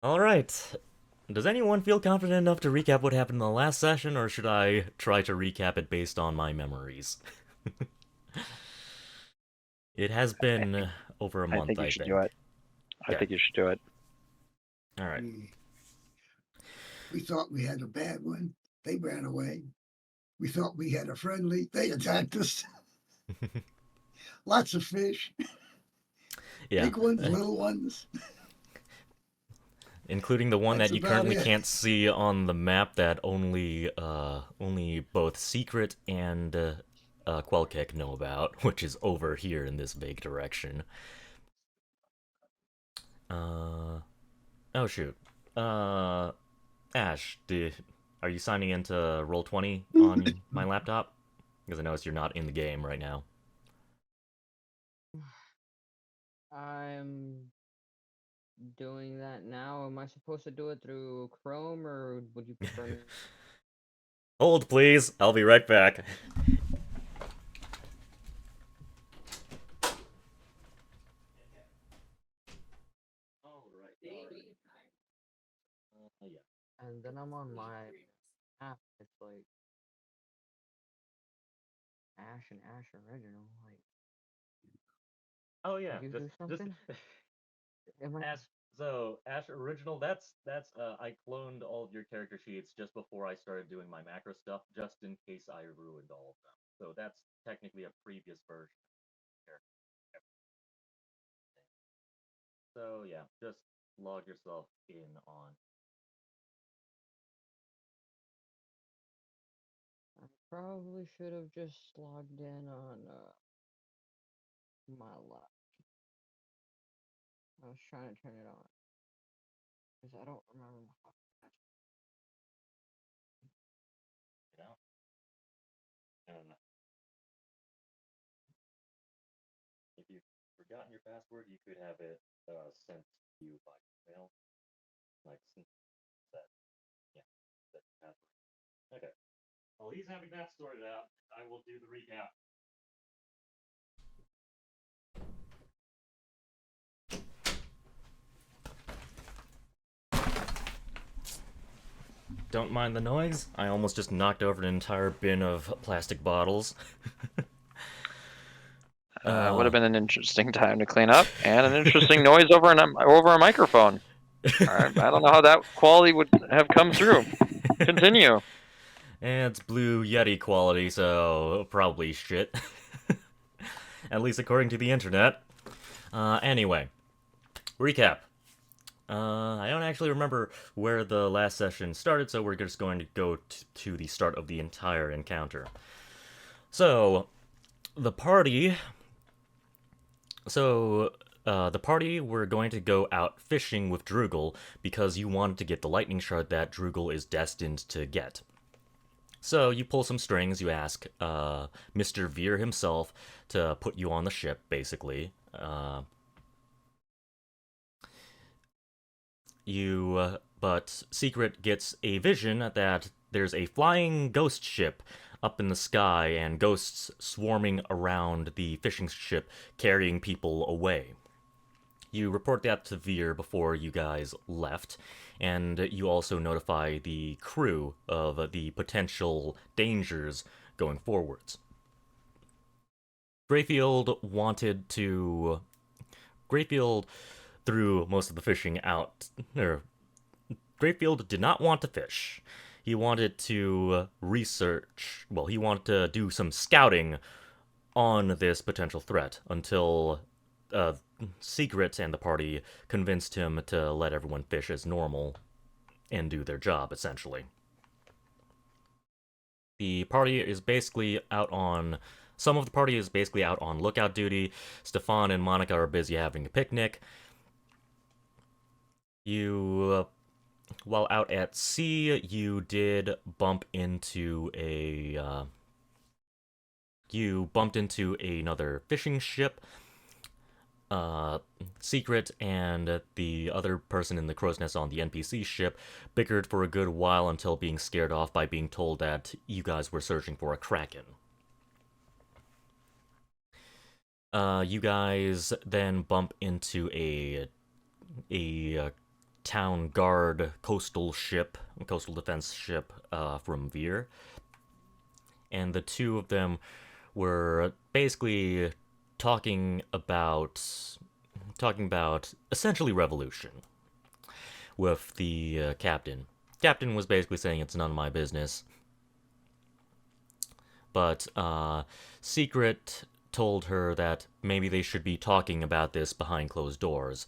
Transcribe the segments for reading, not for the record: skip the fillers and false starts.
Alright. Does anyone feel confident enough to recap what happened in the last session, or should I try to recap it based on my memories? It has I, been over a I month, think you I should do think. it. I Okay. think you should do it. Alright. We thought we had a bad one. They ran away. We thought we had a friendly. They attacked us. Lots of fish. Yeah. Big ones, little ones. Including the one That's that you about currently it. can't see on the map that only both Secret and Quelkek know about, which is over here in this vague direction. Uh, oh shoot. Uh, Ash, are you signing into Roll20 on my laptop? Because I noticed you're not in the game right now. I'm doing that now. Am I supposed to do it through Chrome or would you prefer me? Hold, please. I'll be right back. Yeah. And then I'm on my app. It's like Ash and Ash Original. Like, Oh yeah, did you just do just something? Am I? Ash. Ash Original. That's I cloned all of your character sheets just before I started doing my macro stuff, just in case I ruined all of them. So that's technically a previous version. So yeah, just log yourself in on. I probably should have just logged in on my lap. I was trying to turn it on because I don't remember how. You know, and if you've forgotten your password, you could have it sent to you by email, like that. Yeah, that password. Okay. Well, he's having that sorted out. I will do the recap. Don't mind the noise. I almost just knocked over an entire bin of plastic bottles. Would have been an interesting time to clean up and an interesting noise over over a microphone. I don't know how that quality would have come through. Continue. And it's Blue Yeti quality, so probably shit. At least according to the internet. Anyway, recap. I don't actually remember where the last session started, so we're just going to go to the start of the entire encounter. So, the party. The party were going to go out fishing with Droogle because you wanted to get the lightning shard that Droogle is destined to get. So you pull some strings, you ask Mr. Veer himself to put you on the ship, basically. But Secret gets a vision that there's a flying ghost ship up in the sky and ghosts swarming around the fishing ship carrying people away. You report that to Veer before you guys left, and you also notify the crew of the potential dangers going forwards. Grayfield wanted to. Grayfield threw most of the fishing out. Grayfield did not want to fish. He wanted to research. Well, he wanted to do some scouting on this potential threat until uh, Secret and the party convinced him to let everyone fish as normal and do their job, essentially. The party is basically out on. Some of the party is basically out on lookout duty. Stefan and Monica are busy having a picnic. While out at sea, you did bump into you bumped into another fishing ship. Secret and the other person in the crow's nest on the NPC ship bickered for a good while until being scared off by being told that you guys were searching for a kraken. You guys then bump into a town guard coastal defense ship from Veer. And the two of them were basically talking about essentially revolution with the captain. Captain was basically saying it's none of my business. But Secret told her that maybe they should be talking about this behind closed doors.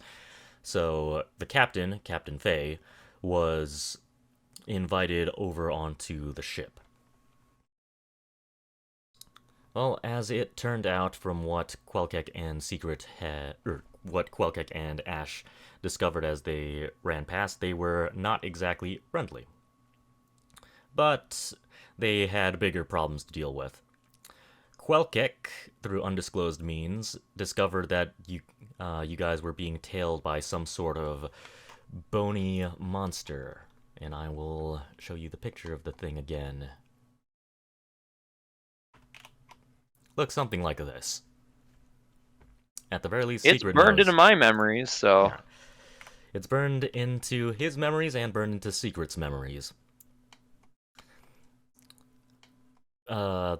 So the captain, Captain Fay, was invited over onto the ship. Well, as it turned out from what Quelkek and what Quelkek and Ash discovered as they ran past, they were not exactly friendly. But they had bigger problems to deal with. Quelkek, through undisclosed means, discovered that you guys were being tailed by some sort of bony monster. And I will show you the picture of the thing again. Looks something like this. At the very least, It's Secret burned knows. into my memories, so Yeah. It's burned into his memories and burned into Secret's memories. I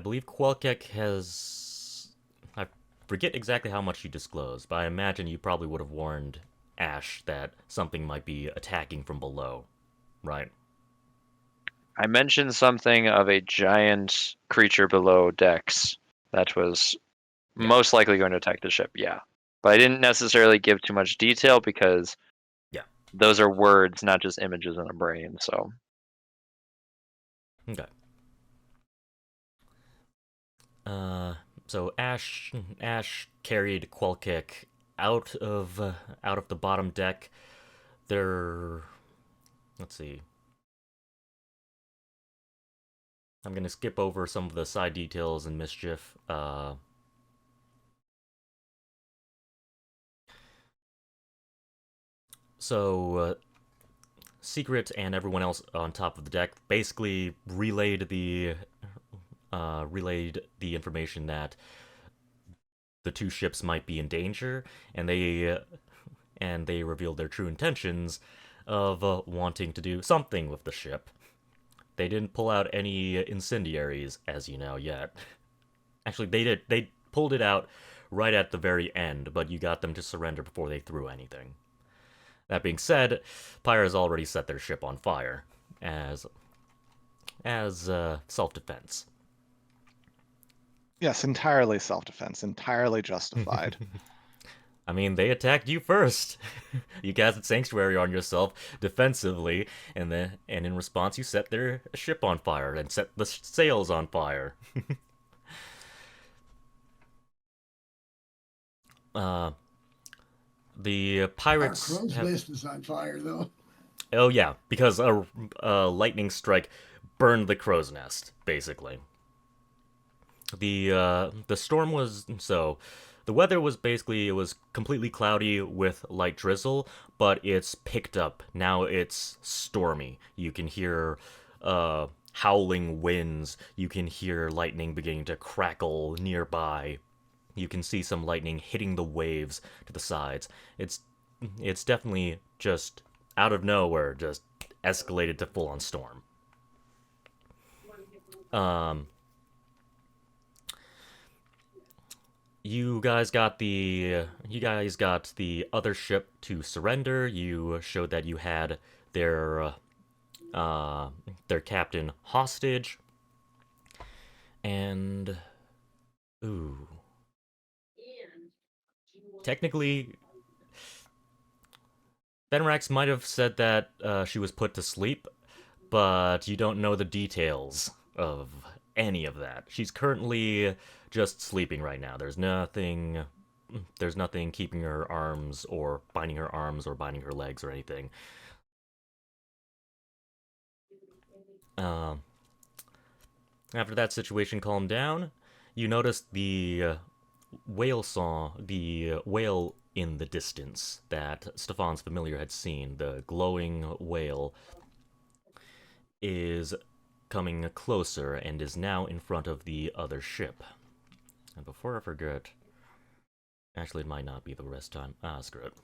believe Quelkek has... I forget exactly how much you disclosed, but I imagine you probably would have warned Ash that something might be attacking from below, right? I mentioned something of a giant creature below decks that was Yeah. most likely going to attack the ship, yeah. But I didn't necessarily give too much detail because those are words, not just images in a brain, so... Okay. So Ash carried Quelkek out of the bottom deck. Let's see. I'm gonna skip over some of the side details and mischief. So Secret and everyone else on top of the deck basically relayed the information that the two ships might be in danger, and they revealed their true intentions of wanting to do something with the ship. They didn't pull out any incendiaries, as you know, yet. Actually, they did. They pulled it out right at the very end, but you got them to surrender before they threw anything. That being said, Pyre's already set their ship on fire as self-defense. Yes, entirely self-defense, entirely justified. I mean, they attacked you first. You casted Sanctuary on yourself defensively, and in response, you set their ship on fire and set the sails on fire. The Our pirates crow's have... nest is on fire, though. Oh yeah, because a lightning strike burned the crow's nest, basically. The storm was the weather was basically, it was completely cloudy with light drizzle, but it's picked up. Now it's stormy. You can hear howling winds. You can hear lightning beginning to crackle nearby. You can see some lightning hitting the waves to the sides. It's definitely just out of nowhere, just escalated to full-on storm. You guys got the other ship to surrender. You showed that you had their captain hostage. And technically, Benrax might have said that she was put to sleep, but you don't know the details of any of that. She's currently just sleeping right now. There's nothing keeping her arms or binding her legs or anything. After that situation calmed down, you noticed the whale in the distance that Stefan's familiar had seen. The glowing whale is coming closer and is now in front of the other ship. And before I forget, actually it might not be the best time. Screw it.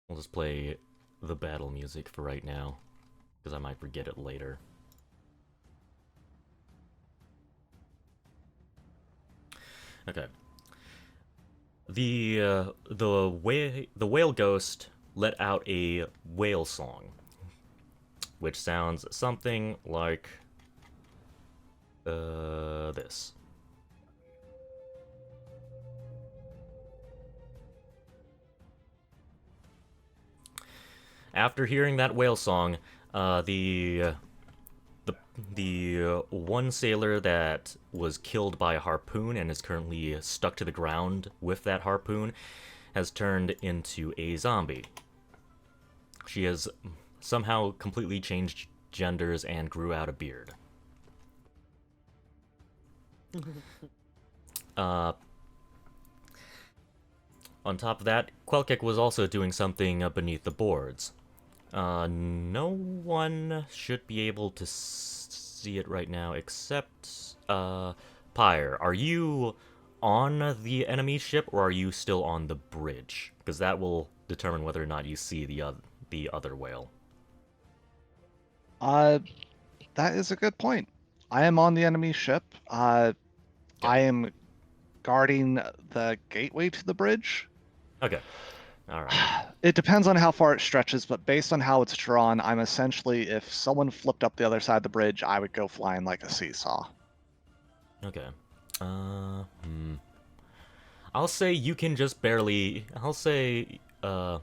We'll just play the battle music for right now, because I might forget it later. Okay. The whale ghost let out a whale song, which sounds something like this. After hearing that whale song, the one sailor that was killed by a harpoon and is currently stuck to the ground with that harpoon has turned into a zombie. She has somehow completely changed genders and grew out a beard. On top of that, Quelkick was also doing something beneath the boards. No one should be able to see it right now except Pyre. Are you on the enemy ship or are you still on the bridge? Because that will determine whether or not you see the other whale. That is a good point. I am on the enemy ship. I am guarding the gateway to the bridge. Okay. All right. It depends on how far it stretches, but based on how it's drawn, I'm essentially, if someone flipped up the other side of the bridge, I would go flying like a seesaw. Okay. I'll say you can just barely. I'll say. Okay.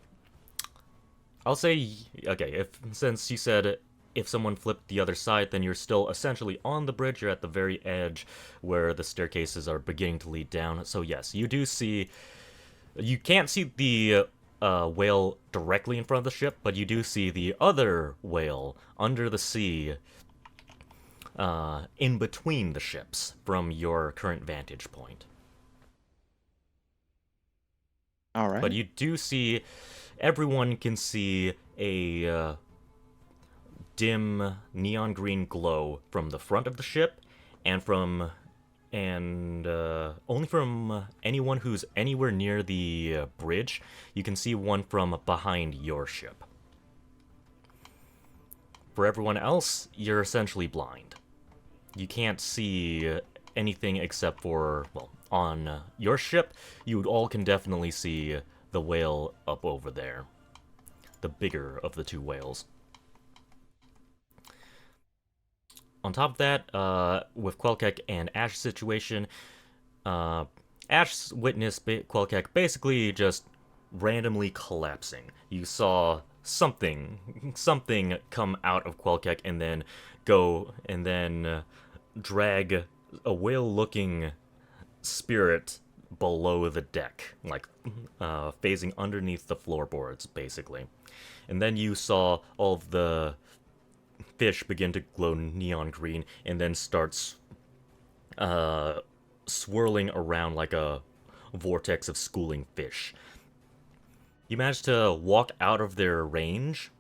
Since you said if someone flipped the other side, then you're still essentially on the bridge. You're at the very edge where the staircases are beginning to lead down. So yes, you do see. You can't see the whale directly in front of the ship, but you do see the other whale under the sea in between the ships from your current vantage point. All right. But you do see, everyone can see a dim neon green glow from the front of the ship and only from anyone who's anywhere near the bridge. You can see one from behind your ship. For everyone else, you're essentially blind. You can't see anything except for, well, on your ship, you all can definitely see the whale up over there. The bigger of the two whales. On top of that, with Quelkick and Ash's situation, Ash witnessed Quelkick basically just randomly collapsing. You saw something come out of Quelkick and then drag a whale-looking spirit below the deck, like phasing underneath the floorboards, basically. And then you saw all of the fish begin to glow neon green and then starts swirling around like a vortex of schooling fish. You managed to walk out of their range.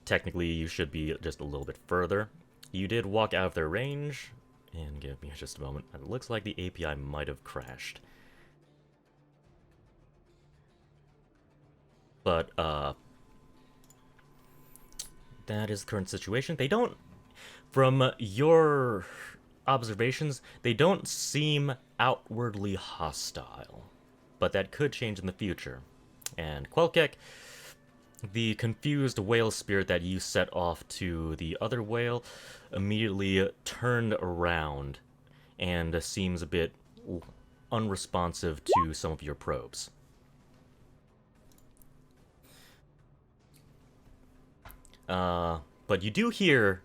Technically, you should be just a little bit further. You did walk out of their range, and give me just a moment. It looks like the API might have crashed. But, that is the current situation. They don't, from your observations, they don't seem outwardly hostile. But that could change in the future. And Quelkick, the confused whale spirit that you set off to the other whale, immediately turned around and seems a bit unresponsive to some of your probes. But you do hear,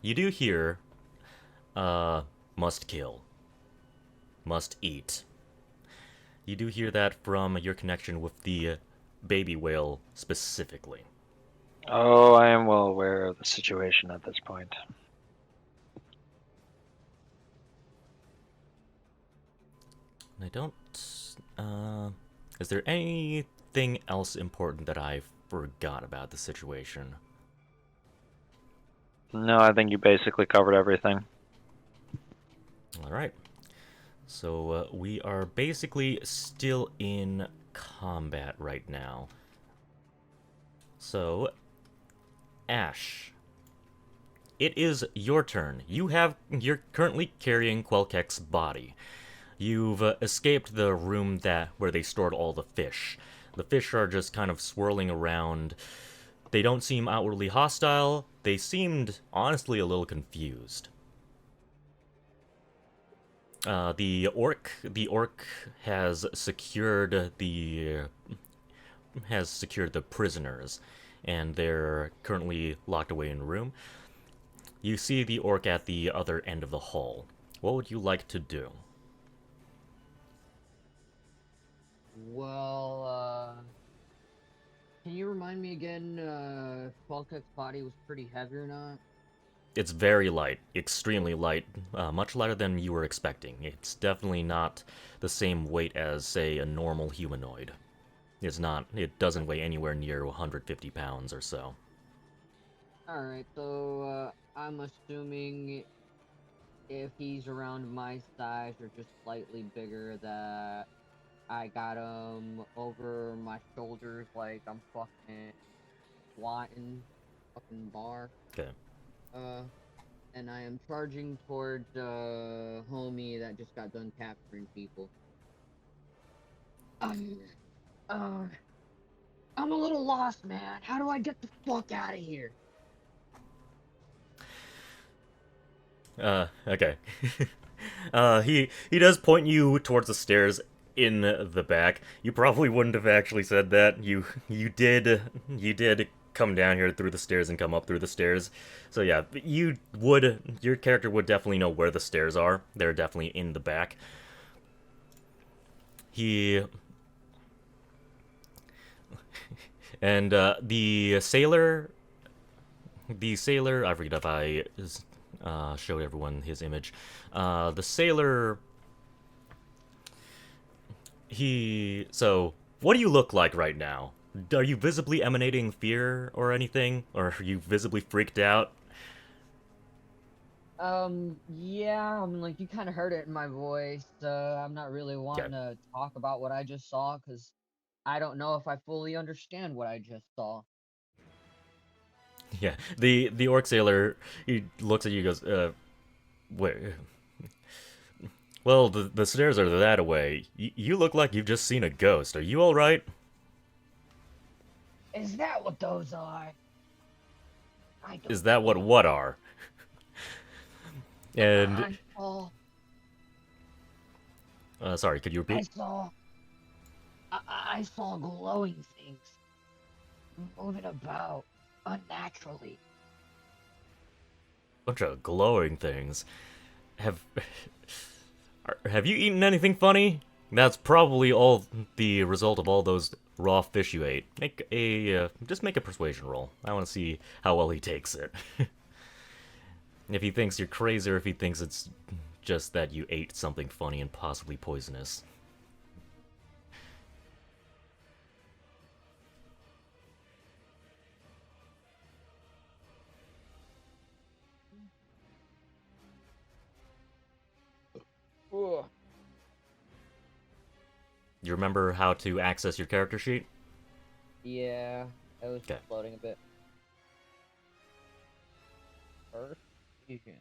must kill. Must eat. You do hear that from your connection with the baby whale specifically. Oh, I am well aware of the situation at this point. I don't... is there anything else important that I forgot about the situation? No, I think you basically covered everything. Alright. So, we are basically still in combat right now. So, Ash, it is your turn. You're currently carrying Quelkek's body. You've escaped the room where they stored all the fish. The fish are just kind of swirling around. They don't seem outwardly hostile. They seemed honestly a little confused. The orc has secured the prisoners, and they're currently locked away in a room. You see the orc at the other end of the hall. What would you like to do? Well, can you remind me again if Falkek's body was pretty heavy or not? It's very light, extremely light, much lighter than you were expecting. It's definitely not the same weight as, say, a normal humanoid. It doesn't weigh anywhere near 150 pounds or so. Alright, so I'm assuming if he's around my size or just slightly bigger that I got him over my shoulders like I'm fucking squatting fucking bar. Okay. And I am charging towards homie that just got done capturing people. I'm a little lost, man. How do I get the fuck out of here? Okay. He does point you towards the stairs in the back. You probably wouldn't have actually said that. You did come down here through the stairs and come up through the stairs. So yeah, your character would definitely know where the stairs are. They're definitely in the back. And the sailor, I forget if I showed everyone his image. The sailor, so what do you look like right now? Are you visibly emanating fear or anything? Or are you visibly freaked out? Yeah, I mean, like, you kind of heard it in my voice. I'm not really wanting to talk about what I just saw, because I don't know if I fully understand what I just saw. Yeah, the orc sailor, he looks at you and goes, wait. Well, the stairs are that away. You look like you've just seen a ghost. Are you alright? Is that what those are? Is that what are? And... sorry, could you repeat? I saw glowing things moving about unnaturally. Bunch of glowing things. Have you eaten anything funny? That's probably all the result of all those raw fish you ate. Just make a persuasion roll. I want to see how well he takes it. If he thinks you're crazy, or if he thinks it's just that you ate something funny and possibly poisonous. Ugh. You remember how to access your character sheet? Yeah, it was Okay. floating a bit. Persuasion.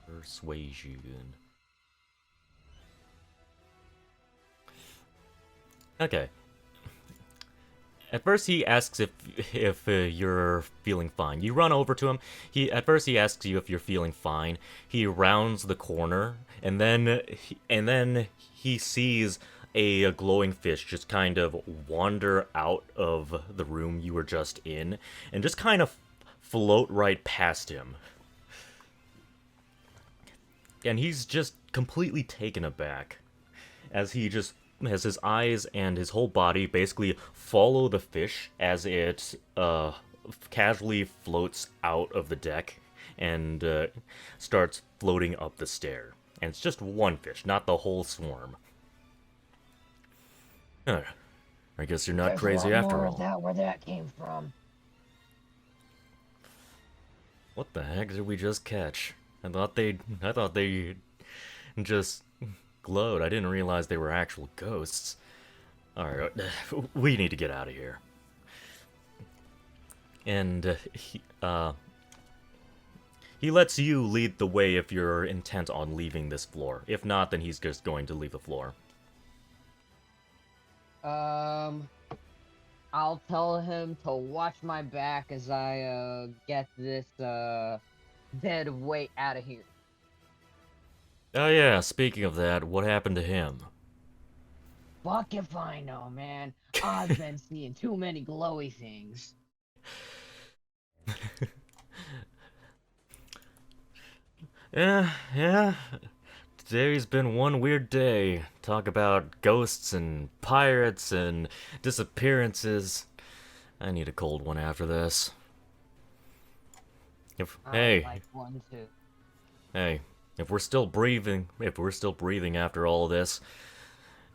Persuasion. Okay. At first, he asks if you're feeling fine. You run over to him. At first he asks you if you're feeling fine. He rounds the corner, and then he sees a glowing fish just kind of wander out of the room you were just in, and just kind of float right past him. And he's just completely taken aback as his eyes and his whole body basically follow the fish as it casually floats out of the deck and starts floating up the stair. And it's just one fish, not the whole swarm. I guess you're not There's crazy a lot after more all. of that where that came from. What the heck did we just catch? I thought they just glowed. I didn't realize they were actual ghosts. Alright, we need to get out of here. and he lets you lead the way if you're intent on leaving this floor. If not, then he's just going to leave the floor. I'll tell him to watch my back as I get this dead weight out of here. Oh yeah, speaking of that, what happened to him? Fuck if I know, man. I've been seeing too many glowy things. Yeah. Today's been one weird day. Talk about ghosts and pirates and disappearances. I need a cold one after this. I like one too. Hey, if we're still breathing after all this,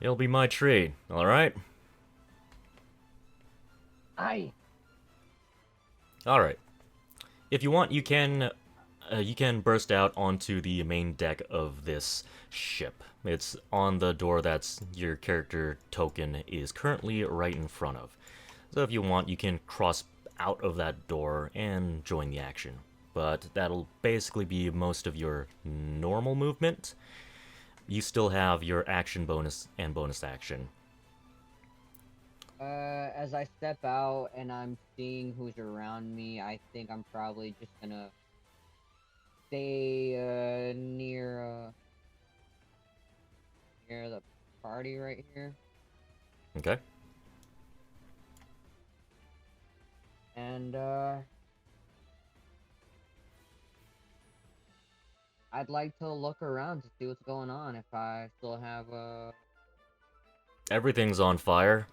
it'll be my treat, alright? Aye. Alright. If you want, you can burst out onto the main deck of this ship. It's on the door that's your character token is currently right in front of. So if you want, you can cross out of that door and join the action. But that'll basically be most of your normal movement. You still have your action bonus and bonus action. As I step out and I'm seeing who's around me, I think I'm probably just gonna stay near the party right here. Okay. And I'd like to look around to see what's going on, if I still have Everything's on fire.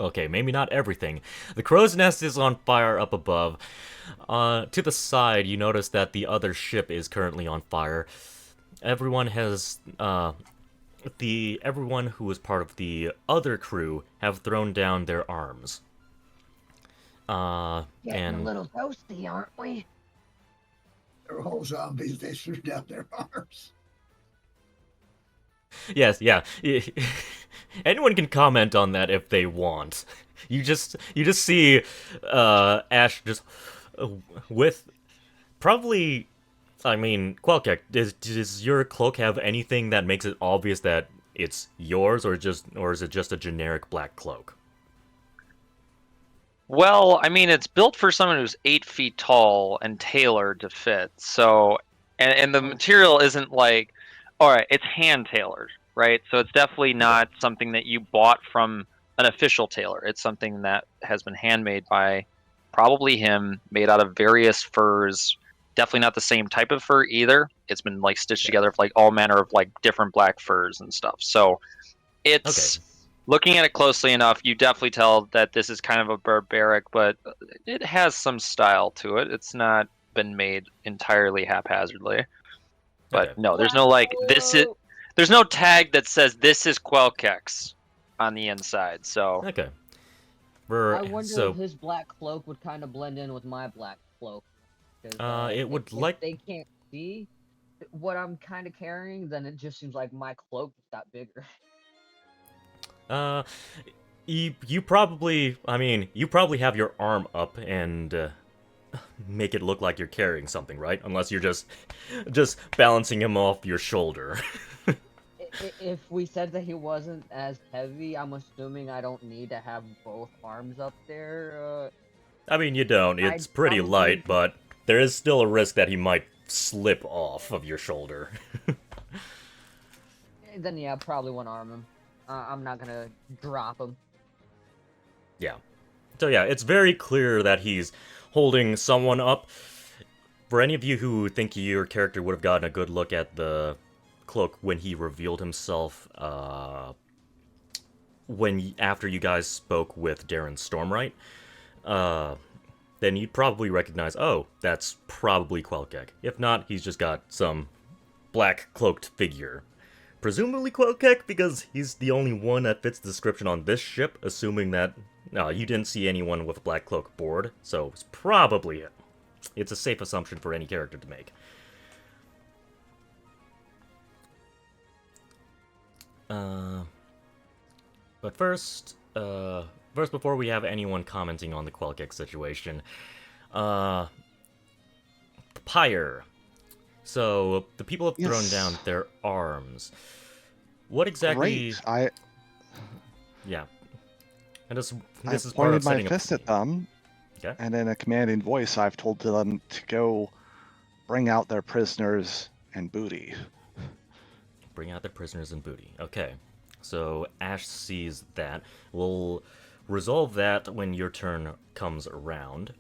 Okay, maybe not everything. The crow's nest is on fire up above. To the side, you notice that the other ship is currently on fire. Everyone has, everyone who was part of the other crew have thrown down their arms. getting And a little toasty, aren't we? They're all zombies. They threw down their arms. yes, yeah. Anyone can comment on that if they want. You just see Ash just with probably. I mean, Quelkek, does your cloak have anything that makes it obvious that it's yours, or is it just a generic black cloak? Well, I mean, it's built for someone who's 8 feet tall and tailored to fit. So, and the material isn't like, all right, it's hand tailored, right? So it's definitely not something that you bought from an official tailor. It's something that has been handmade by probably him, made out of various furs. Definitely not the same type of fur either. It's been like stitched together with like all manner of like different black furs and stuff. So it's looking at it closely enough, you definitely tell that this is kind of a barbaric, but it has some style to it. It's not been made entirely haphazardly. But Okay. no, there's no like this is. There's no tag that says this is Quelkex on the inside. So Okay. I wonder So if his black cloak would kind of blend in with my black cloak. 'Cause, it would if like they can't see what I'm kind of carrying, then it just seems like my cloak just got bigger. you probably, I mean, you probably have your arm up and make it look like you're carrying something, right? Unless you're just balancing him off your shoulder. If we said that he wasn't as heavy, I'm assuming I don't need to have both arms up there. I mean, you don't. It's I'd pretty probably- light, but there is still a risk that he might slip off of your shoulder. Then yeah, probably one arm him. I'm not gonna drop him. Yeah. So yeah, it's very clear that he's holding someone up. For any of you who think your character would have gotten a good look at the cloak when he revealed himself, after you guys spoke with Darren Stormright, then you'd probably recognize, oh, that's probably Quelkek. If not, he's just got some black cloaked figure. Presumably Quelkek, because he's the only one that fits the description on this ship, assuming that you didn't see anyone with a black cloak aboard, so it's probably it. It's a safe assumption for any character to make. But first, first, before we have anyone commenting on the Quelkick situation, the pyre. So the people have thrown Yes. down their arms. What exactly? Great. Yeah. And this I is part of pointed my setting fist up. at them, Okay. and in a commanding voice, I've told them to go bring out their prisoners and booty. Bring out their prisoners and booty. Okay. So Ash sees that. We'll resolve that when your turn comes around.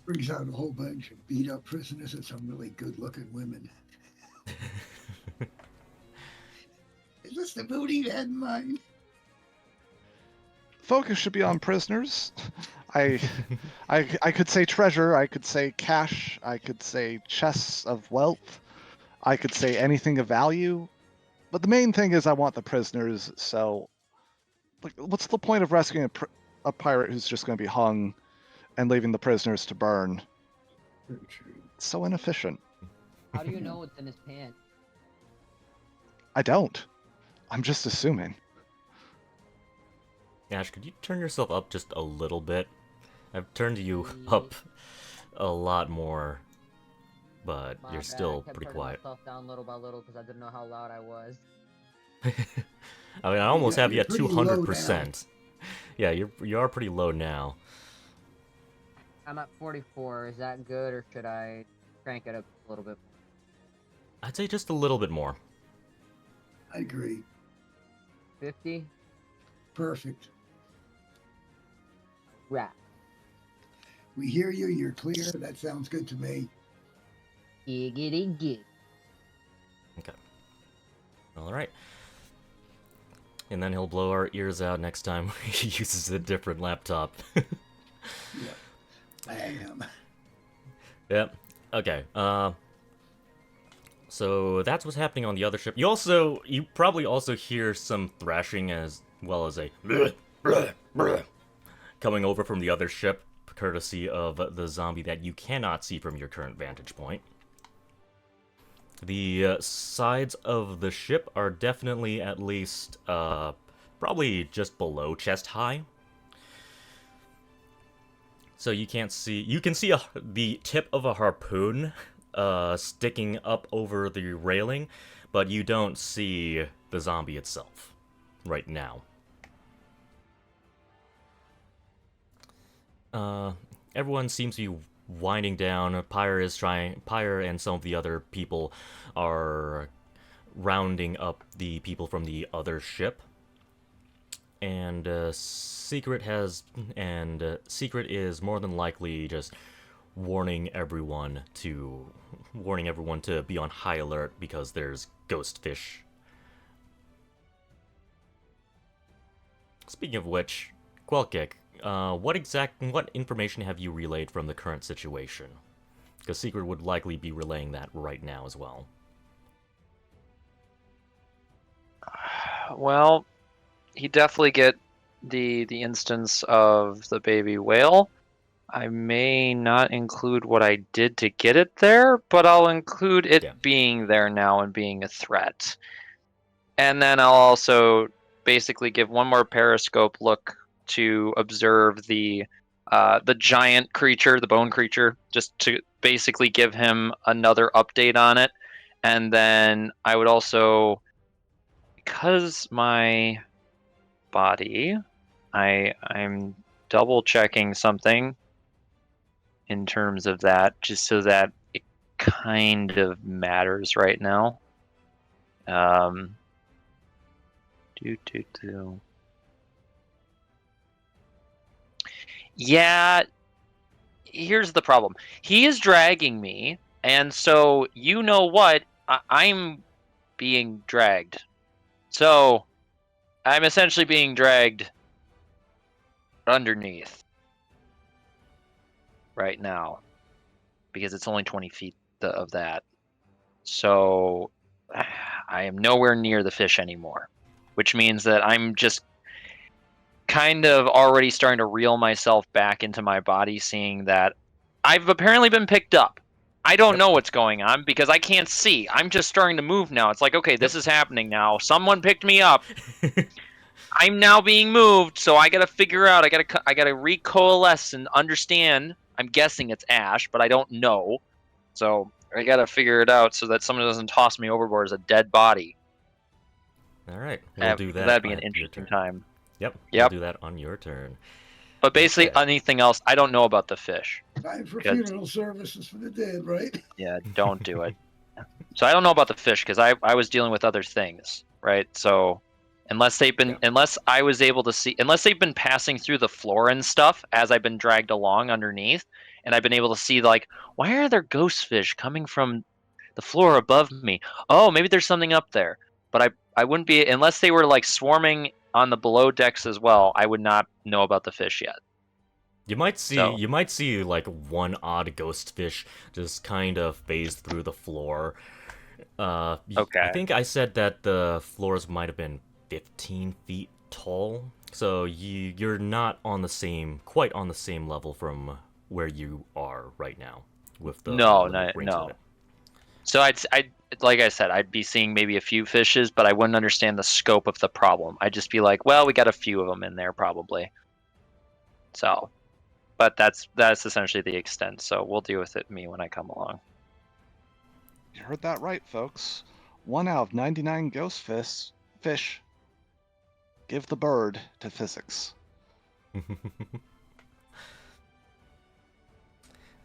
Brings out a whole bunch of beat up prisoners and some really good looking women. Is this the booty you had in mind? Focus should be on prisoners. I could say treasure, I could say cash, I could say chests of wealth, I could say anything of value. But the main thing is I want the prisoners, so like, what's the point of rescuing a pirate who's just going to be hung and leaving the prisoners to burn? Very true. It's so inefficient. How do you know what's in his pants? I don't. I'm just assuming. Ash, could you turn yourself up just a little bit? I've turned you up a lot more, but My you're bad, still I kept pretty turning quiet. myself down little by little because I didn't know how loud I was. I mean, I almost Yeah, have you you're at pretty low now. 200%. Yeah, you are pretty low now. I'm at 44. Is that good, or should I crank it up a little bit? I'd say just a little bit more. I agree. 50? Perfect. Right. We hear you. You're clear. That sounds good to me. Giggity gig. Okay. All right. And then he'll blow our ears out next time he uses a different laptop. Yeah, I am. Yep. Okay. So that's what's happening on the other ship. You probably also hear some thrashing as well as a coming over from the other ship, courtesy of the zombie that you cannot see from your current vantage point. The sides of the ship are definitely at least probably just below chest high. So you can see the tip of a harpoon sticking up over the railing, but you don't see the zombie itself right now. Everyone seems to be winding down. Pyre and some of the other people are rounding up the people from the other ship. And Secret is more than likely just warning everyone to be on high alert because there's ghost fish. Speaking of which, Quelkick, what information have you relayed from the current situation? Because Secret would likely be relaying that right now as well. Well, he definitely get the instance of the baby whale. I may not include what I did to get it there, but I'll include it being there now and being a threat. And then I'll also basically give one more periscope look to observe the giant creature, the bone creature, just to basically give him another update on it. And then I would also, because my body, I'm double checking something in terms of that, just so that it kind of matters right now. Yeah, here's the problem. He is dragging me, and so you know what? I'm being dragged. So I'm essentially being dragged underneath right now because it's only 20 feet of that. So I am nowhere near the fish anymore, which means that I'm just kind of already starting to reel myself back into my body, seeing that I've apparently been picked up. I don't know what's going on because I can't see. I'm just starting to move now. It's like, okay, this is happening now. Someone picked me up. I'm now being moved, so I gotta figure out. I gotta recoalesce and understand. I'm guessing it's Ash, but I don't know. So I gotta figure it out so that someone doesn't toss me overboard as a dead body. All right, we'll do that. That'd be an on your interesting turn. time. Yep. Yep. We'll do that on your turn. But basically, Okay. anything else, I don't know about the fish. Time for Good. funeral services for the dead, right? Yeah, don't do it. So I don't know about the fish because I was dealing with other things, right? So unless they've been unless I was able to see unless they've been passing through the floor and stuff as I've been dragged along underneath, and I've been able to see like, why are there ghost fish coming from the floor above me? Oh, maybe there's something up there. But I wouldn't be unless they were like swarming on the below decks as well, I would not know about the fish yet. You might see So- like one odd ghost fish just kind of phase through the floor. Okay. I think I said that the floors might have been 15 feet tall, so you're not on quite on the same level from where you are right now with the No, limited range no. of it. So I'd like I said, I'd be seeing maybe a few fishes, but I wouldn't understand the scope of the problem. I'd just be like, well, we got a few of them in there probably. So, but that's essentially the extent. So we'll deal with it me when I come along. You heard that right, folks. 1 out of 99 ghost fish give the bird to physics.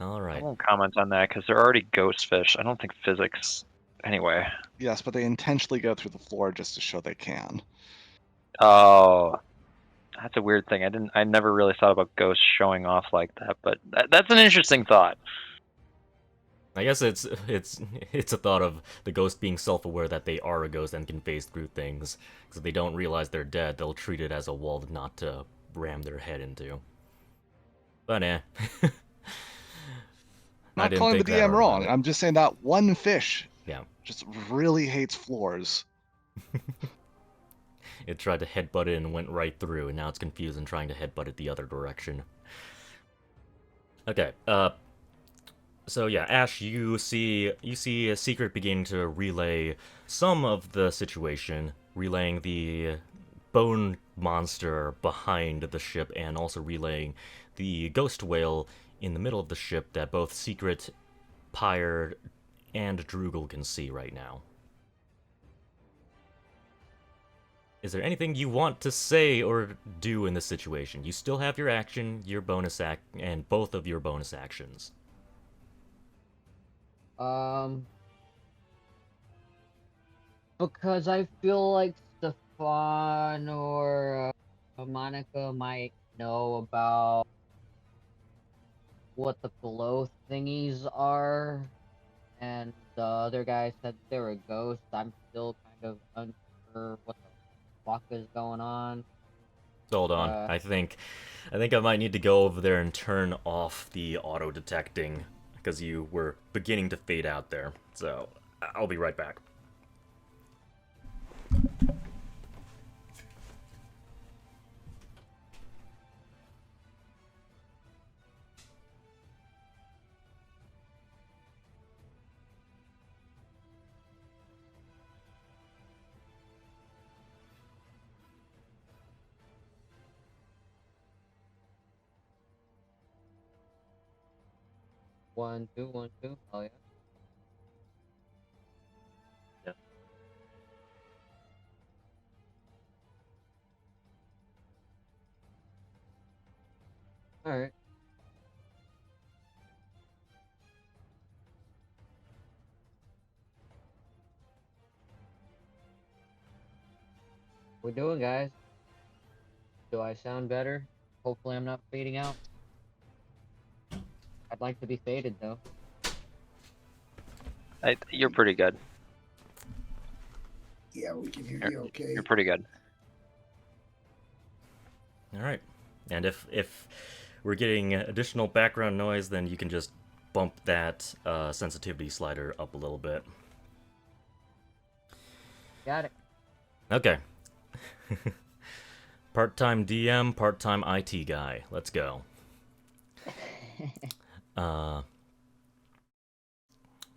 All I right. won't comment on that because they're already ghost fish. I don't think physics. Anyway. Yes, but they intentionally go through the floor just to show they can. Oh, that's a weird thing. I never really thought about ghosts showing off like that, but that's an interesting thought. I guess it's a thought of the ghost being self-aware that they are a ghost and can phase through things. Because if they don't realize they're dead, they'll treat it as a wall not to ram their head into. But I Not didn't calling the think that DM hard wrong. about it. I'm just saying that one fish Yeah. just really hates floors. It tried to headbutt it and went right through, and now it's confused and trying to headbutt it the other direction. Okay, so yeah, Ash, you see a secret beginning to relay some of the situation, relaying the bone monster behind the ship, and also relaying the ghost whale in the middle of the ship that both Secret, Pyre, and Droogle can see right now. Is there anything you want to say or do in this situation? You still have your action, your bonus act, and both of your bonus actions. Because I feel like Stefan or Monica might know about what the below thingies are, and the other guy said they were ghosts. I'm still kind of unsure what the fuck is going on. Hold on, I think I might need to go over there and turn off the auto detecting because you were beginning to fade out there. So I'll be right back. One, two, 1, 2. Oh yeah. Yeah. All right. We doing, guys? Do I sound better? Hopefully, I'm not fading out. I'd like to be faded though. You're pretty good. Yeah, we can hear you okay. You're pretty good. All right, and if we're getting additional background noise, then you can just bump that sensitivity slider up a little bit. Got it. Okay. Part-time DM, part-time IT guy. Let's go. All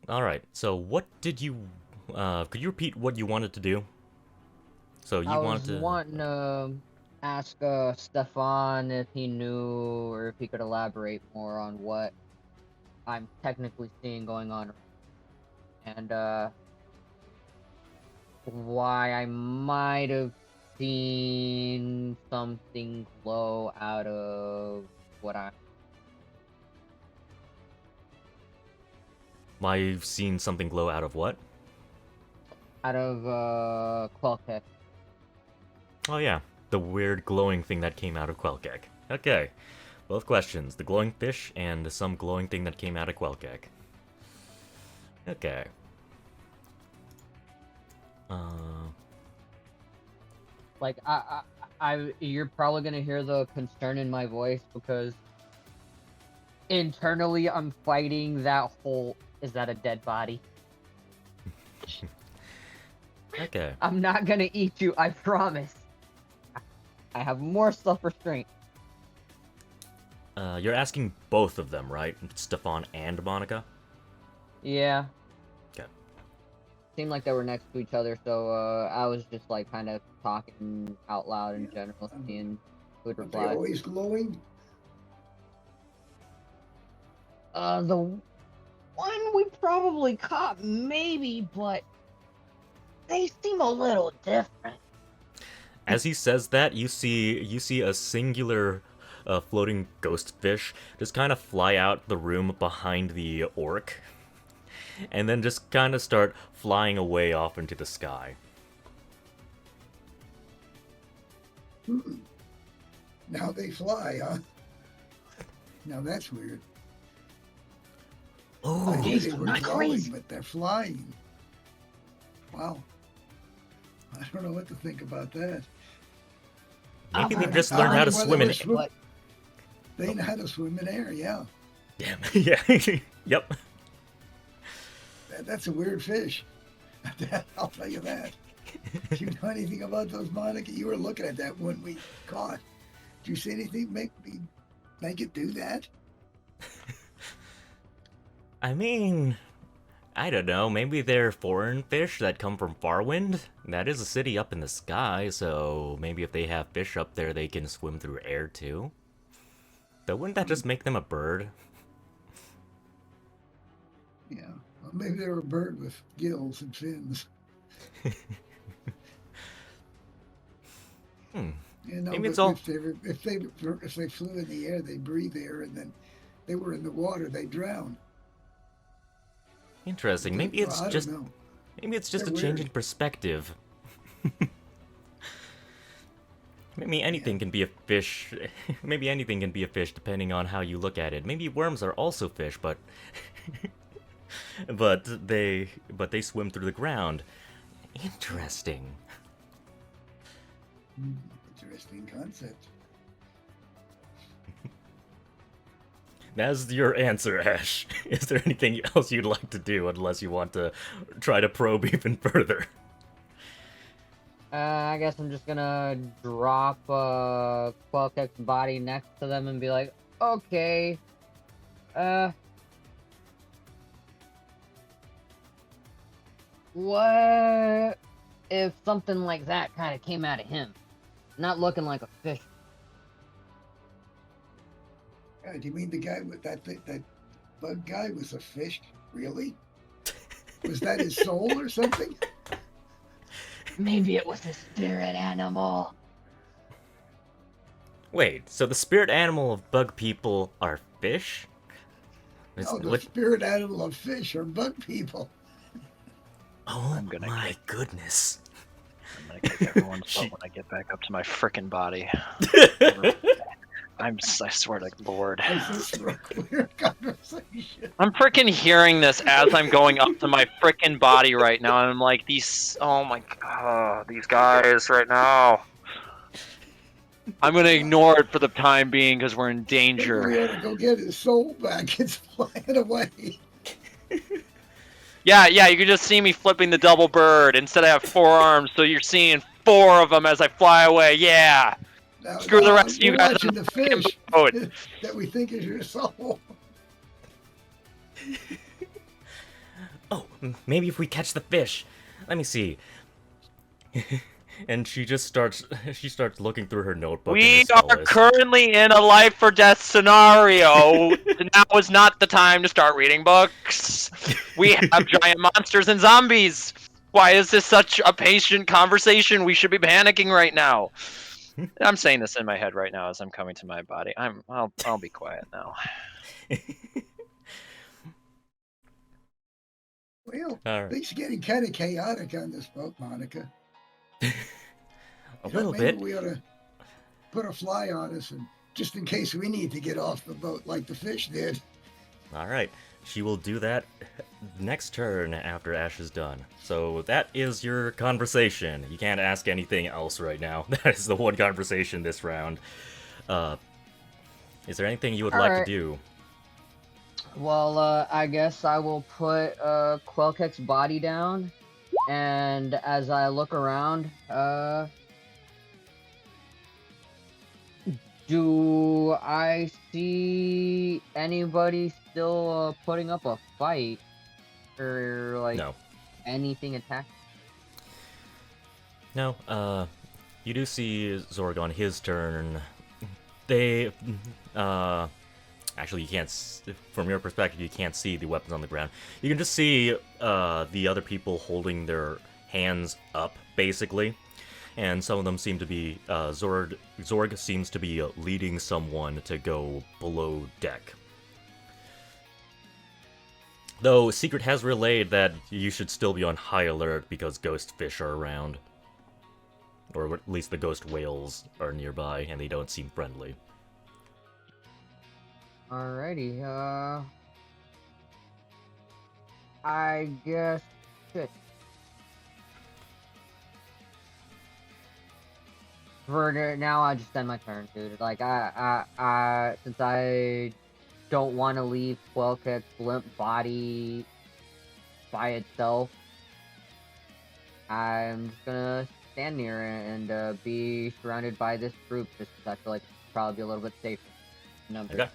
right. So what did you? Could you repeat what you wanted to do? So you I want was to? wanting to ask Stefan if he knew or if he could elaborate more on what I'm technically seeing going on, and why I might have seen something glow out of what I. I've seen something glow out of what? Out of Quelkek. Oh yeah, the weird glowing thing that came out of Quelkek. Okay, both questions: the glowing fish and some glowing thing that came out of Quelkek. Okay. Like you're probably gonna hear the concern in my voice because internally I'm fighting that whole. Is that a dead body? Okay. I'm not gonna eat you, I promise. I have more self-restraint. You're asking both of them, right? Stefan and Monica? Yeah. Okay. Seemed like they were next to each other, so I was just like kind of talking out loud in general, seeing who would Are they reply. always glowing? The one we probably caught, maybe, but they seem a little different. As he says that, you see a singular floating ghost fish just kind of fly out the room behind the orc, and then just kind of start flying away off into the sky. Now they fly, huh? Now that's weird. I Oh, knew they were not glowing, crazy. but they're flying. Wow. I don't know what to think about that. maybe I they've just I learned how to wonder swim whether in. they But They know how to swim in air, yeah. Damn. Yeah. Yep. That's a weird fish. I'll tell you that. Do you know anything about those, Monica? You were looking at that one we caught. Did you see anything make it do that? I mean, I don't know. Maybe they're foreign fish that come from Farwind. That is a city up in the sky, so maybe if they have fish up there, they can swim through air too. Though wouldn't that just make them a bird? Yeah. Well, maybe they're a bird with gills and fins. Hmm. You know, Maybe but it's all- if they flew in the air, they breathe air, and then they were in the water, they drown. Interesting. Maybe it's I don't just know. a They're change in weird. perspective. Maybe anything can be a fish. Maybe anything can be a fish depending on how you look at it. Maybe worms are also fish, but but they swim through the ground. Interesting. Interesting concept. That's your answer, Ash. Is there anything else you'd like to do unless you want to try to probe even further? I guess I'm just gonna drop Quelkek's body next to them and be like, okay, what if something like that kind of came out of him? Not looking like a fish. Do you mean the guy with that bug guy was a fish? Really? Was that his soul or something? Maybe it was a spirit animal. Wait, so the spirit animal of bug people are fish? No, the What- spirit animal of fish are bug people. Oh I'm gonna my goodness. I'm gonna kick everyone's She- butt when I get back up to my frickin' body. I swear to Lord. This is a weird conversation. I'm freaking hearing this as I'm going up to my freaking body right now, and I'm like, oh my god, these guys right now. I'm gonna ignore it for the time being because we're in We danger. ought to go get his soul back. It's flying away. Yeah, you can just see me flipping the double bird. Instead I have 4 arms, so you're seeing 4 of them as I fly away. Yeah. Now, Screw the rest of you we're guys watching on the the freaking fish boat. that we think is your soul. Oh, maybe if we catch the fish. Let me see. And she just starts looking through her notebook. and We her spell are list. currently in a life or death scenario. Now is not the time to start reading books. We have giant monsters and zombies. Why is this such a patient conversation? We should be panicking right now. I'm saying this in my head right now as I'm coming to my body. I'll be quiet now. Well, All right. things are getting kind of chaotic on this boat, Monica. A little maybe bit. we ought to put a fly on us, and just in case we need to get off the boat like the fish did. All right. She will do that next turn after Ash is done. So that is your conversation. You can't ask anything else right now. That is the one conversation this round. Is there anything you would like to Alright. do? Well, I guess I will put Quelkek's body down, and as I look around, do I see anybody still putting up a fight, or like No. anything attacking? No, you do see Zorg on his turn. They, actually you can't, from your perspective, you can't see the weapons on the ground. You can just see, the other people holding their hands up, basically. And some of them seem to be, Zorg seems to be leading someone to go below deck. Though Secret has relayed that you should still be on high alert because ghost fish are around. Or at least the ghost whales are nearby, and they don't seem friendly. Alrighty, I guess, shit. Now I just end my turn, dude. Like, since I don't want to leave Quelkek's limp body by itself, I'm just gonna stand near it and be surrounded by this group, just 'cause I feel like it's probably be a little bit safer. Okay.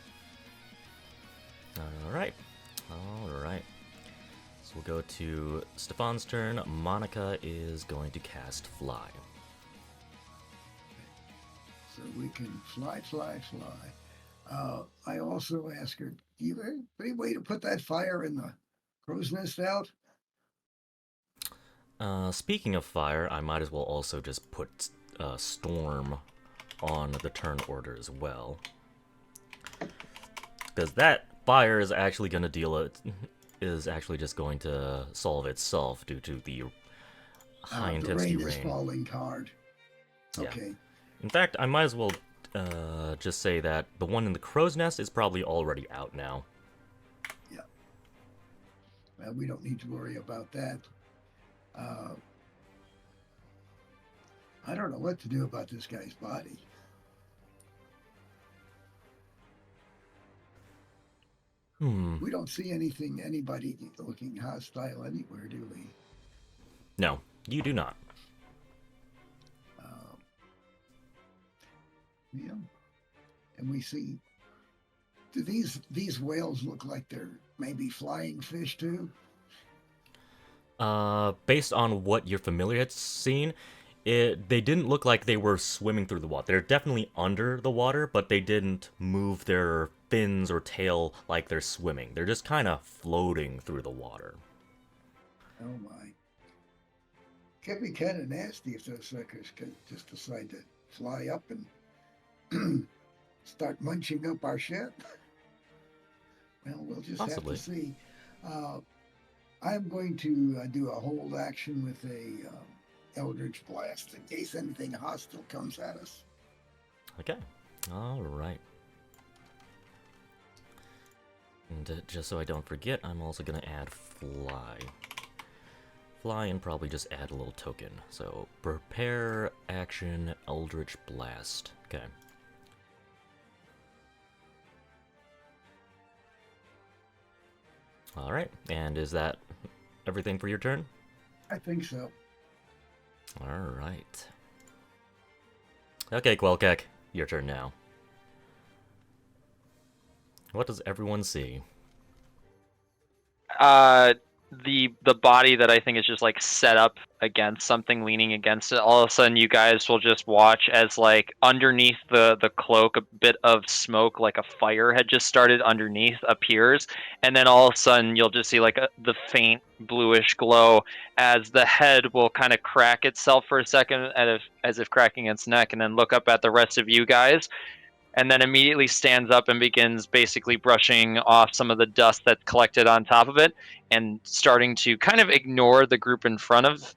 Alright. Alright. So we'll go to Stefan's turn. Monica is going to cast Fly. So we can fly. I also ask her, do you have any way to put that fire in the crow's nest out? Speaking of fire, I might as well also just put Storm on the turn order as well. Because that fire is actually going to just going to solve itself due to the high The intensity rain is rain. falling hard. Yeah. Okay. In fact, I might as well just say that the one in the crow's nest is probably already out now. Well, we don't need to worry about that. I don't know what to do about this guy's body. We don't see anybody looking hostile anywhere, do we? No, you do not. Yeah. And we see, do these whales look like they're maybe flying fish too? Based on what your familiar had seen, they didn't look like they were swimming through the water. They're definitely under the water, but they didn't move their fins or tail like they're swimming. They're just kind of floating through the water. Oh my. Could be kind of nasty if those suckers could just decide to fly up and start munching up our ship. Well, we'll just Possibly. have to see. I'm going to do a hold action with a Eldritch Blast in case anything hostile comes at us. Okay. Alright. And just so I don't forget, I'm also going to add Fly. Fly and probably just add a little token. So, prepare, action, Eldritch Blast. Okay. Alright, and is that everything for your turn? I think so. Alright. Okay, Quelkek, your turn now. What does everyone see? the body that I think is just like set up against something, leaning against it. All of a sudden, you guys will just watch as like underneath the cloak, a bit of smoke, like a fire had just started underneath, appears, and then all of a sudden you'll just see like the faint bluish glow as the head will kind of crack itself for a second, as if cracking its neck, and then look up at the rest of you guys, and then immediately stands up and begins basically brushing off some of the dust that collected on top of it and starting to kind of ignore the group in front of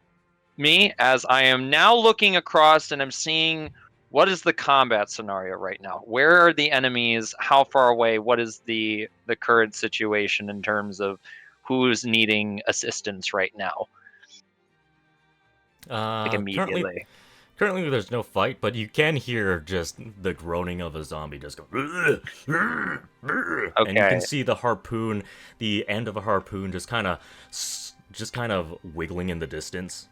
me, as I am now looking across and I'm seeing what is the combat scenario right now. Where are the enemies? How far away? What is the current situation in terms of who's needing assistance right now? Like immediately. Currently, there's no fight, but you can hear just the groaning of a zombie just go. And you can see the harpoon, the end of a harpoon, just kind of wiggling in the distance.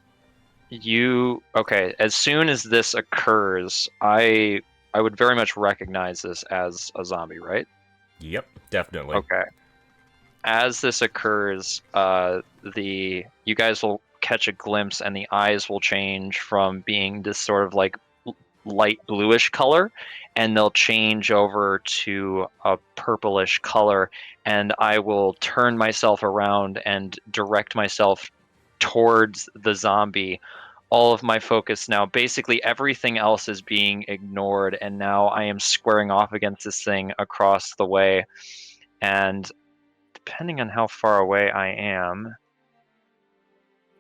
As soon as this occurs, I would very much recognize this as a zombie, right? Yep, definitely. Okay. As this occurs, you guys will catch a glimpse, and the eyes will change from being this sort of like light bluish color, and they'll change over to a purplish color, and I will turn myself around and direct myself towards the zombie. All of my focus now, basically everything else is being ignored, and now I am squaring off against this thing across the way, and depending on how far away I am,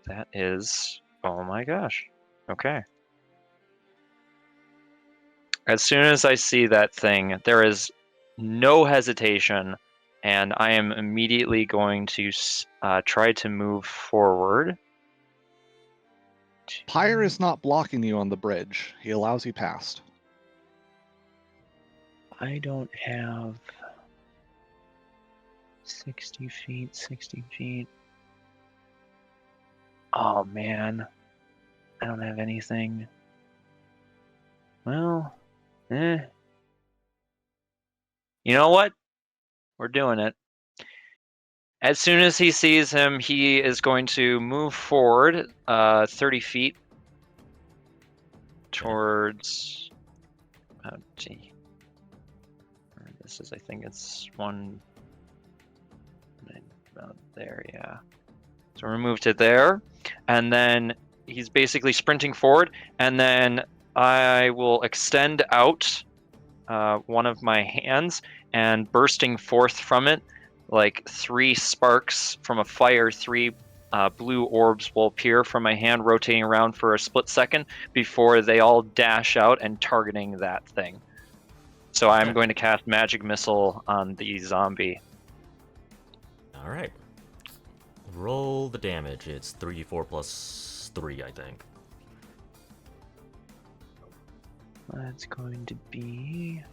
that is, oh my gosh, okay. As soon as I see that thing, there is no hesitation, and I am immediately going to try to move forward. Pyre is not blocking you on the bridge. He allows you past. I don't have 60 feet. Oh man, I don't have anything. Well, You know what? We're doing it. As soon as he sees him, he is going to move forward 30 feet towards. Oh, gee. This is, I think it's one. About there, yeah. So we're moved to there, and then he's basically sprinting forward, and then I will extend out one of my hands, and bursting forth from it, like 3 sparks from a fire, 3 blue orbs will appear from my hand, rotating around for a split second before they all dash out and targeting that thing. So I'm going to cast Magic Missile on the zombie. Alright. Roll the damage. It's 3d4 plus 3, I think. That's going to be...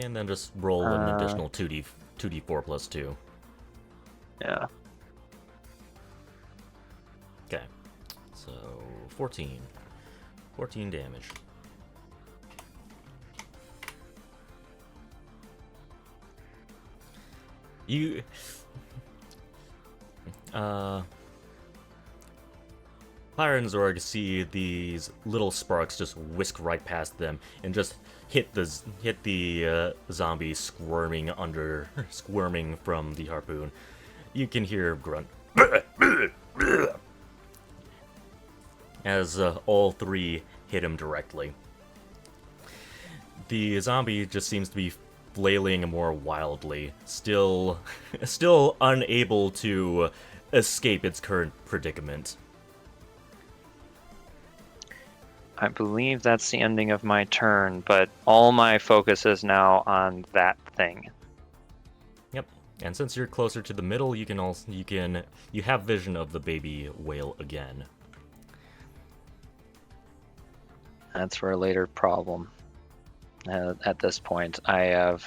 And then just roll an additional 2d4 plus 2. Yeah. Okay. So 14. 14 damage. You Pyre and Zorg see these little sparks just whisk right past them and just hit the zombie squirming from the harpoon. You can hear grunt as all 3 hit him directly. The zombie just seems to be flailing more wildly, still unable to escape its current predicament. I believe that's the ending of my turn, but all my focus is now on that thing. Yep. And since you're closer to the middle, you have vision of the baby whale again. That's for a later problem. At this point, I'm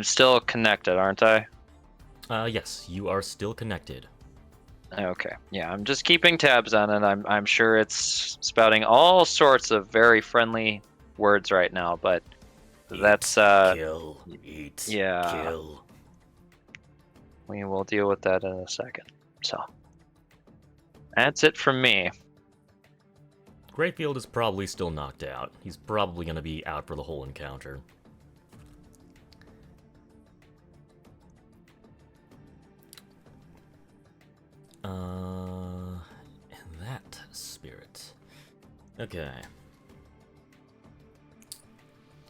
still connected, aren't I? Yes, you are still connected. Okay. Yeah, I'm just keeping tabs on it. I'm sure it's spouting all sorts of very friendly words right now, but Eat, that's kill, eat, yeah. kill. We will deal with that in a second. So that's it from me. Greyfield is probably still knocked out. He's probably going to be out for the whole encounter. In that spirit. Okay.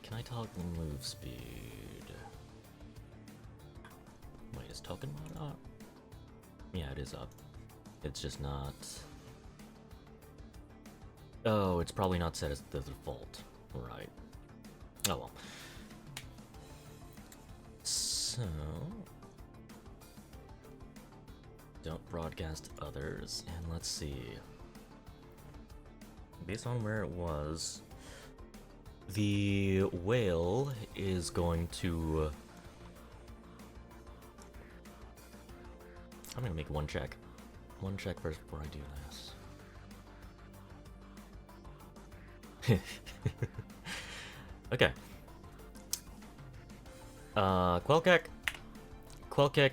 Can I toggle move speed? Wait, is token mode up? Yeah, it is up. It's just not... Oh, it's probably not set as the default. Right. Oh well. So... Don't broadcast others, and let's see. Based on where it was, the whale is going to... I'm gonna make one check. One check first before I do this. Okay. Quelkek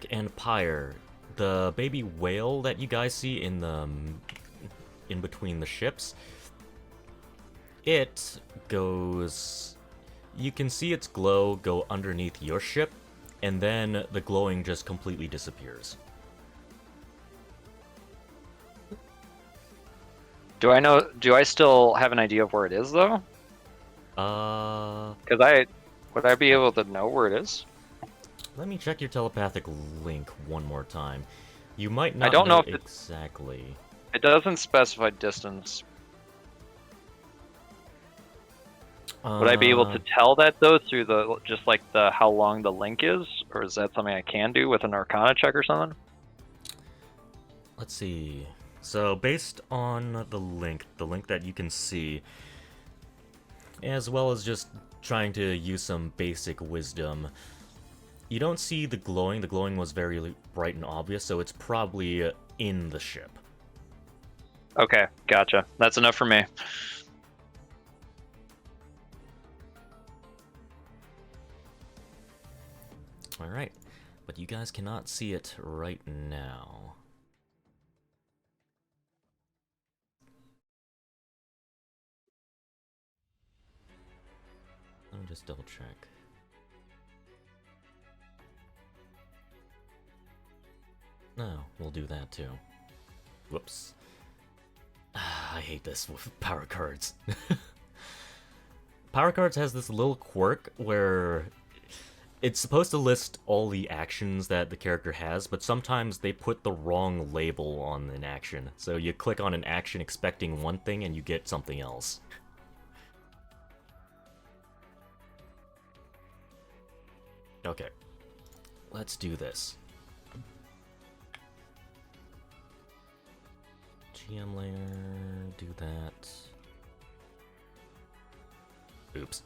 and Pyre. The baby whale that you guys see in the in between the ships, it goes... You can see its glow go underneath your ship, and then the glowing just completely disappears. Do I still have an idea of where it is though? Because would I be able to know where it is? Let me check your telepathic link one more time. You might not I don't know if exactly. It doesn't specify distance. Would I be able to tell that though through the just like the how long the link is, or is that something I can do with an Arcana check or something? Let's see. So based on the link that you can see, as well as just trying to use some basic wisdom, you don't see the glowing. The glowing was very bright and obvious, so it's probably in the ship. Okay, gotcha. That's enough for me. Alright, but you guys cannot see it right now. Let me just double check. No, we'll do that too. Whoops. I hate this with Power Cards. Power Cards has this little quirk where it's supposed to list all the actions that the character has, but sometimes they put the wrong label on an action. So you click on an action expecting one thing and you get something else. Okay, let's do this. GM layer, do that. Oops.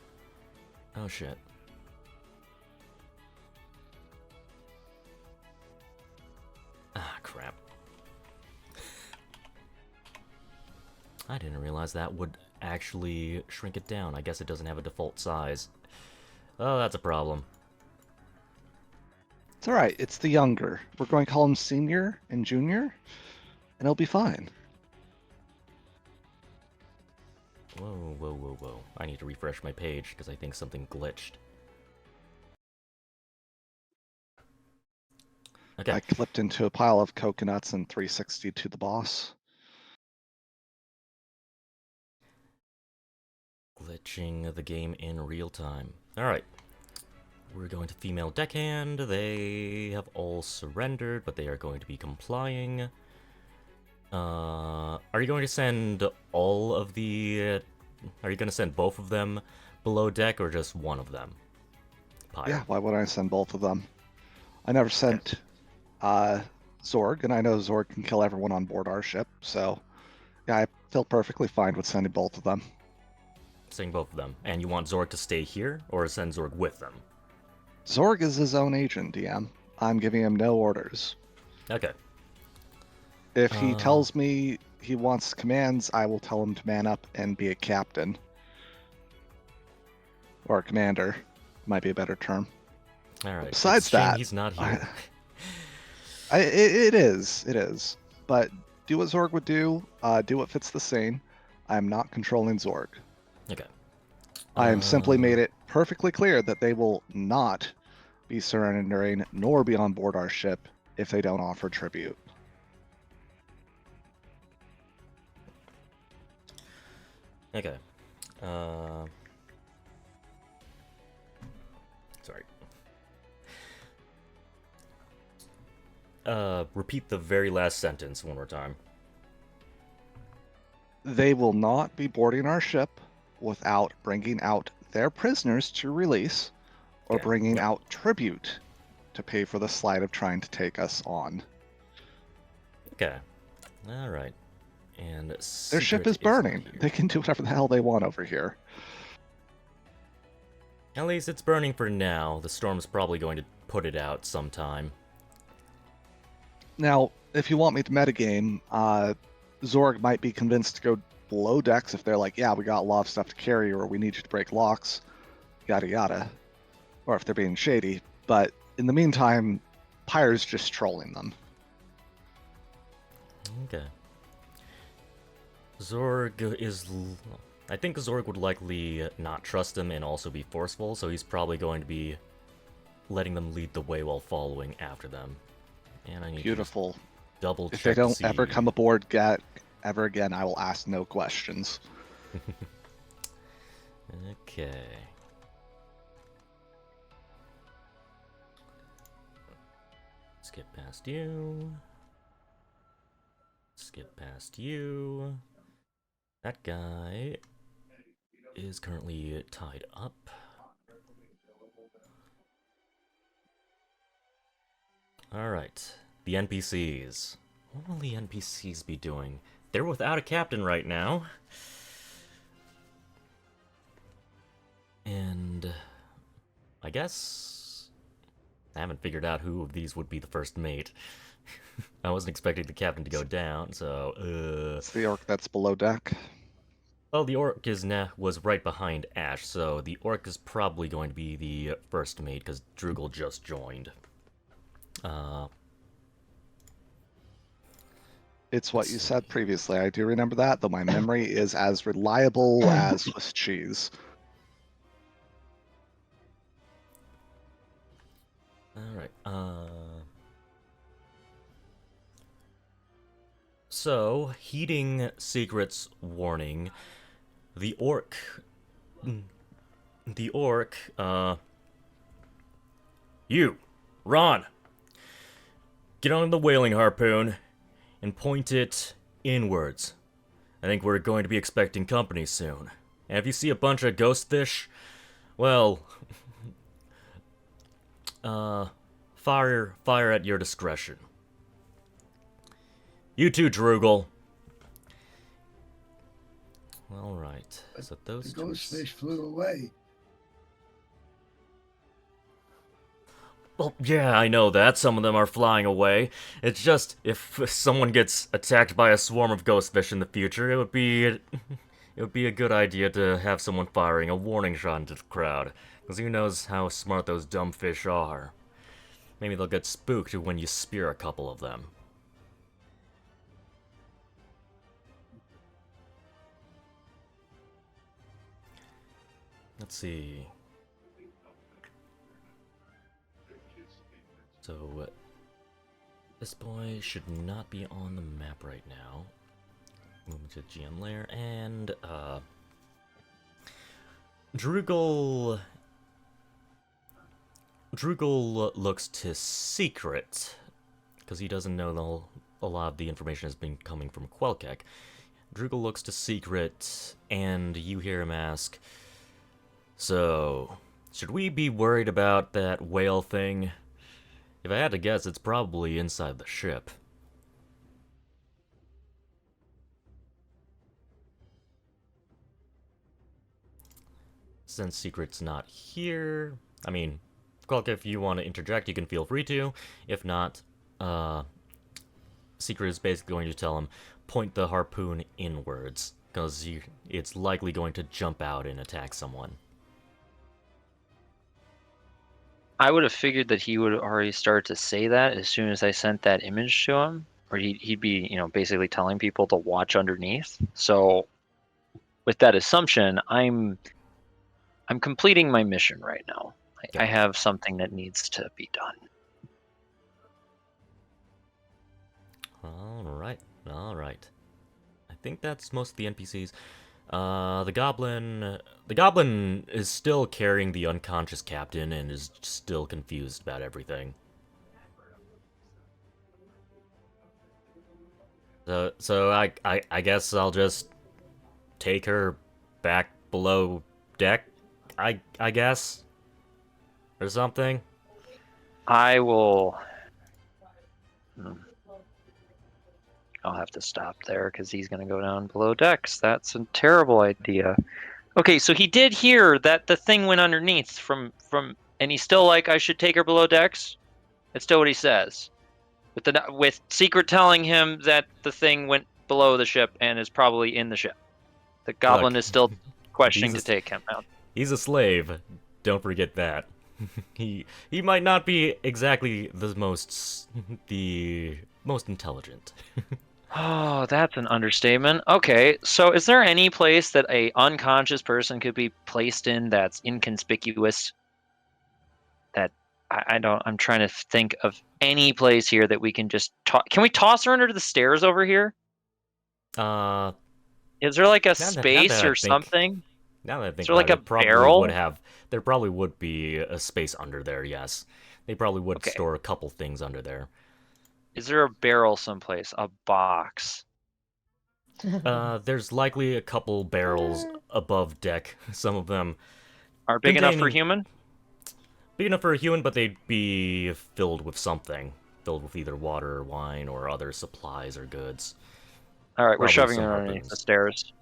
Oh shit. Ah, crap. I didn't realize that would actually shrink it down. I guess it doesn't have a default size. Oh, that's a problem. It's alright, it's the younger. We're going to call him senior and junior, and it'll be fine. Whoa, whoa, whoa, whoa. I need to refresh my page because I think something glitched. Okay. I clipped into a pile of coconuts and 360 to the boss. Glitching the game in real time. Alright. We're going to female deckhand. They have all surrendered, but they are going to be complying. Are you going to send all of the... Are you going to send both of them below deck, or just one of them? Pyre. Yeah, why would I send both of them? I never sent Zorg, and I know Zorg can kill everyone on board our ship, so yeah, I feel perfectly fine with sending both of them. Sending both of them. And you want Zorg to stay here, or send Zorg with them? Zorg is his own agent, DM. I'm giving him no orders. Okay. If he tells me he wants commands, I will tell him to man up and be a captain. or commander, might be a better term. All right. Besides it's a shame that, he's not here. It is. But do what Zorg would do. Do what fits the scene. I am not controlling Zorg. Okay. I am simply made it perfectly clear that they will not be surrendering nor be on board our ship if they don't offer tribute. Okay. Sorry. Repeat the very last sentence one more time. They will not be boarding our ship without bringing out their prisoners to release or Okay, bringing yep. out tribute to pay for the slight of trying to take us on. Okay. All right. And Their ship is burning. They can do whatever the hell they want over here. At least it's burning for now. The storm's probably going to put it out sometime. Now, if you want me to metagame, Zorg might be convinced to go below decks if they're like, yeah, we got a lot of stuff to carry, or we need you to break locks, yada yada. Or if they're being shady. But in the meantime, Pyre's just trolling them. Okay. Zorg is... I think Zorg would likely not trust him and also be forceful, so he's probably going to be letting them lead the way while following after them. And I need Beautiful. to double check If they don't to ever see- come aboard ever again, I will ask no questions. Okay. Skip past you. Skip past you. That guy is currently tied up. Alright, the NPCs. What will the NPCs be doing? They're without a captain right now. And I guess I haven't figured out who of these would be the first mate. I wasn't expecting the captain to go down, so It's the orc that's below deck. well, the orc was right behind Ash, so the orc is probably going to be the first mate because Drugel just joined. It's what you said previously. I do remember that, though my memory is as reliable as Swiss cheese. Alright, so, heeding Secret's warning, the orc, you, Ron, get on the whaling harpoon and point it inwards. I think we're going to be expecting company soon. And if you see a bunch of ghost fish, well, fire at your discretion. You too, Drugel. All right. So those The two. ghost fish flew away. Well, yeah, I know that. Some of them are flying away. It's just if someone gets attacked by a swarm of ghost fish in the future, it would be a good idea to have someone firing a warning shot into the crowd, because who knows how smart those dumb fish are. Maybe they'll get spooked when you spear a couple of them. Let's see. So, this boy should not be on the map right now. Moving to GM layer, and, Drugel looks to Secret, because he doesn't know a lot of the information has been coming from Quelkek. Drugel looks to Secret, and you hear him ask, so, should we be worried about that whale thing? If I had to guess, it's probably inside the ship. Since Secret's not here, I mean, Quelk, if you want to interject, you can feel free to. If not, Secret is basically going to tell him, point the harpoon inwards, because it's likely going to jump out and attack someone. I would have figured that he would already start to say that as soon as I sent that image to him, or he'd be, basically telling people to watch underneath. So with that assumption, I'm completing my mission right now. I have something that needs to be done. All right. I think that's most of the NPCs. The goblin is still carrying the unconscious captain and is still confused about everything. So I guess I'll just take her back below deck. I guess, or something. I will. I'll have to stop there because he's going to go down below decks. That's a terrible idea. Okay, so he did hear that the thing went underneath and he's still like, I should take her below decks. That's still what he says. With Secret telling him that the thing went below the ship and is probably in the ship. The goblin Look, is still questioning he's to take him out. He's a slave. Don't forget that. he might not be exactly the most intelligent. Oh, that's an understatement. Okay, so is there any place that a unconscious person could be placed in that's inconspicuous? That I don't. I'm trying to think of any place here that we can just Can we toss her under the stairs over here? Uh, Is there like a now space that I or think, something? now that I think Is there like about a it, probably barrel? would have. There probably would be a space under there. Yes, they probably would Okay. store a couple things under there. Is there a barrel someplace? A box? There's likely a couple barrels above deck. Some of them Are big enough for containing- human? big enough for a human, but they'd be filled with something. Filled with either water or wine or other supplies or goods. All right, we're Probably shoving some her underneath harpoons. the stairs.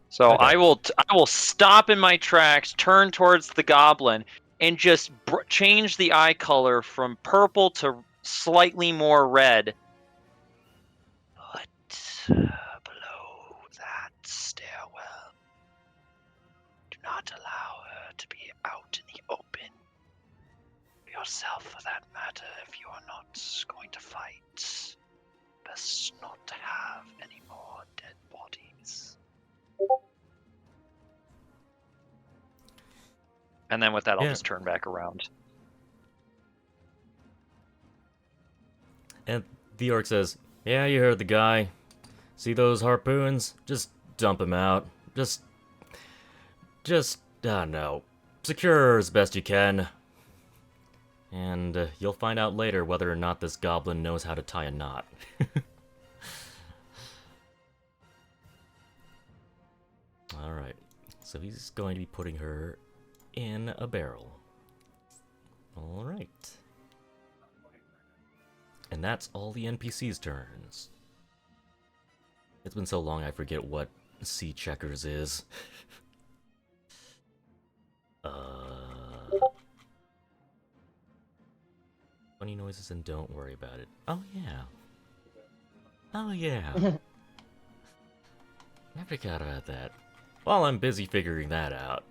So Okay. I will stop in my tracks, turn towards the goblin, and just change the eye color from purple to slightly more red. But below that stairwell, do not allow her to be out in the open. Yourself, for that matter, if you are not going to fight. Best not to have any more dead bodies. And then with that, I'll Yeah. just turn back around. And the orc says, "Yeah, you heard the guy. See those harpoons? Just dump him out. Just, I don't know. Secure her as best you can. And you'll find out later whether or not this goblin knows how to tie a knot." Alright, so he's going to be putting her in a barrel. Alright. And that's all the NPC's turns. It's been so long I forget what sea checkers is. Funny noises and don't worry about it. Oh yeah. Oh yeah. I forgot about that. While I'm busy figuring that out.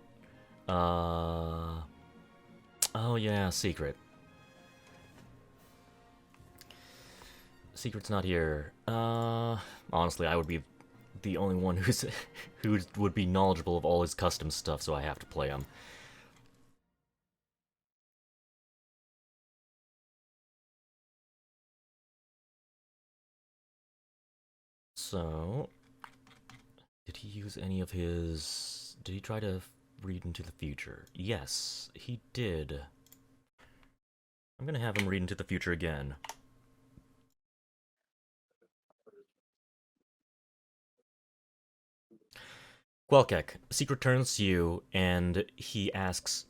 Oh yeah, secret. Secret's not here. Honestly, I would be the only one who would be knowledgeable of all his custom stuff, so I have to play him. So, did he use any of his... Did he try to read into the future? Yes, he did. I'm gonna have him read into the future again. Quelkek, Secret turns to you and he asks...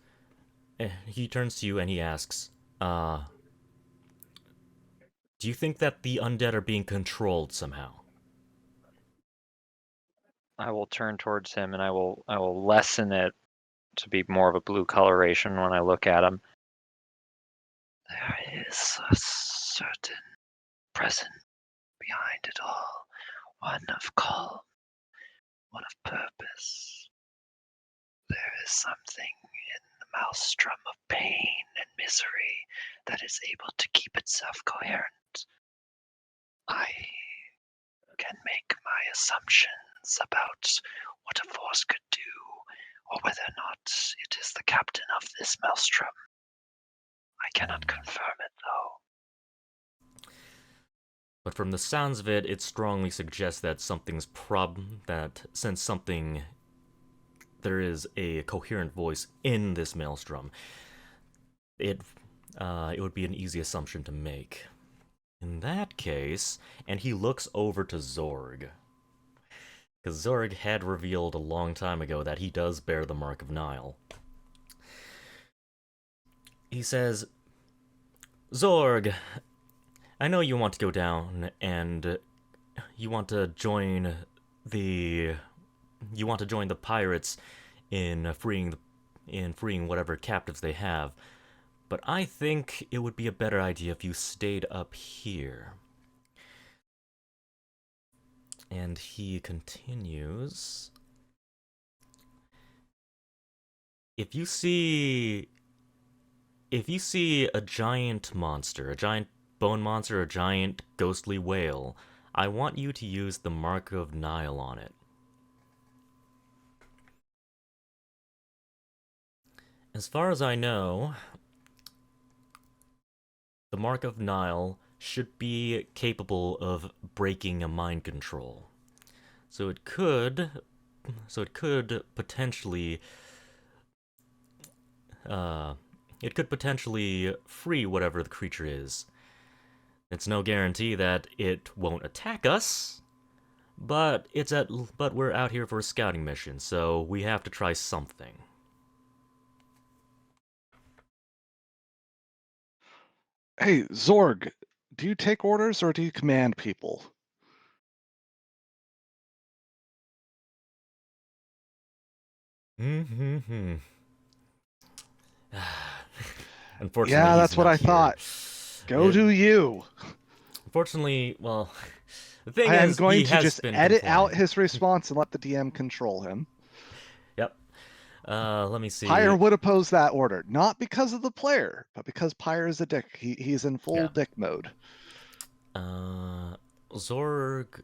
he turns to you and he asks, do you think that the undead are being controlled somehow? I will turn towards him and I will lessen it to be more of a blue coloration when I look at him. There is a certain presence behind it all, one of calm, one of purpose. There is something in the maelstrom of pain and misery that is able to keep itself coherent. I can make my assumptions about what a force could do, or whether or not it is the captain of this maelstrom. I cannot confirm it, though. But from the sounds of it, it strongly suggests that there is a coherent voice in this maelstrom, it would be an easy assumption to make. In that case, and he looks over to Zorg, because Zorg had revealed a long time ago that he does bear the Mark of Nile. He says, Zorg, I know you want to go down and you want to join the pirates in freeing whatever captives they have. But I think it would be a better idea if you stayed up here. And he continues, if you see a giant monster, a giant bone monster, a giant ghostly whale, I want you to use the Mark of Nile on it. As far as I know, the Mark of Nile should be capable of breaking a mind control. So it could potentially free whatever the creature is. It's no guarantee that it won't attack us, but we're out here for a scouting mission, so we have to try something. Hey, Zorg, do you take orders or do you command people? Unfortunately, Yeah, he's that's what not I here. thought. Go do you. Unfortunately, well, the thing I am is, going he to has just been edit out complaining. his response and let the DM control him. Yep. Let me see. Pyre would oppose that order, not because of the player, but because Pyre is a dick. He's in full dick mode. Zorg.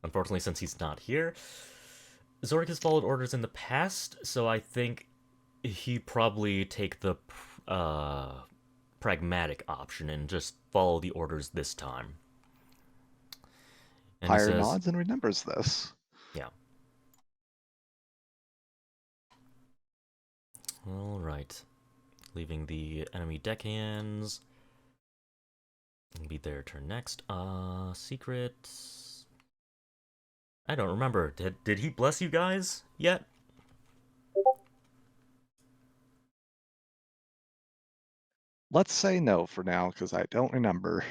Unfortunately, since he's not here, Zorg has followed orders in the past, so I think he'd probably take the pragmatic option and just follow the orders this time. And Pyre nods and remembers this. Yeah. Alright. Leaving the enemy deckhands. It'll be their turn next. Secret. I don't remember. Did he bless you guys yet? Let's say no for now, because I don't remember.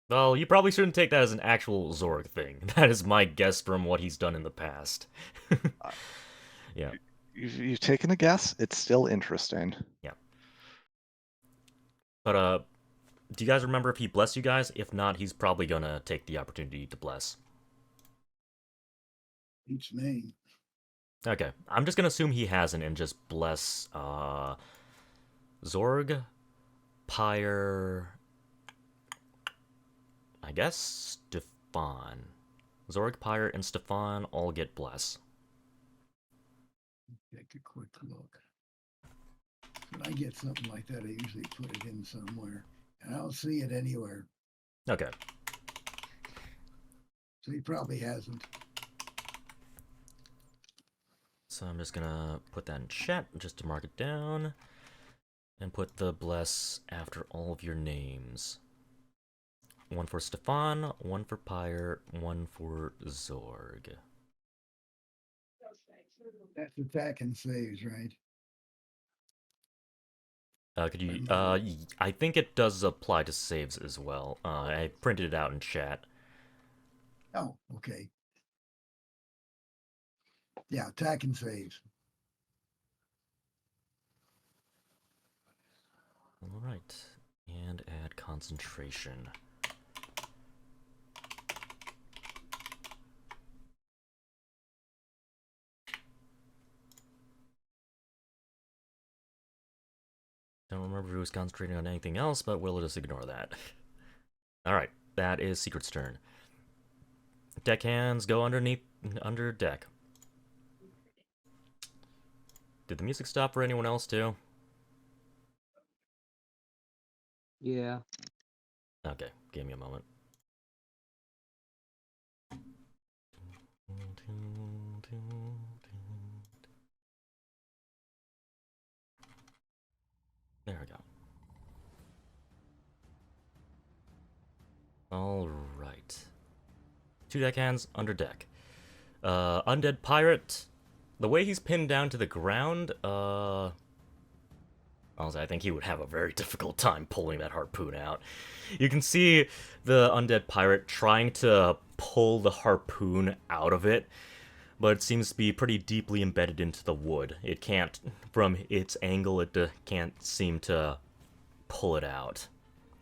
Well, you probably shouldn't take that as an actual Zorg thing. That is my guess from what he's done in the past. Yeah. You've taken a guess. It's still interesting. Yeah. But, do you guys remember if he blessed you guys? If not, he's probably gonna take the opportunity to bless. Each name. Okay. I'm just gonna assume he hasn't and just bless, Zorg, Pyre, I guess Stefan. Zorg, Pyre, and Stefan all get bless. Take a quick look. When I get something like that, I usually put it in somewhere. And I don't see it anywhere. Okay. So he probably hasn't. So I'm just gonna put that in chat just to mark it down. And put the bless after all of your names. One for Stefan, one for Pyre, one for Zorg. That's attack and saves, right? Could you, I think it does apply to saves as well. I printed it out in chat. Oh, okay. Yeah, attack and saves. Alright. And add concentration. Don't remember who was concentrating on anything else, but we'll just ignore that. Alright, that is Secret's turn. Deckhands go under deck. Did the music stop for anyone else too? Yeah. Okay, give me a moment. There we go. Alright. 2 deckhands under deck. Undead Pirate. The way he's pinned down to the ground, honestly, I think he would have a very difficult time pulling that harpoon out. You can see the Undead Pirate trying to pull the harpoon out of it, but it seems to be pretty deeply embedded into the wood. It can't, from its angle, it can't seem to pull it out.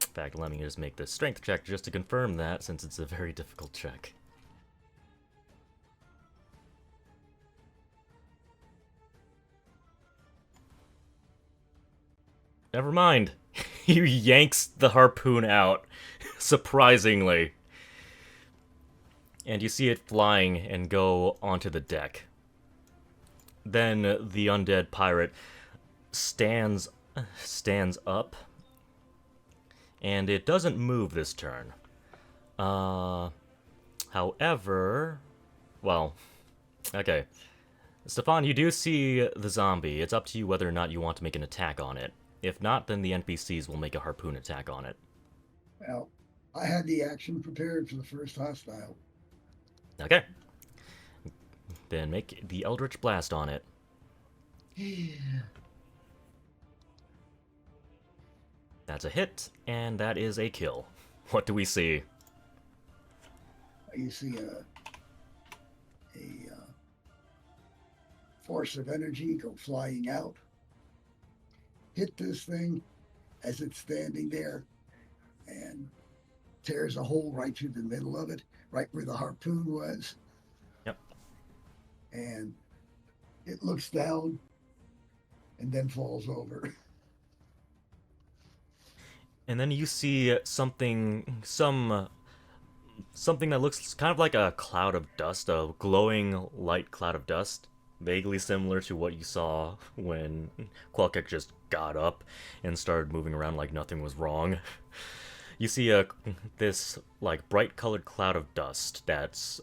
In fact, let me just make the strength check just to confirm that, since it's a very difficult check. Never mind. He yanks the harpoon out, surprisingly. And you see it flying and go onto the deck. Then the undead pirate stands up, and it doesn't move this turn. However, well, okay. Stefan, you do see the zombie. It's up to you whether or not you want to make an attack on it. If not, then the NPCs will make a harpoon attack on it. Well, I had the action prepared for the first hostile. Okay. Then make the Eldritch Blast on it. That's a hit, and that is a kill. What do we see? You see a force of energy go flying out, hit this thing as it's standing there, and tears a hole right through the middle of it, right where the harpoon was. Yep. And it looks down and then falls over. And then you see something that looks kind of like a cloud of dust, a glowing light cloud of dust, vaguely similar to what you saw when Quelkek just got up and started moving around like nothing was wrong. You see this like bright colored cloud of dust that's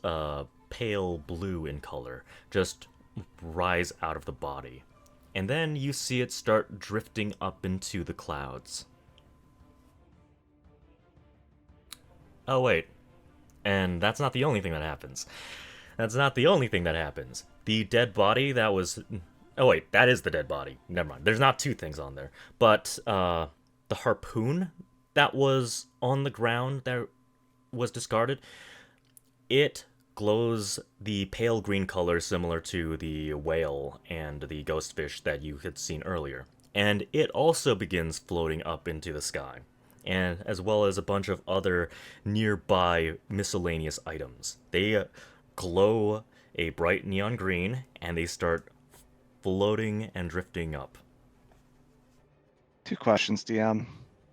pale blue in color just rise out of the body. And then you see it start drifting up into the clouds. Oh wait, and that's not the only thing that happens. That's not the only thing that happens. The dead body that was... Oh wait, that is the dead body. Never mind. There's not two things on there. But the harpoon that was on the ground that was discarded, it glows the pale green color similar to the whale and the ghost fish that you had seen earlier. And it also begins floating up into the sky, and as well as a bunch of other nearby miscellaneous items. They glow a bright neon green, and they start floating and drifting up. 2 questions, DM.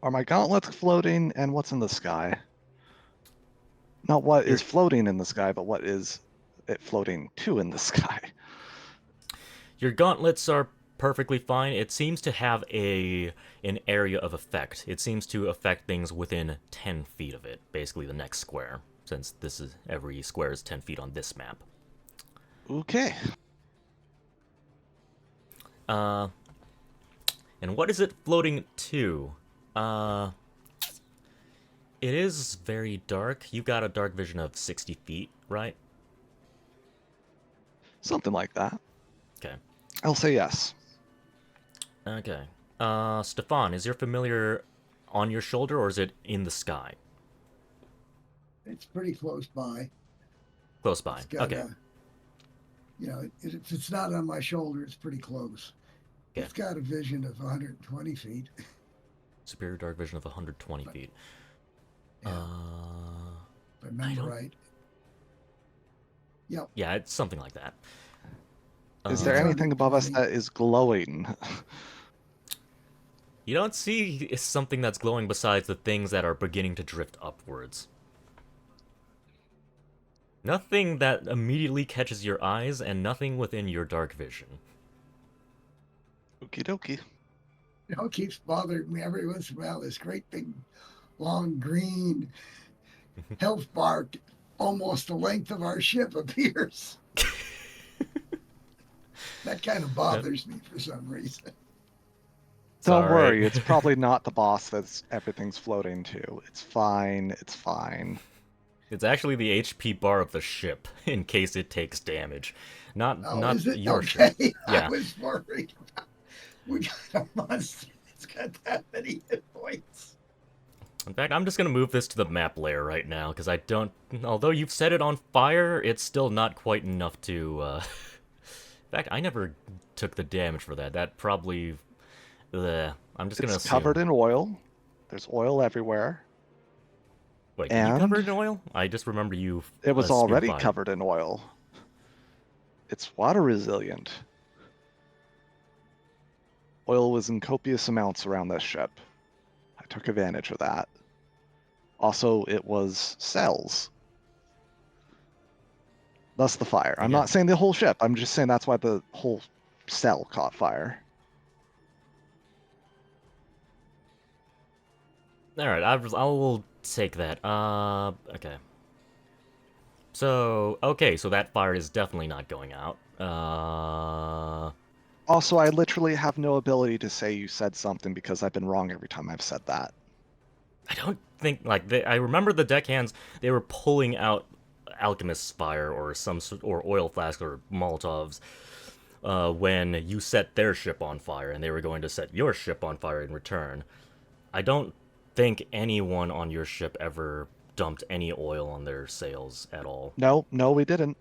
Are my gauntlets floating, and what's in the sky? Not what is floating in the sky, but what is it floating to in the sky? Your gauntlets are perfectly fine. It seems to have an area of effect. It seems to affect things within 10 feet of it, basically the next square, since every square is 10 feet on this map. Okay. And what is it floating to? It is very dark. You got a dark vision of 60 feet, right? Something like that. Okay. I'll say yes. Okay. Stefan, is your familiar on your shoulder, or is it in the sky? It's pretty close by. Close by. It's got Okay. It's not on my shoulder. It's pretty close. Okay. It's got a vision of 120 feet. Superior dark vision of 120 feet. Yeah. If I remember right. Yep. Yeah, it's something like that. Is there anything above us that is glowing? You don't see something that's glowing besides the things that are beginning to drift upwards. Nothing that immediately catches your eyes, and nothing within your dark vision. Okie dokie. You know, it keeps bothering me every once in a while. This great big, long green health bar, almost the length of our ship, appears. That kind of bothers me for some reason. Don't Sorry. worry, it's probably not the boss that's everything's floating to. It's fine, it's fine. It's actually the HP bar of the ship, in case it takes damage. Not Is it? your Okay. ship. Yeah. I was worried. We got a monster that's got that many hit points. In fact, I'm just gonna move this to the map layer right now, because I don't... Although you've set it on fire, it's still not quite enough to, In fact, I never took the damage for that. That probably... I'm just gonna It's assume. covered in oil. There's oil everywhere. Wait, did you cover it and- in oil? I just remember you... It was spewed already fire. covered in oil. It's water resilient. Oil was in copious amounts around this ship. I took advantage of that. Also, it was cells. Thus the fire. I'm Yeah. not saying the whole ship. I'm just saying that's why the whole cell caught fire. Alright, I'll take that. Okay. So that fire is definitely not going out. Also, I literally have no ability to say you said something because I've been wrong every time I've said that. I don't think, I remember the deckhands, they were pulling out Alchemist's fire or or oil flask or Molotovs when you set their ship on fire, and they were going to set your ship on fire in return. I don't think anyone on your ship ever dumped any oil on their sails at all. No, we didn't.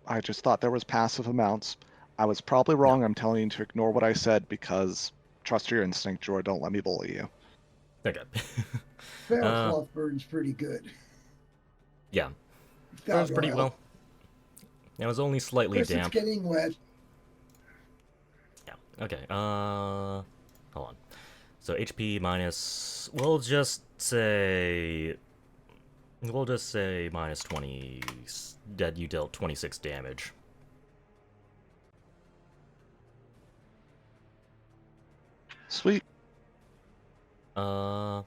I just thought there was passive amounts. I was probably wrong. I'm telling you to ignore what I said because trust your instinct, Joy. Don't let me bully you. Okay. Sailcloth burns pretty good. Yeah, Without burns pretty oil. well. It was only slightly Plus, it's damp. getting wet. Yeah. Okay. Hold on. So HP minus. We'll just say minus 20. That you dealt 26 damage. Sweet. Another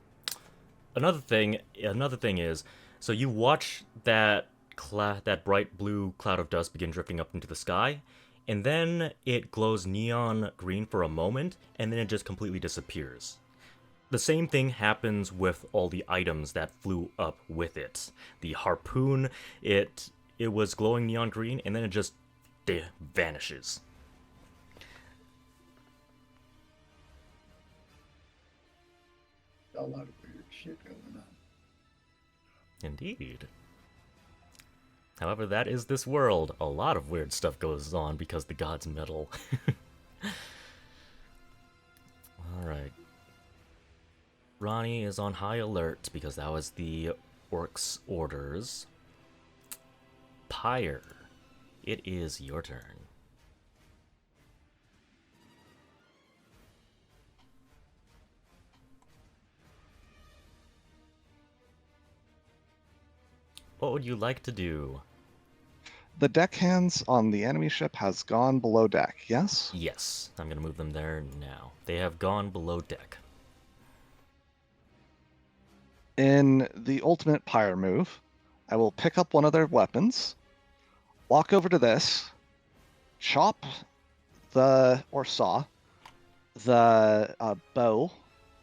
thing is, so you watch that bright blue cloud of dust begin drifting up into the sky, and then it glows neon green for a moment, and then it just completely disappears. The same thing happens with all the items that flew up with it. The harpoon, it was glowing neon green, and then it just vanishes. A lot of weird shit going on. Indeed. However, that is this world. A lot of weird stuff goes on because the gods meddle. Alright. Ronnie is on high alert because that was the orc's orders. Pyre, it is your turn. What would you like to do? The deckhands on the enemy ship has gone below deck, yes? Yes, I'm gonna move them there now. They have gone below deck. In the ultimate pyre move, I will pick up one of their weapons, walk over to this, chop or saw the bow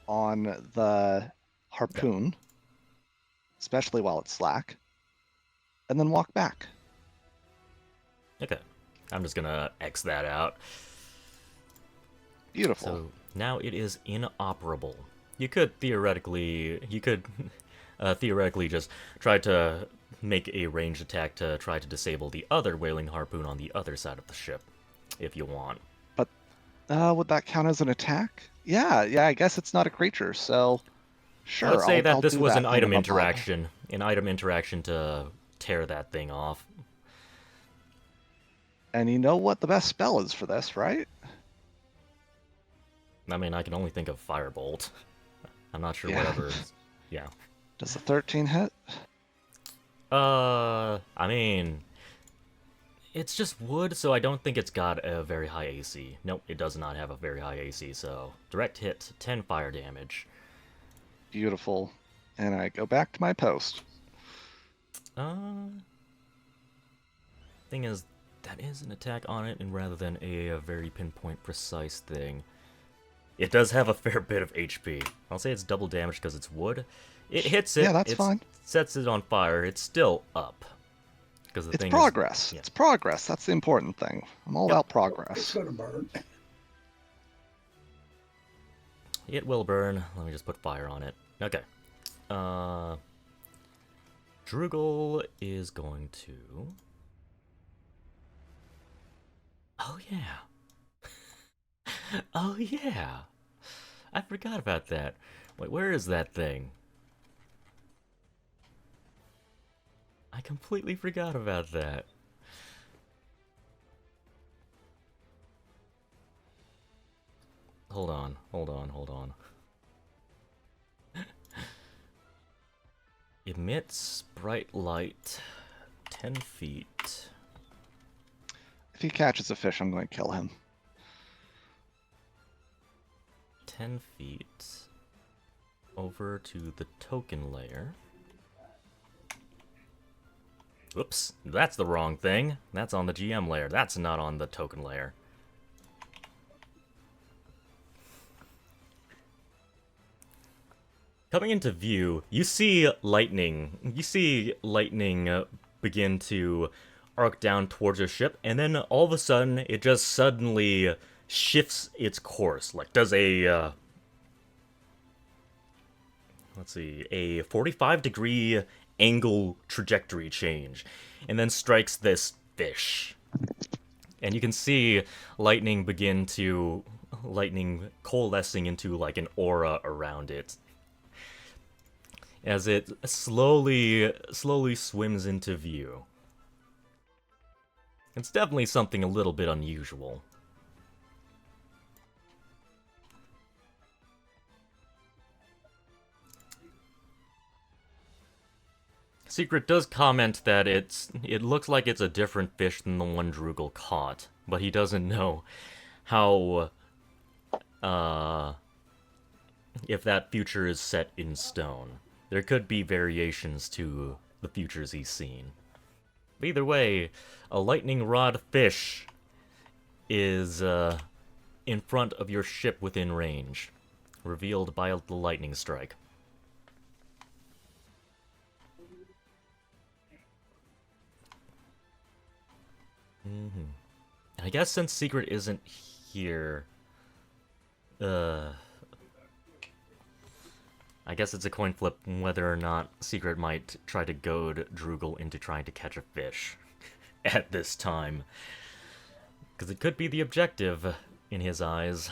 on the harpoon, especially while it's slack, and then walk back. Okay, I'm just gonna X that out. Beautiful. So now it is inoperable. You could theoretically just try to make a ranged attack to try to disable the other whaling harpoon on the other side of the ship, if you want. Would that count as an attack? Yeah, I guess it's not a creature, so sure. I would say that I'll this do was that an item thingamabob. interaction to tear that thing off. And you know what the best spell is for this, right? I mean, I can only think of Firebolt. I'm not sure Yeah. whatever. Yeah. Does a 13 hit? I mean, it's just wood, so I don't think it's got a very high AC. Nope, it does not have a very high AC, so direct hit, 10 fire damage. Beautiful. And I go back to my post. Thing is, that is an attack on it, and rather than a very pinpoint precise thing, it does have a fair bit of HP. I'll say it's double damage because it's wood. It hits it. Yeah, that's fine. Sets it on fire. It's still up. Because the It's thing progress. Is, yeah. It's progress. That's the important thing. I'm all Yep. about It's progress. gonna burn. It will burn. Let me just put fire on it. Okay. Drugel is going to... Oh, yeah. Oh, yeah. I forgot about that. Wait, where is that thing? I completely forgot about that. Hold on. Emits bright light 10 feet. If he catches a fish, I'm going to kill him. 10 feet over to the token layer. Whoops, that's the wrong thing. That's on the GM layer. That's not on the token layer. Coming into view, you see lightning. Begin to arc down towards your ship, and then all of a sudden, it just suddenly shifts its course. Like, does a let's see, a 45-degree angle trajectory change, and then strikes this fish. And you can see lightning coalescing into like an aura around it, as it slowly swims into view. It's definitely something a little bit unusual. Secret does comment that it looks like it's a different fish than the one Drugel caught, but he doesn't know how if that future is set in stone. There could be variations to the futures he's seen. But either way, a lightning rod fish is in front of your ship within range, revealed by the lightning strike. I guess since Secret isn't here, I guess it's a coin flip whether or not Secret might try to goad Drugel into trying to catch a fish at this time. Because it could be the objective in his eyes.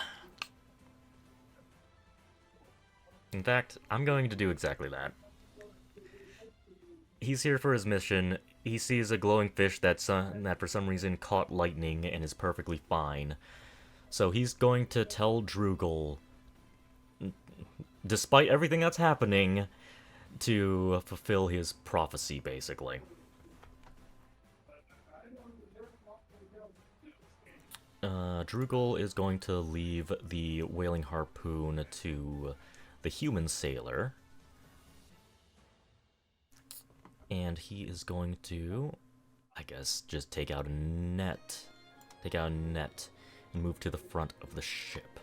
In fact, I'm going to do exactly that. He's here for his mission. He sees a glowing fish that for some reason caught lightning and is perfectly fine. So he's going to tell Drugel, despite everything that's happening, to fulfill his prophecy, basically. Drugel is going to leave the whaling harpoon to the human sailor. And he is going to, I guess, just take out a net. Take out a net and move to the front of the ship.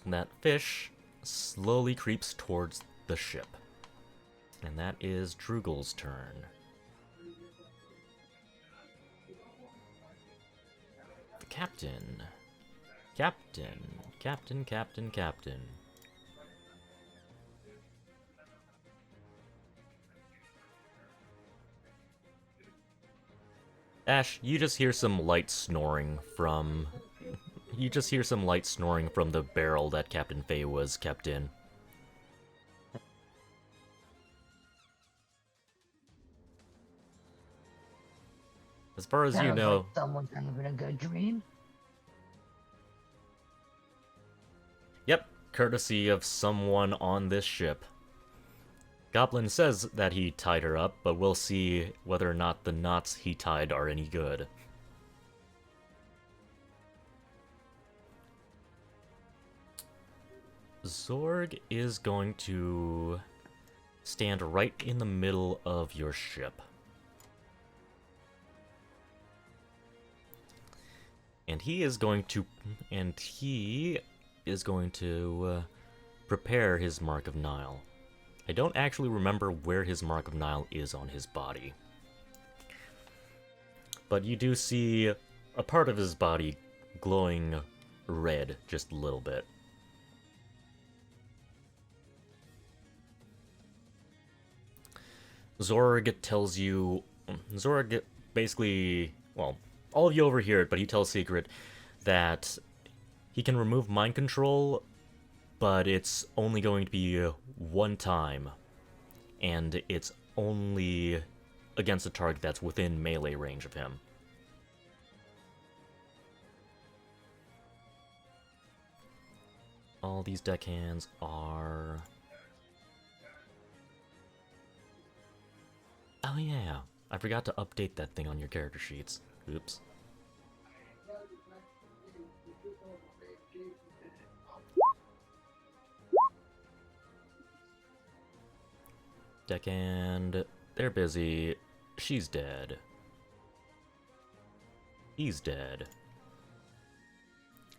And that fish slowly creeps towards the ship. And that is Drugel's turn. The captain. Captain. Ash, you just hear some light snoring from... the barrel that Captain Faye was kept in. As far as you Sounds know, like someone's having a good dream. yep, courtesy of someone on this ship. Goblin says that he tied her up, but we'll see whether or not the knots he tied are any good. Zorg is going to stand right in the middle of your ship. And he is going to prepare his Mark of Nile. I don't actually remember where his Mark of Nile is on his body. But you do see a part of his body glowing red just a little bit. Zorg tells you... Zorg basically... Well, all of you overhear it, but he tells Secret that he can remove mind control, but it's only going to be one time. And it's only against a target that's within melee range of him. All these deckhands are... Oh yeah, I forgot to update that thing on your character sheets. Oops. Deckhand, they're busy. She's dead. He's dead.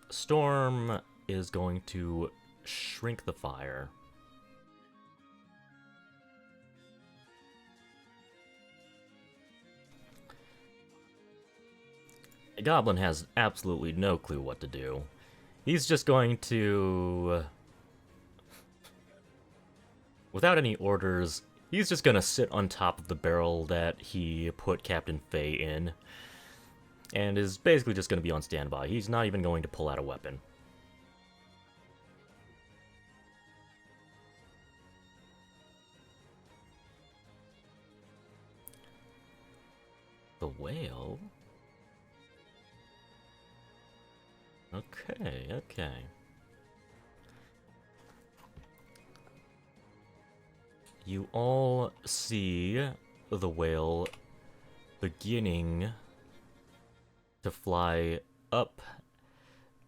Storm is going to shrink the fire. Goblin has absolutely no clue what to do. He's just going to... Without any orders, he's just gonna sit on top of the barrel that he put Captain Fay in, and is basically just gonna be on standby. He's not even going to pull out a weapon. The whale? Okay. You all see the whale beginning to fly up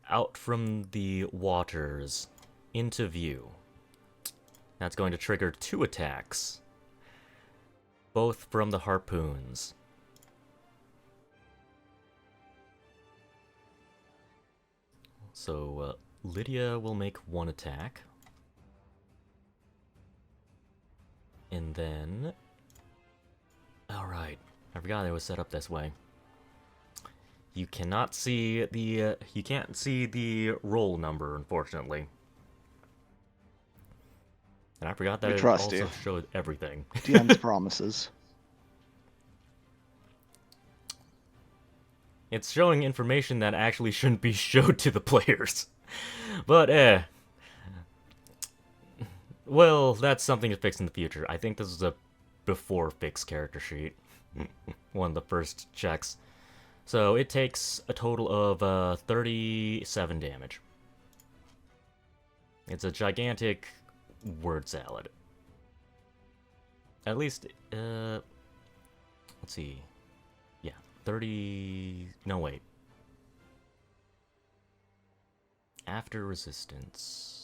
out from the waters into view. That's going to trigger 2 attacks, both from the harpoons. So, Lydia will make 1 attack. And then... Alright, I forgot it was set up this way. You cannot see the, you can't see the roll number, unfortunately. And I forgot that We it trust also you. showed everything. DM's promises. It's showing information that actually shouldn't be showed to the players. But, well, that's something to fix in the future. I think this is a before fix character sheet. One of the first checks. So it takes a total of 37 damage. It's a gigantic word salad. At least, let's see. Yeah, 30... No, wait. After resistance...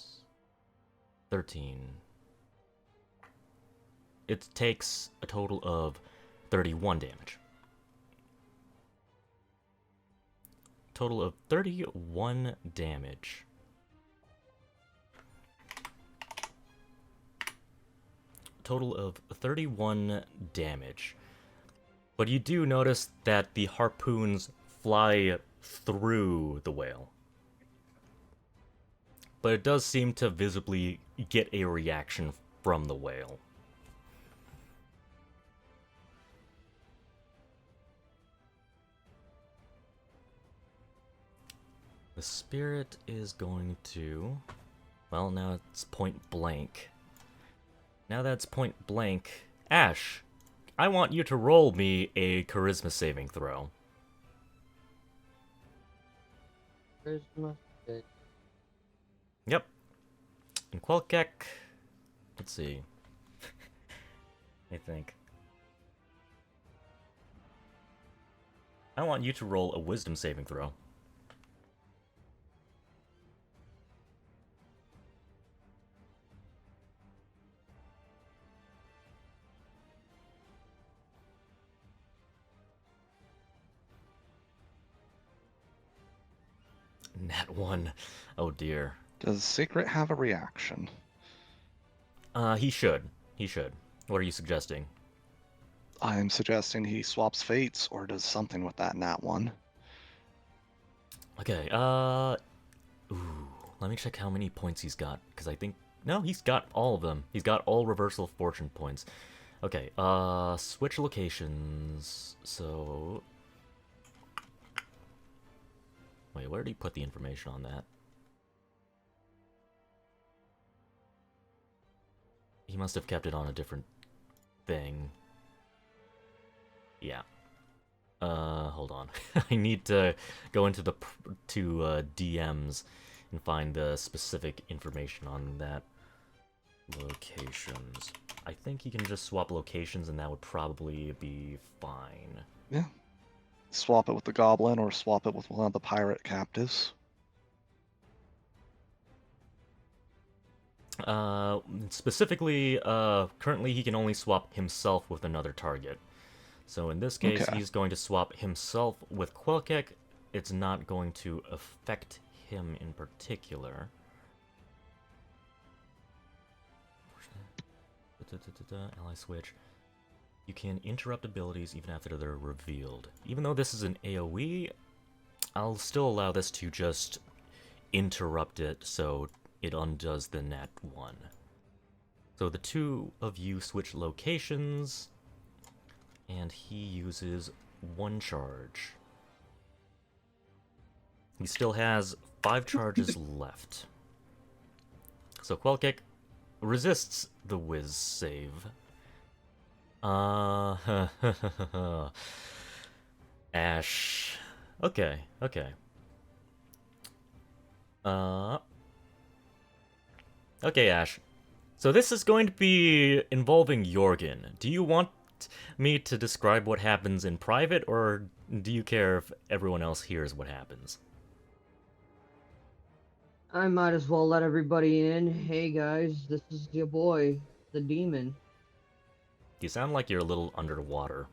13. It takes a total of 31 damage. Total of 31 damage. Total of 31 damage. But you do notice that the harpoons fly through the whale. But it does seem to visibly get a reaction from the whale. The spirit is going to... Well, now it's point blank. Now that's point blank. Ash, I want you to roll me a charisma saving throw. Charisma 6. Yep. And Quelkek, let's see. I think. I want you to roll a wisdom saving throw. Nat 1. Oh dear. Does Secret have a reaction? He should. He should. What are you suggesting? I'm suggesting he swaps fates or does something with that nat 1. Okay, ooh, let me check how many points he's got, because I think, no, he's got all of them. He's got all reversal of fortune points. Okay, switch locations, so... Wait, where did he put the information on that? He must have kept it on a different thing. Yeah. Hold on. I need to go into the DMs and find the specific information on that. Locations. I think you can just swap locations and that would probably be fine. Yeah. Swap it with the goblin or swap it with one of the pirate captives. Specifically, currently he can only swap himself with another target. So in this case, Okay. he's going to swap himself with Quelkek. It's not going to affect him in particular. Ally switch. You can interrupt abilities even after they're revealed. Even though this is an AoE, I'll still allow this to just interrupt it so it undoes the nat 1. So the two of you switch locations, and he uses 1 charge. He still has 5 charges left. So Quelkek resists the whiz save. Ash. Okay, okay. Okay, Ash. So this is going to be involving Jorgen. Do you want me to describe what happens in private, or do you care if everyone else hears what happens? I might as well let everybody in. Hey guys, this is your boy, the demon. You sound like you're a little underwater.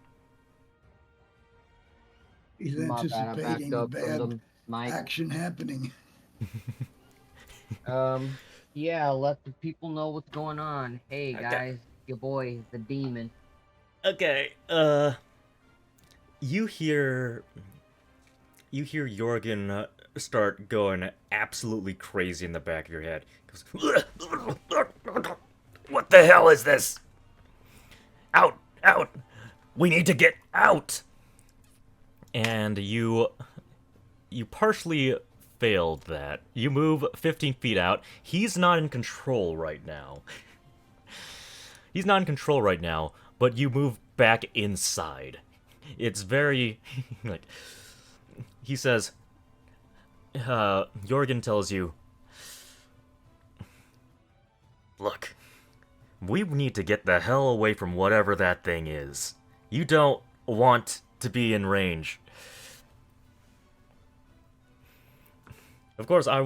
He's My bad, I anticipating backed a up from bad the mic. action happening. Yeah, let the people know what's going on. Hey Okay. guys, your boy, the demon. Okay, you hear Jorgen start going absolutely crazy in the back of your head. He goes, what the hell is this? Out! Out! We need to get out! And you partially failed that. You move 15 feet out. He's not in control right now. He's not in control right now, but you move back inside. It's very, like, he says, Jorgen tells you, look, we need to get the hell away from whatever that thing is. You don't want to be in range. Of course I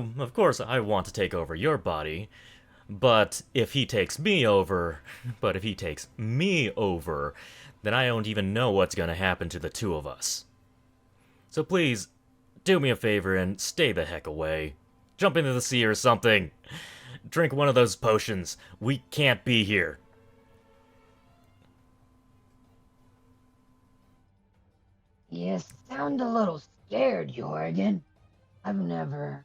want to take over your body, but if he takes me over, then I don't even know what's gonna happen to the two of us. So please, do me a favor and stay the heck away. Jump into the sea or something. Drink one of those potions. We can't be here. You sound a little scared, Jorgen. I've never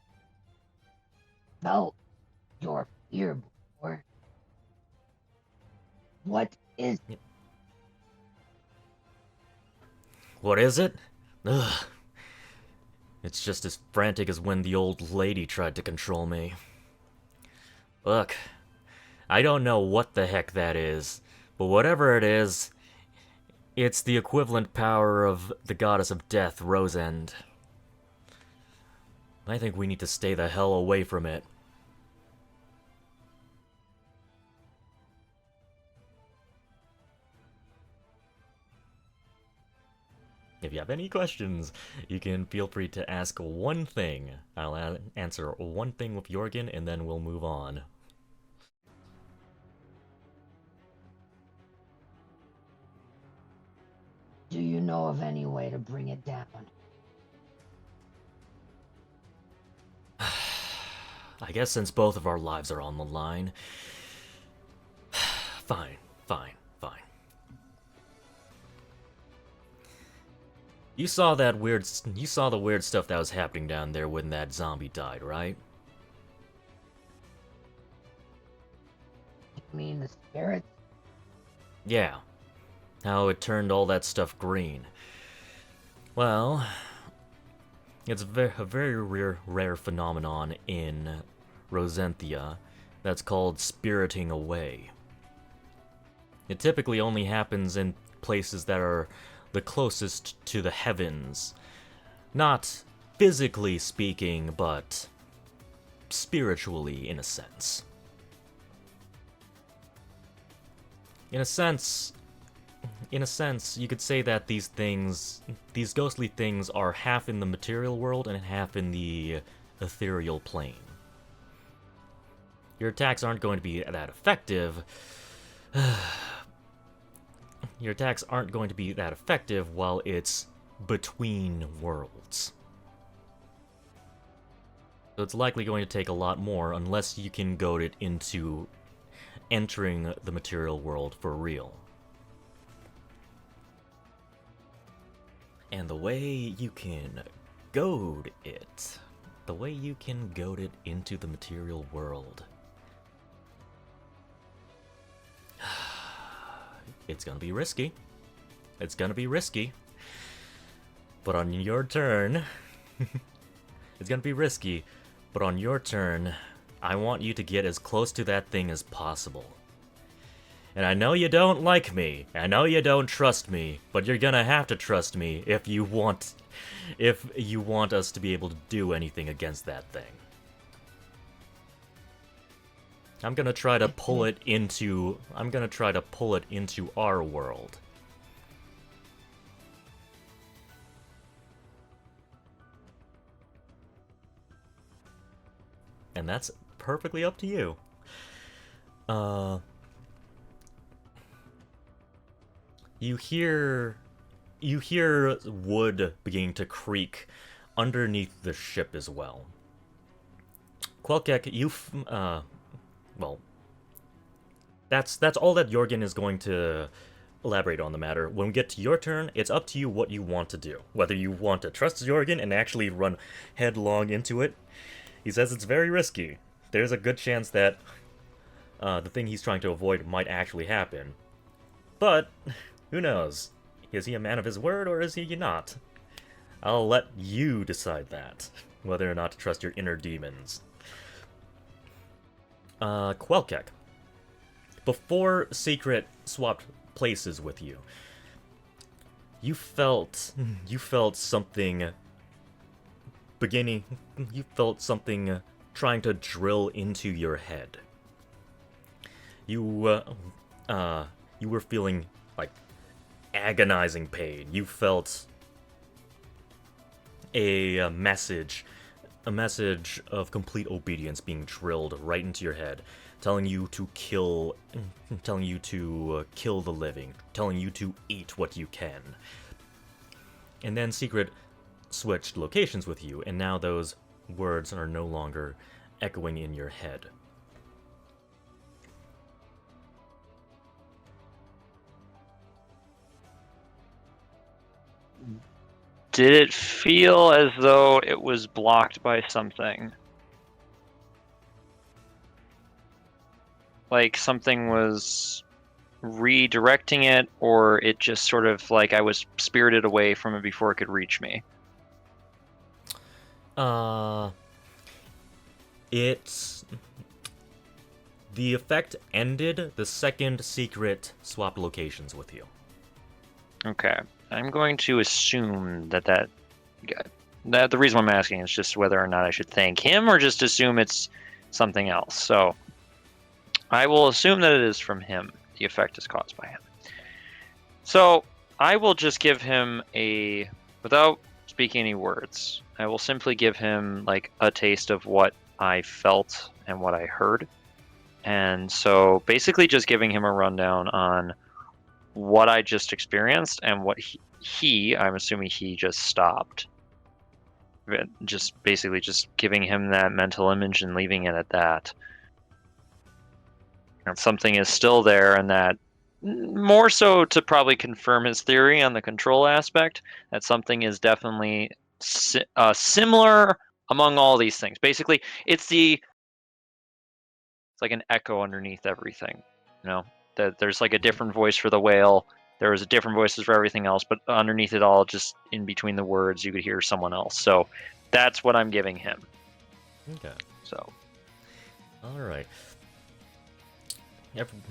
felt your fear before. What is it? What is it? Ugh. It's just as frantic as when the old lady tried to control me. Look, I don't know what the heck that is, but whatever it is, it's the equivalent power of the goddess of death, Rosend. I think we need to stay the hell away from it. If you have any questions, you can feel free to ask one thing. I'll answer one thing with Jorgen, and then we'll move on. Do you know of any way to bring it down? I guess since both of our lives are on the line... Fine. You saw the weird stuff that was happening down there when that zombie died, right? You mean the spirits? Yeah. How it turned all that stuff green. Well, it's a very rare phenomenon in Rosenthia that's called spiriting away. It typically only happens in places that are the closest to the heavens. Not physically speaking, but spiritually in a sense. In a sense, you could say that these ghostly things are half in the material world and half in the ethereal plane. Your attacks aren't going to be that effective. Your attacks aren't going to be that effective while it's between worlds. So it's likely going to take a lot more unless you can goad it into entering the material world for real. And the way you can goad it into the material world, it's gonna be risky. But on your turn, I want you to get as close to that thing as possible. And I know you don't like me, I know you don't trust me, but you're gonna have to trust me if you want us to be able to do anything against that thing. I'm gonna try to pull it into our world. And that's perfectly up to you. You hear wood beginning to creak underneath the ship as well. Quelkek, well, that's all that Jorgen is going to elaborate on the matter. When we get to your turn, it's up to you what you want to do. Whether you want to trust Jorgen and actually run headlong into it. He says it's very risky. There's a good chance that the thing he's trying to avoid might actually happen. But, who knows? Is he a man of his word or is he not? I'll let you decide that, whether or not to trust your inner demons. Quelkek. Before Secret swapped places with you, you felt something trying to drill into your head. You were feeling like agonizing pain. You felt a message of complete obedience being drilled right into your head, telling you to kill the living, telling you to eat what you can. And then Secret switched locations with you, and now those words are no longer echoing in your head. Did it feel as though it was blocked by something? Like something was redirecting it, or it just sort of like I was spirited away from it before it could reach me? The effect ended the second Secret swapped locations with you. Okay. I'm going to assume that The reason why I'm asking is just whether or not I should thank him or just assume it's something else. So I will assume that it is from him. The effect is caused by him. So I will just give him without speaking any words, I will simply give him like a taste of what I felt and what I heard. And so basically just giving him a rundown on what I just experienced and what I'm assuming he just stopped. Just basically just giving him that mental image and leaving it at that. And something is still there, and that more so to probably confirm his theory on the control aspect, that something is definitely similar among all these things. Basically, it's like an echo underneath everything, you know, that there's like a different voice for the whale. There was a different voices for everything else, but underneath it all, just in between the words, you could hear someone else. So that's what I'm giving him. Okay. So. All right.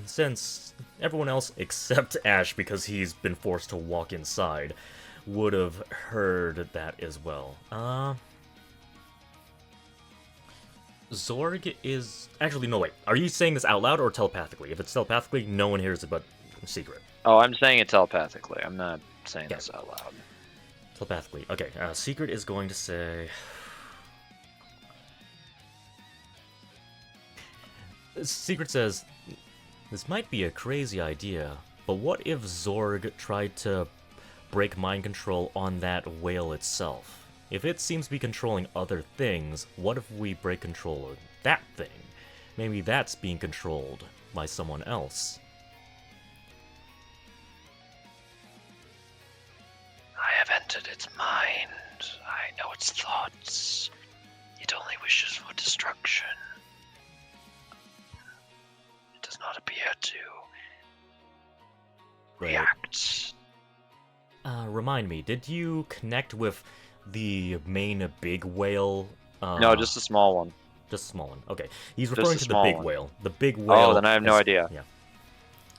Since everyone else except Ash, because he's been forced to walk inside, would have heard that as well. Zorg is... Actually, no, wait. Are you saying this out loud or telepathically? If it's telepathically, no one hears it but Secret. Oh, I'm saying it telepathically. I'm not saying this out loud. Telepathically. Okay, Secret is going to say... Secret says, this might be a crazy idea, but what if Zorg tried to break mind control on that whale itself? If it seems to be controlling other things, what if we break control of that thing? Maybe that's being controlled by someone else. I have entered its mind. I know its thoughts. It only wishes for destruction. It does not appear to react. Remind me, did you connect with the main big whale? No, just a small one. Just a small one. Okay. He's referring to the big whale. The big whale. Oh, then I have no idea. Yeah.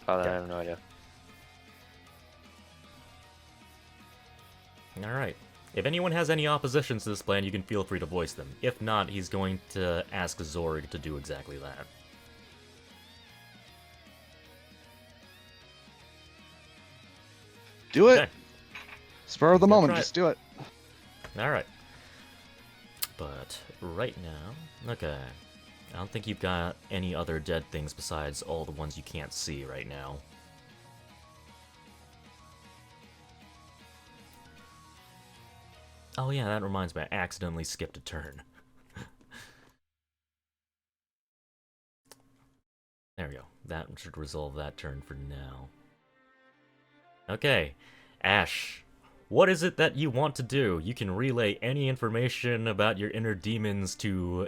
Oh, then I have no idea. Alright. If anyone has any oppositions to this plan, you can feel free to voice them. If not, he's going to ask Zorg to do exactly that. Do it. Okay. Spur of the moment, try it. just do it. Alright. But right now... Okay. I don't think you've got any other dead things besides all the ones you can't see right now. Oh yeah, that reminds me, I accidentally skipped a turn. There we go. That should resolve that turn for now. Okay, Ash, what is it that you want to do? You can relay any information about your inner demons to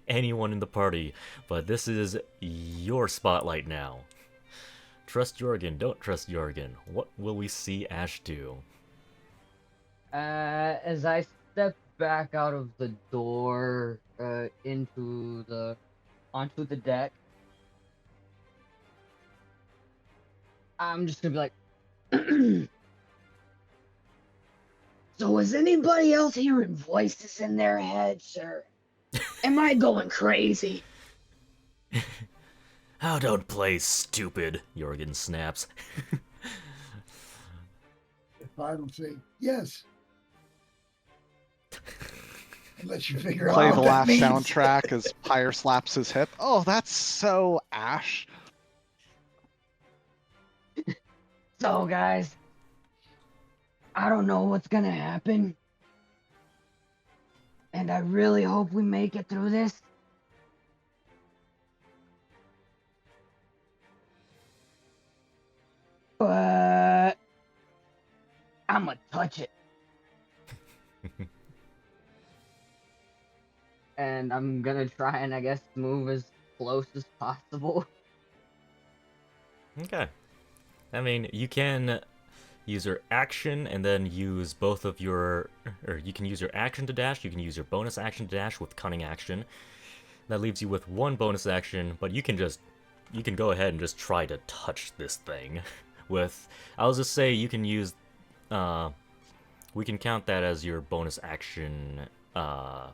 anyone in the party, but this is your spotlight now. Trust Jorgen, don't trust Jorgen. What will we see Ash do? As I step back out of the door, onto the deck, I'm just gonna be like, So is anybody else hearing voices in their heads, or am I going crazy? Oh, don't play stupid, Jorgen snaps. If I don't say yes. Unless you figure Play out the what that last means. soundtrack as Pyre slaps his hip. Oh, that's so Ash. So, guys, I don't know what's gonna happen. And I really hope we make it through this. But I'ma touch it. and I'm gonna try and I guess move as close as possible. Okay. I mean, you can use your action and then use both of your... Or you can use your action to dash, you can use your bonus action to dash with cunning action. That leaves you with one bonus action, but you can go ahead and just try to touch this thing. I'll just say you can use we can count that as your bonus action. I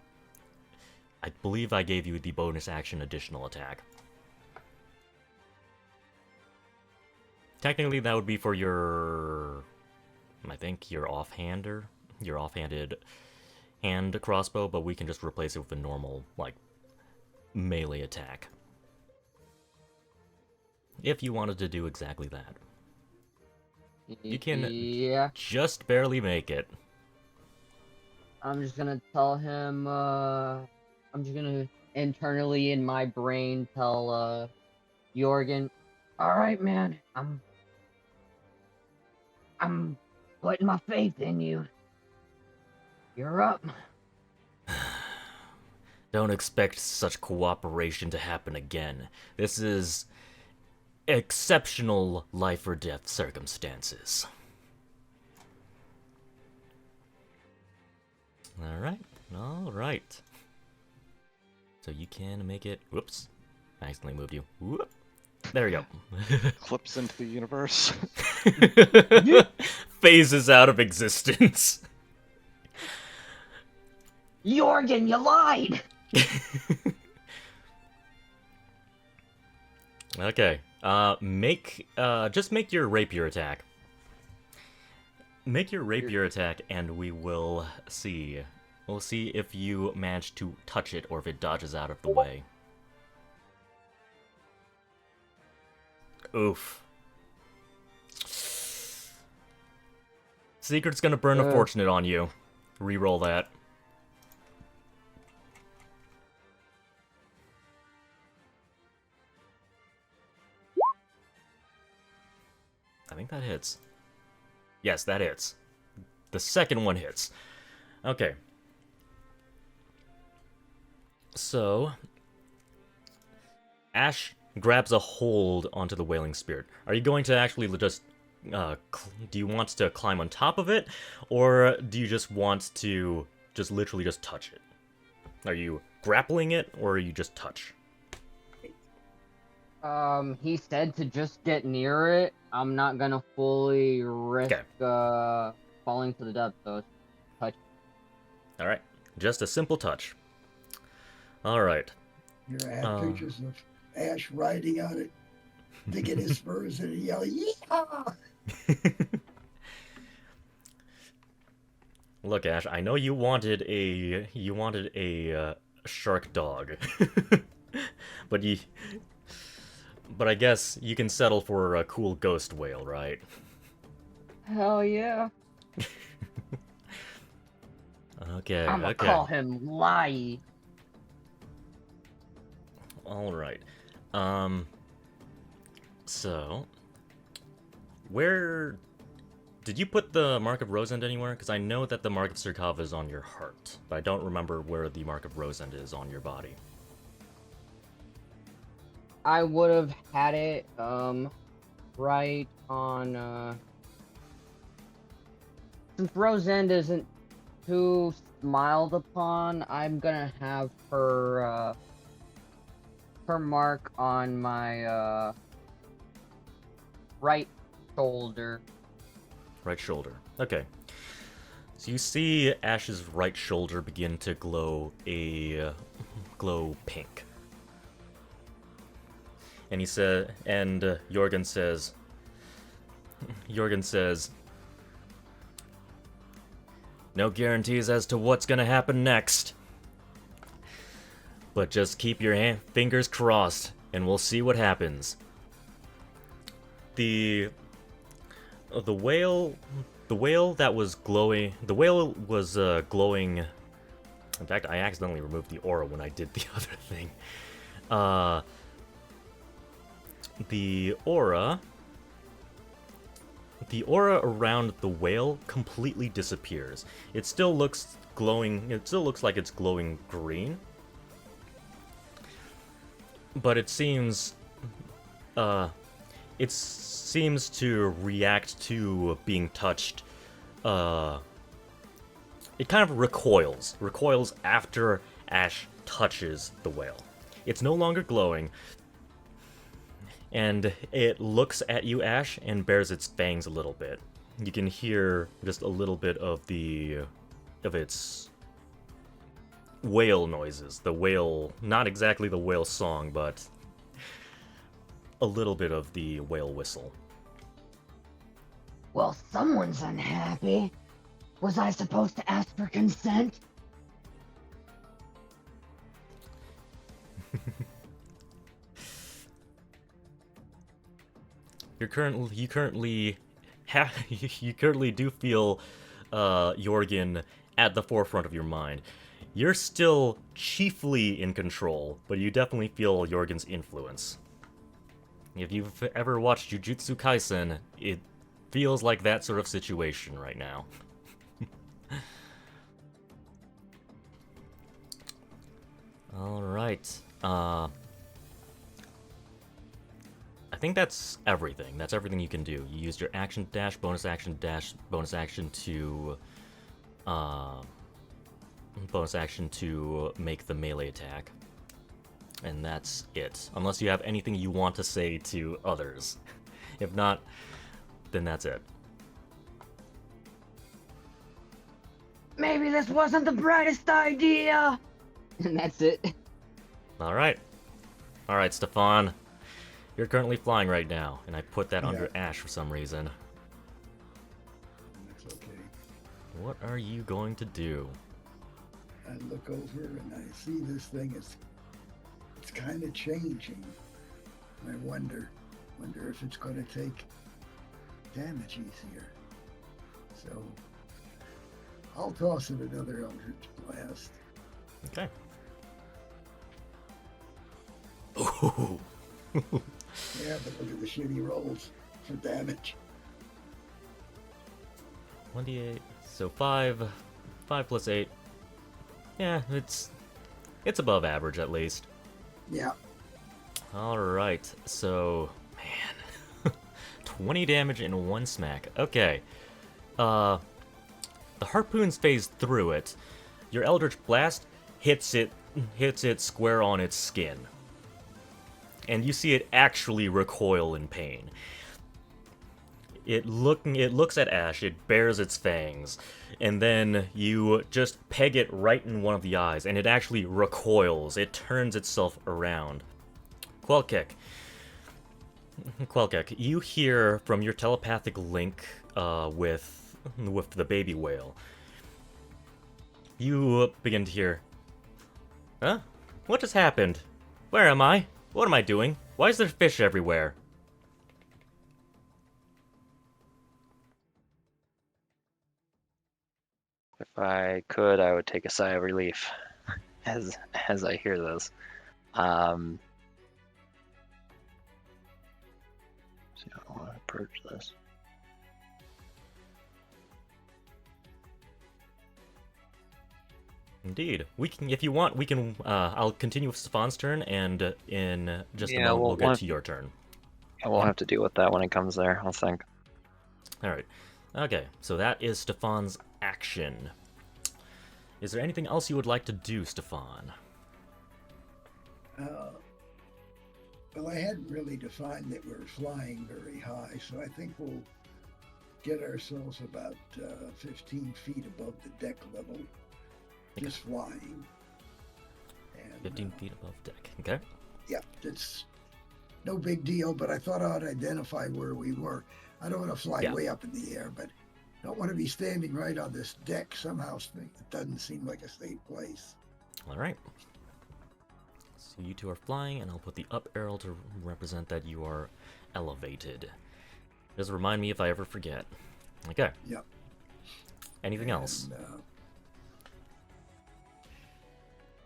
believe I gave you the bonus action additional attack. Technically, that would be for your, I think, your offhanded hand crossbow, but we can just replace it with a normal, like, melee attack. If you wanted to do exactly that. You can just barely make it. I'm just gonna tell him, I'm just gonna internally in my brain tell, Jorgen, Alright, man. I'm putting my faith in you. You're up. Don't expect such cooperation to happen again. This is exceptional life or death circumstances. Alright. So you can make it. Whoops. I accidentally moved you. Whoop. There we go. Clips into the universe. Phases out of existence. Jorgen, you lied! Okay. Just make your rapier attack. Make your rapier attack, and we will see. We'll see if you manage to touch it or if it dodges out of the way. Oof. Secret's gonna burn a fortunate on you. Reroll that. I think that hits. Yes, that hits. The second one hits. Okay. So, Ash grabs a hold onto the Wailing Spirit. Are you going to actually just... do you want to climb on top of it? Or do you just want to just literally just touch it? Are you grappling it, or are you just touch? he said to just get near it. I'm not gonna fully risk, falling to the depths, so touch. Alright. Just a simple touch. Alright. Here I have pictures of Ash riding on it, digging his spurs and yelling, "Yeehaw!" Look, Ash, I know you wanted a shark dog, but I guess you can settle for a cool ghost whale, right? Hell yeah. Okay. I'm gonna call him Lai. All right. So, where did you put the Mark of Rosend anywhere? Because I know that the Mark of Sirkava is on your heart, but I don't remember where the Mark of Rosend is on your body. I would have had it, right on, since Rosend isn't too smiled upon, I'm gonna have her, her mark on my, right shoulder. Right shoulder. Okay. So you see Ash's right shoulder begin to glow pink. And Jorgen says, no guarantees as to what's gonna happen next. But just keep your fingers crossed, and we'll see what happens. The whale that was glowing. The whale was glowing. In fact, I accidentally removed the aura when I did the other thing. The aura around the whale completely disappears. It still looks glowing. It still looks like it's glowing green, but it seems to react to being touched. It kind of recoils after Ash touches the whale. It's no longer glowing, and it looks at you, Ash, and bares its fangs a little bit. you can hear just a little bit of its whale noises. The whale, not exactly the whale song, but a little bit of the whale whistle. Well, someone's unhappy. Was I supposed to ask for consent? You currently do feel Jorgen at the forefront of your mind. You're still chiefly in control, but you definitely feel Jorgen's influence. If you've ever watched Jujutsu Kaisen, it feels like that sort of situation right now. Alright. I think that's everything. That's everything you can do. You used your action dash, bonus action to make the melee attack. And that's it. Unless you have anything you want to say to others. If not, then that's it. Maybe this wasn't the brightest idea. And that's it. Alright. Alright, Stefan. You're currently flying right now, and I put that under Ash for some reason. That's okay. What are you going to do? I look over and I see this thing is it's kind of changing. And I wonder if it's going to take damage easier. So I'll toss it another Eldritch Blast. Okay. Ooh. Yeah, but look at the shitty rolls for damage. 1d8. So 5 plus 8. Yeah, it's above average at least. Yeah. Alright, so man. 20 damage in one smack. Okay. The harpoons phase through it. Your Eldritch Blast hits it square on its skin. And you see it actually recoil in pain. It looks at Ash, it bares its fangs, and then you just peg it right in one of the eyes, and it actually recoils. It turns itself around. Quelkek, you hear from your telepathic link with the baby whale. You begin to hear, huh? What just happened? Where am I? What am I doing? Why is there fish everywhere? If I could, I would take a sigh of relief as I hear this. So I want to purge this. Indeed. We can, if you want, we can, I'll continue with Stefan's turn, and in just a Yeah, moment we'll get we'll to your turn. We'll have to deal with that when it comes there, I'll think. Alright. Okay, so that is Stefan's action. Is there anything else you would like to do, Stefan? Well, I hadn't really defined that we're flying very high, so I think we'll get ourselves about 15 feet above the deck level, just flying. And, 15 feet above deck, okay? Yeah, it's no big deal, but I thought I'd identify where we were. I don't want to fly way up in the air, but don't want to be standing right on this deck. Somehow it doesn't seem like a safe place. Alright. So you two are flying, and I'll put the up arrow to represent that you are elevated. Just remind me if I ever forget. Okay. Yep. Anything else?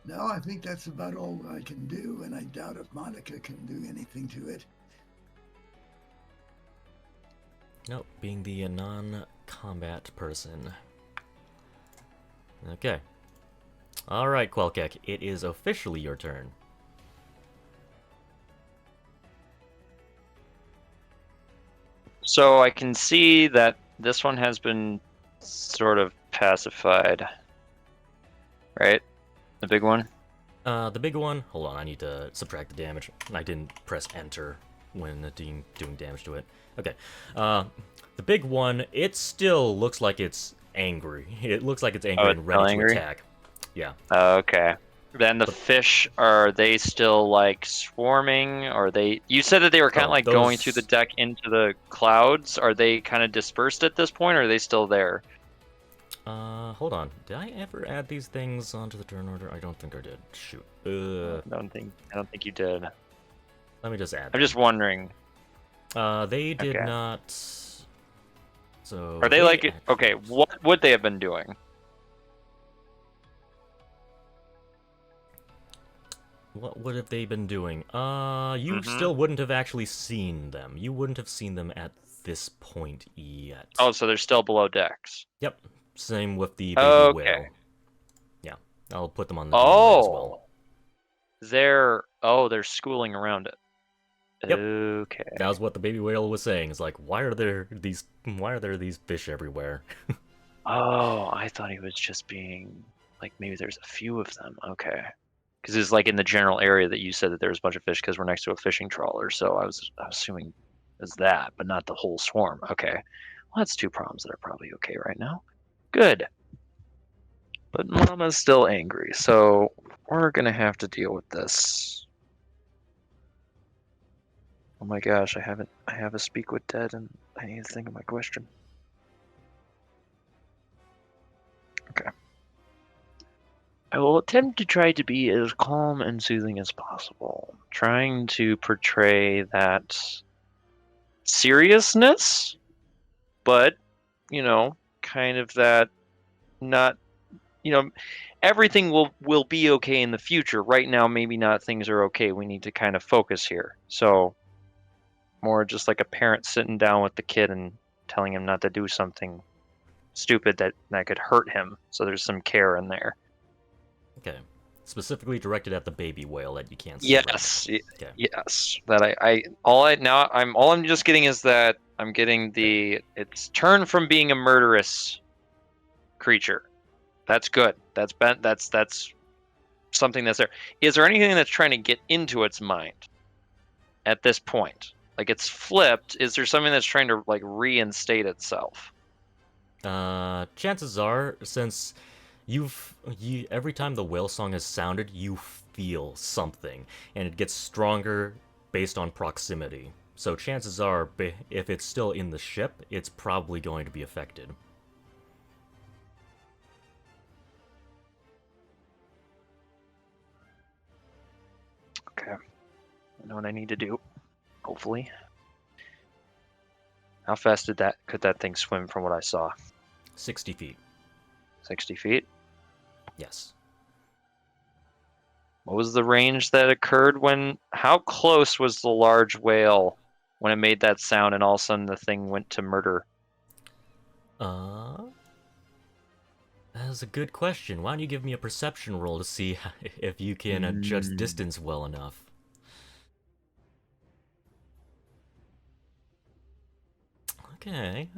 No, I think that's about all I can do, and I doubt if Monica can do anything to it. Nope, being the non-combat person. Okay. Alright, Quelkek, it is officially your turn. So I can see that this one has been sort of pacified, right? The big one? The big one, hold on, I need to subtract the damage. I didn't press enter. when doing damage to it. Okay. The big one, it still looks like it's angry. It looks like it's angry Oh, and it's ready still to angry? attack. Yeah. Okay. Then the fish, are they still like swarming? Or they? You said that they were kind of Oh, like going through the those- deck into the clouds. Are they kind of dispersed at this point, or are they still there? Hold on. Did I ever add these things onto the turn order? I don't think I did. Shoot. I don't think you did. Let me just add. I'm just wondering. They did Okay. not. So. Are they like okay? What would they have been doing? What would have they been doing? You Mhm. still wouldn't have actually seen them. You wouldn't have seen them at this point yet. Oh, so they're still below decks. Yep. Same with the baby Okay. whale. Yeah, I'll put them on the display as well. They're schooling around it. Yep. Okay. That was what the baby whale was saying. It's like, why are there these fish everywhere? Oh, I thought he was just being like maybe there's a few of them. Okay. Because it's like in the general area that you said that there's a bunch of fish because we're next to a fishing trawler. So I was assuming it's that, but not the whole swarm. Okay. Well, that's two problems that are probably okay right now. Good. But Mama's still angry, so we're gonna have to deal with this. Oh my gosh, I have a speak with Dead and I need to think of my question. Okay. I will attempt to try to be as calm and soothing as possible, trying to portray that seriousness, but, kind of that not, everything will be okay in the future. Right now, maybe not things are okay. We need to kind of focus here. So, more just like a parent sitting down with the kid and telling him not to do something stupid that could hurt him. So there's some care in there. Okay. Specifically directed at the baby whale that you can't see. Yes, Right now. Okay. yes. That all I'm just getting is that I'm getting it's turned from being a murderous creature. That's good. That's something that's there. Is there anything that's trying to get into its mind at this point? Like it's flipped. Is there something that's trying to like reinstate itself? Chances are, since every time the whale song has sounded, you feel something, and it gets stronger based on proximity. So chances are, if it's still in the ship, it's probably going to be affected. Okay. I know what I need to do. Hopefully. How fast could that thing swim from what I saw? 60 feet. 60 feet? Yes. What was the range that occurred how close was the large whale when it made that sound and all of a sudden the thing went to murder? That's a good question. Why don't you give me a perception roll to see if you can judge distance well enough? Okay.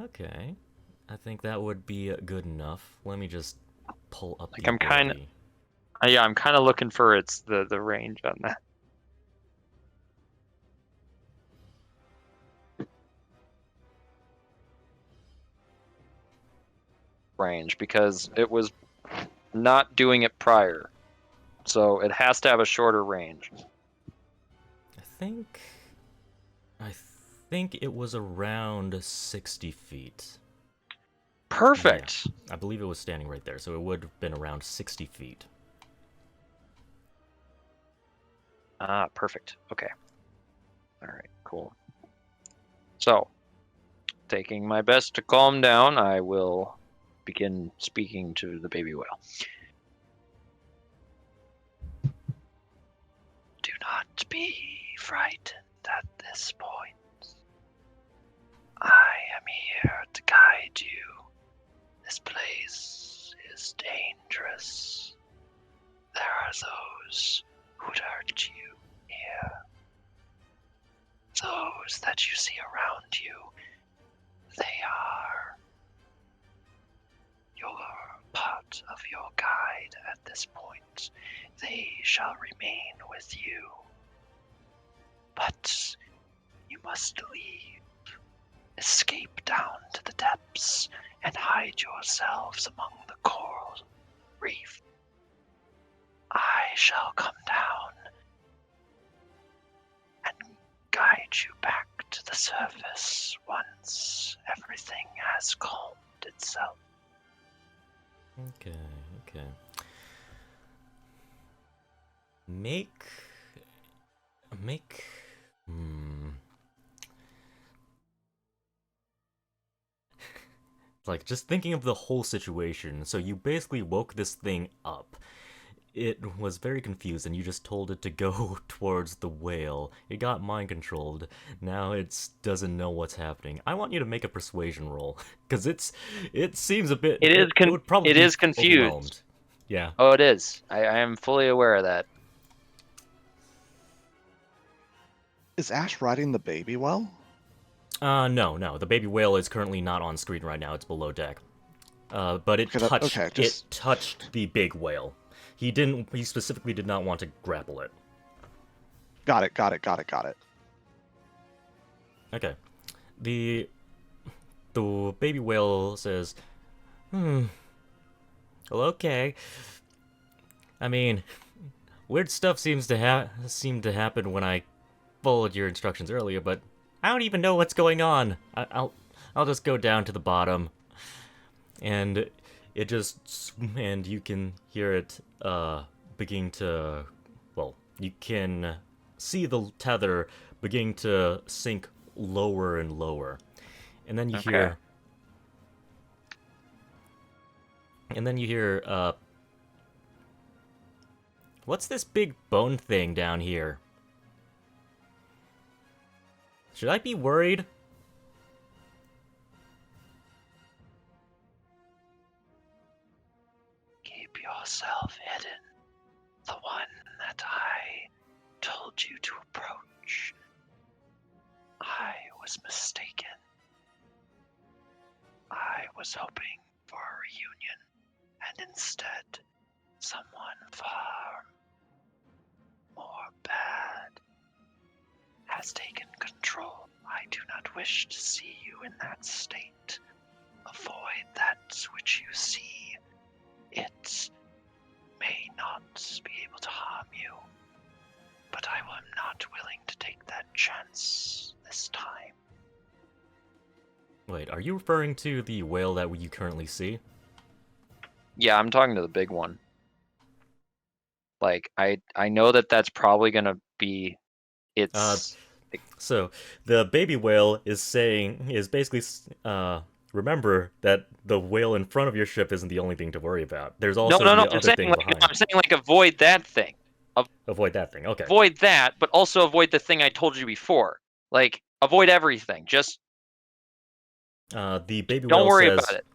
I think that would be good enough. Let me just pull up the I'm kind of ability. yeah, I'm kind of looking for the range on that. Range because it was not doing it prior. So it has to have a shorter range. I think it was around 60 feet. Perfect. Yeah, I believe it was standing right there, so it would have been around 60 feet. Ah, perfect. Okay. All right, cool. So, taking my best to calm down, I will begin speaking to the baby whale. Do not be frightened at this point. I am here to guide you. This place is dangerous. There are those who would hurt you here. Those that you see around you, they are your part of your guide at this point. They shall remain with you. But you must leave. Escape down to the depths and hide yourselves among the coral reef. I shall come down and guide you back to the surface once everything has calmed itself. Okay, okay. Make. Like, just thinking of the whole situation. So you basically woke this thing up. It was very confused, and you just told it to go towards the whale. It got mind controlled. Now it doesn't know what's happening. I want you to make a persuasion roll, because it seems a bit. It would probably is be confused. overwhelmed. Yeah. Oh, it is. I am fully aware of that. Is Ash riding the baby well? No. The baby whale is currently not on screen right now. It's below deck. But it Okay, touched the big whale. He specifically did not want to grapple it. Got it. Okay. The baby whale says, Well, okay. I mean, weird stuff seem to happen when I followed your instructions earlier, but I don't even know what's going on. I'll just go down to the bottom, and you can hear it beginning to, well, you can see the tether beginning to sink lower and lower, and then you hear what's this big bone thing down here? Should I be worried? Keep yourself hidden. The one that I told you to approach. I was mistaken. I was hoping for a reunion, and instead, someone far more bad has taken control. I do not wish to see you in that state. Avoid that which you see. It may not be able to harm you, but I am not willing to take that chance this time. Wait, are you referring to the whale that you currently see? Yeah, I'm talking to the big one. Like, I know that's probably gonna be its. So the baby whale is basically remember that the whale in front of your ship isn't the only thing to worry about. There's also the other thing behind. I'm saying like avoid that thing. Avoid that thing. Okay. Avoid that, but also avoid the thing I told you before. Like, avoid everything. Just the baby don't whale worry says, about it.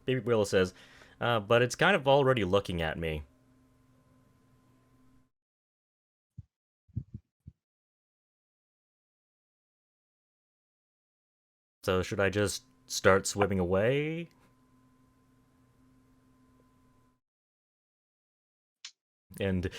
Baby whale says, but it's kind of already looking at me. So should I just start swimming away? And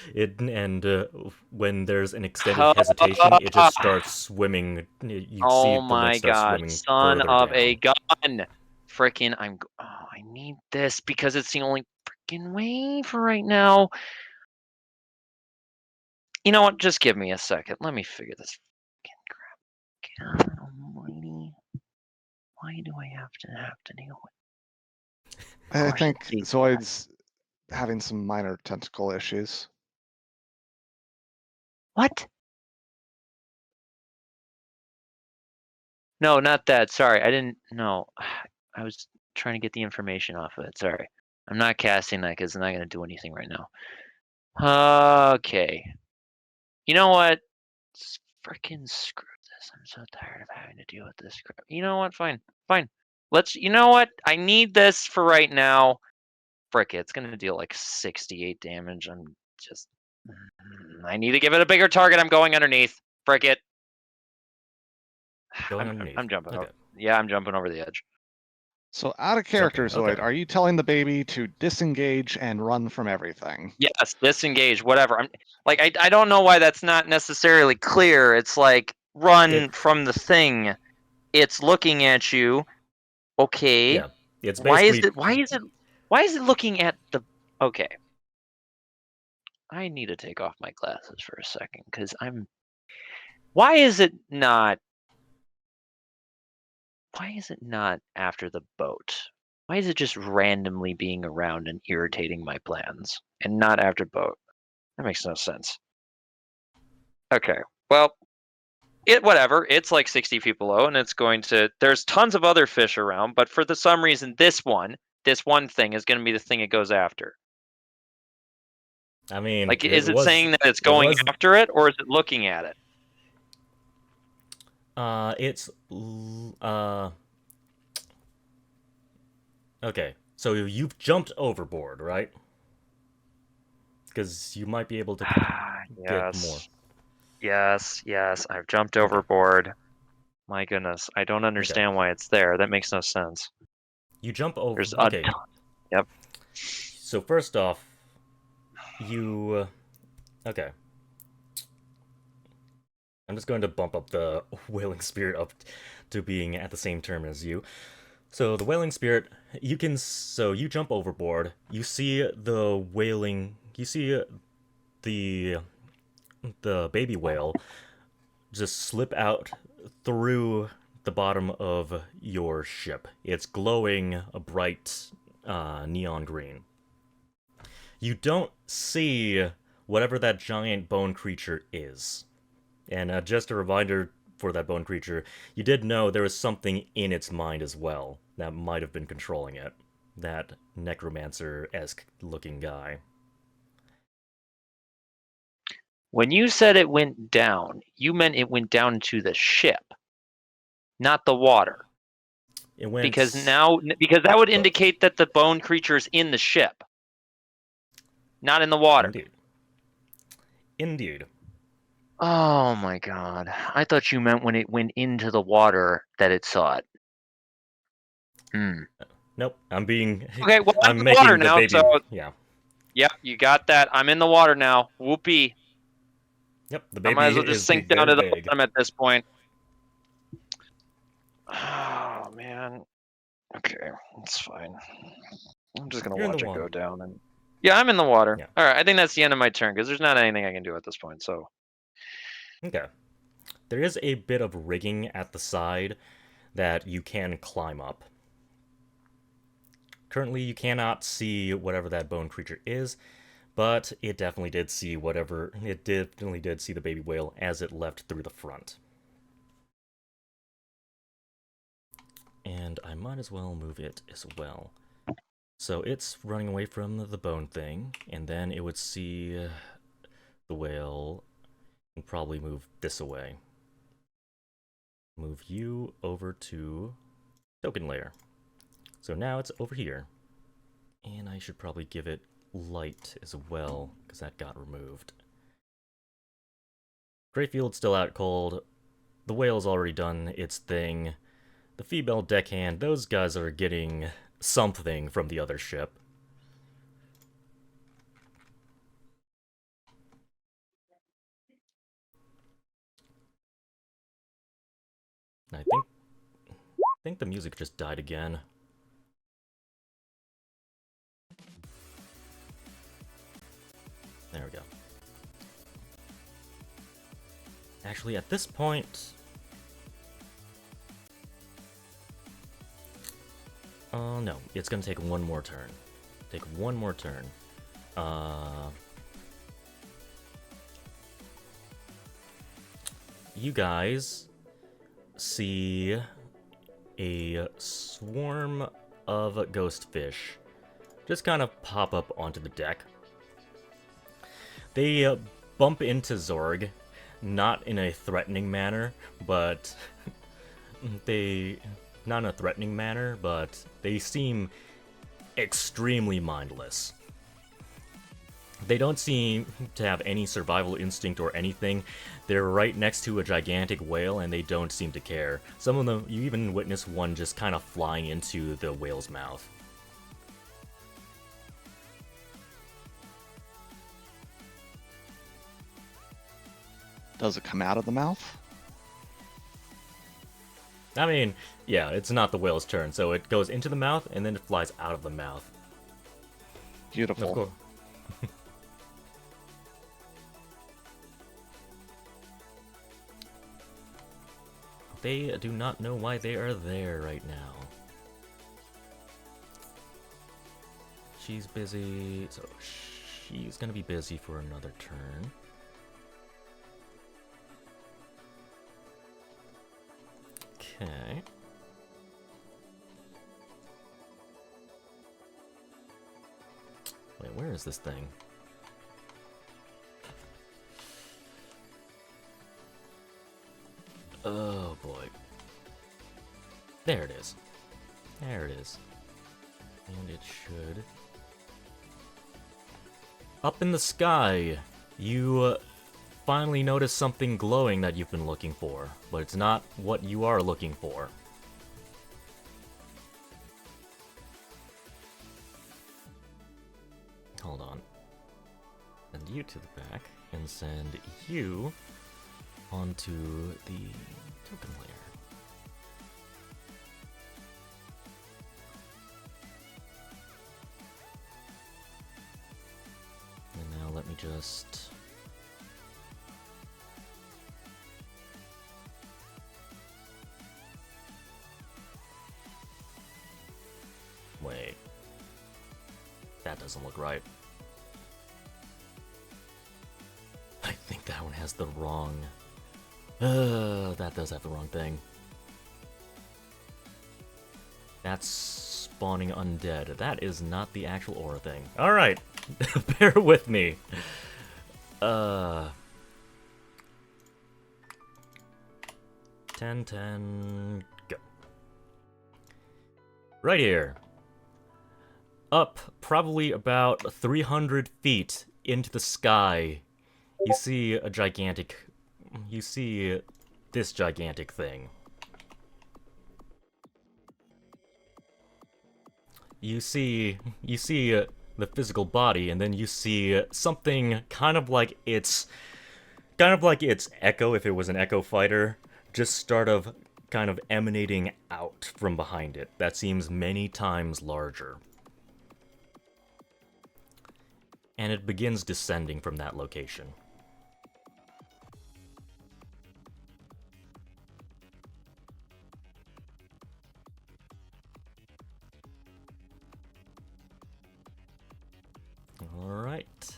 when there's an extended hesitation, it just starts swimming. You see Oh the my lid start god, swimming son further of down. a gun! Frickin' I need this because it's the only frickin' way for right now. You know what? Just give me a second. Let me figure this frickin' crap. God almighty. Why do I have to deal with? I think Zoid's having some minor tentacle issues. What? No, not that. Sorry, I didn't. No, I was trying to get the information off of it. Sorry, I'm not casting that because it's not going to do anything right now. Okay. You know what? Freaking screw this. I'm so tired of having to deal with this crap. You know what? Fine. You know what? I need this for right now. Frick it. It's going to deal like 68 damage. I need to give it a bigger target. I'm going underneath. Frick it. I'm jumping. Okay. Yeah, I'm jumping over the edge. So out of character, Jumping, Zoid, okay. are you telling the baby to disengage and run from everything? Yes, disengage, whatever. I don't know why that's not necessarily clear. It's like run It- from the thing. It's looking at you. Okay. Yeah, it's Why is basically why is it looking at the okay. I need to take off my glasses for a second because why is it not after the boat? Why is it just randomly being around and irritating my plans and not after boat? That makes no sense. Okay. Well, whatever. It's like 60 feet below and it's going to there's tons of other fish around, but for some reason this one thing is going to be the thing it goes after. I mean, Like is it saying that it's it going was after it or is it looking at it? Okay, so you've jumped overboard, right? Because you might be able to get more. Yes, I've jumped overboard. My goodness, I don't understand why it's there. That makes no sense. You jump over. There's Okay. Yep. So first off, you. Okay. I'm just going to bump up the Wailing Spirit up to being at the same term as you. So the Wailing Spirit, you can. So you jump overboard. You see the wailing. You see the baby whale just slip out through the bottom of your ship. It's glowing a bright neon green. You don't see whatever that giant bone creature is. And just a reminder for that bone creature, you did know there was something in its mind as well that might have been controlling it. That necromancer-esque looking guy. When you said it went down, you meant it went down to the ship, not the water. It went because that would indicate that the bone creature is in the ship, not in the water. Indeed. Oh my god. I thought you meant when it went into the water that it saw it. Nope. I'm being. Okay, well, I'm in the making water the now, baby. so. Yeah. Yep, you got that. I'm in the water now. Whoopee. Yep, the I baby might as well just is sink down to very the big. bottom at this point. Oh, man. Okay, that's fine. I'm just going to You're in watch the it water. go down. Yeah, I'm in the water. Yeah. All right, I think that's the end of my turn because there's not anything I can do at this point, so. Okay. There is a bit of rigging at the side that you can climb up. Currently, you cannot see whatever that bone creature is, but it definitely did see whatever. It definitely did see the baby whale as it left through the front. And I might as well move it as well. So it's running away from the bone thing, and then it would see the whale and probably move this away. Move you over to token layer. So now it's over here. And I should probably give it light as well, because that got removed. Greyfield's still out cold. The whale's already done its thing. The female deckhand, those guys are getting something from the other ship. I think the music just died again. There we go. Actually, at this point... no. It's gonna take one more turn. Take one more turn. You guys see a swarm of ghost fish just kind of pop up onto the deck. They bump into Zorg, not in a threatening manner, but they seem extremely mindless. They don't seem to have any survival instinct or anything. They're right next to a gigantic whale and they don't seem to care. Some of them, you even witness one just kind of flying into the whale's mouth. Does it come out of the mouth? I mean, yeah, it's not the whale's turn, so it goes into the mouth and then it flies out of the mouth. Beautiful. Of course. They do not know why they are there right now. She's busy, so she's gonna be busy for another turn. Okay. Wait, where is this thing? Oh boy. There it is. There it is. And it should. Up in the sky, you finally notice something glowing that you've been looking for, but it's not what you are looking for. Hold on. Send you to the back, and send you onto the token layer. And now let me just... Wait. That doesn't look right. I think that one has the wrong... that does have the wrong thing. That's spawning undead. That is not the actual aura thing. Alright. Bear with me. 10, 10, go. Right here. Up probably about 300 feet into the sky, you see a gigantic... You see this gigantic thing. You see the physical body, and then you see something kind of like its echo, if it was an echo fighter, just kind of emanating out from behind it. That seems many times larger. And it begins descending from that location. Alright.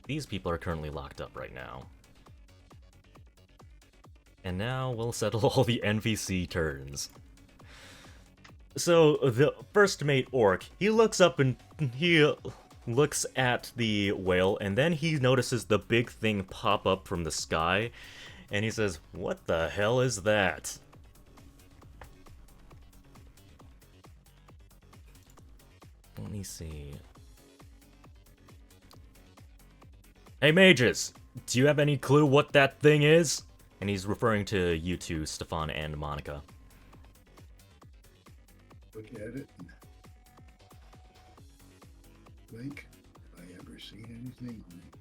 These people are currently locked up right now. And now we'll settle all the NPC turns. So, the first mate orc, he looks up and he looks at the whale, and then he notices the big thing pop up from the sky, and he says, "What the hell is that?" Let me see. Hey mages, do you have any clue what that thing is? And he's referring to you two, Stefan and Monica. Look at it and think, have I ever seen anything like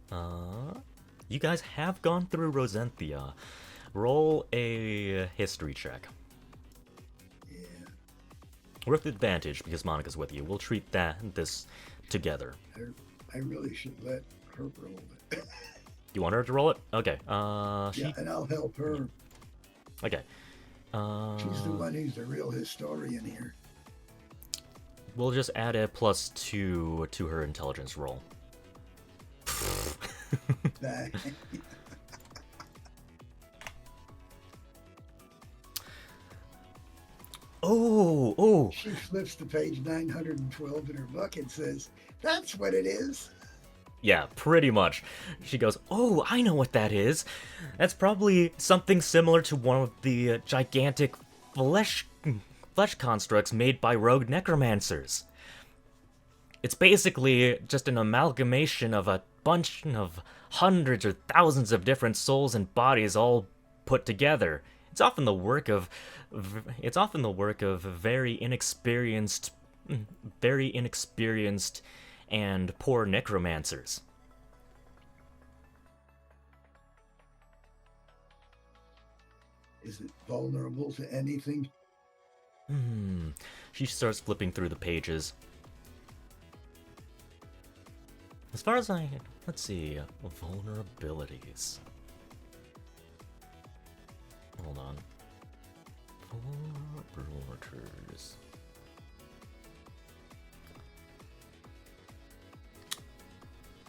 that? You guys have gone through Rosenthia. Roll a history check. Yeah. With advantage, because Monica's with you. We'll treat this together. I really should let her roll it. You want her to roll it? Okay. Yeah, and I'll help her. Okay. She's the one who's the real historian here. We'll just add a +2 to her intelligence roll. Oh! She flips to page 912 in her book and says, "That's what it is." Yeah, pretty much. She goes, "Oh, I know what that is. That's probably something similar to one of the gigantic flesh constructs made by rogue necromancers. It's basically just an amalgamation of a bunch of hundreds or thousands of different souls and bodies all put together. It's often the work of very inexperienced and poor necromancers." Is it vulnerable to anything? She starts flipping through the pages. As far as let's see, vulnerabilities. Hold on. Vulnerabilities.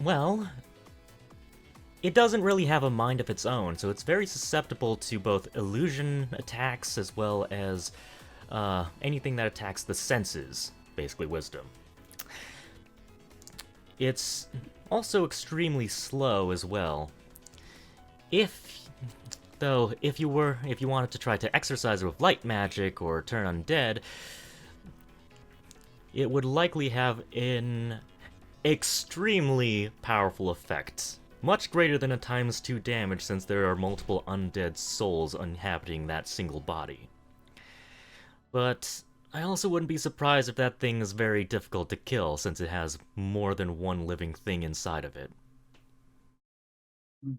Well, it doesn't really have a mind of its own, so it's very susceptible to both illusion attacks as well as anything that attacks the senses, basically wisdom. It's also extremely slow as well. If you wanted to try to exercise it with light magic or turn undead, it would likely have an extremely powerful effect. Much greater than a ×2 damage, since there are multiple undead souls inhabiting that single body. But I also wouldn't be surprised if that thing is very difficult to kill, since it has more than one living thing inside of it. Hmm.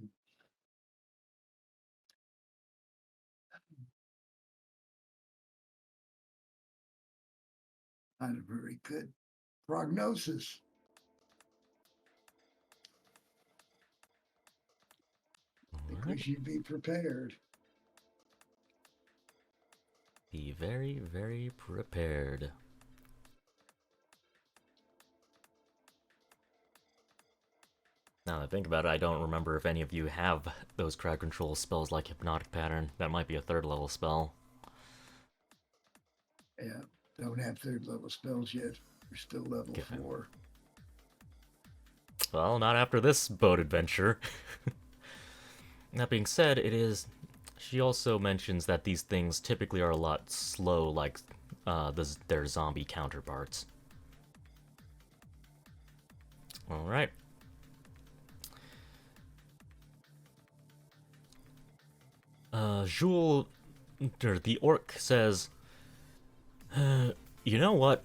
Not a very good prognosis. I think we should be prepared. Be very, very prepared. Now that I think about it, I don't remember if any of you have those crowd control spells like Hypnotic Pattern. That might be a 3rd level spell. Yeah, don't have 3rd level spells yet. We're still level Okay. 4. Well, not after this boat adventure. That being said, she also mentions that these things typically are a lot slow, like their zombie counterparts. Alright. Jules, the orc, says, you know what?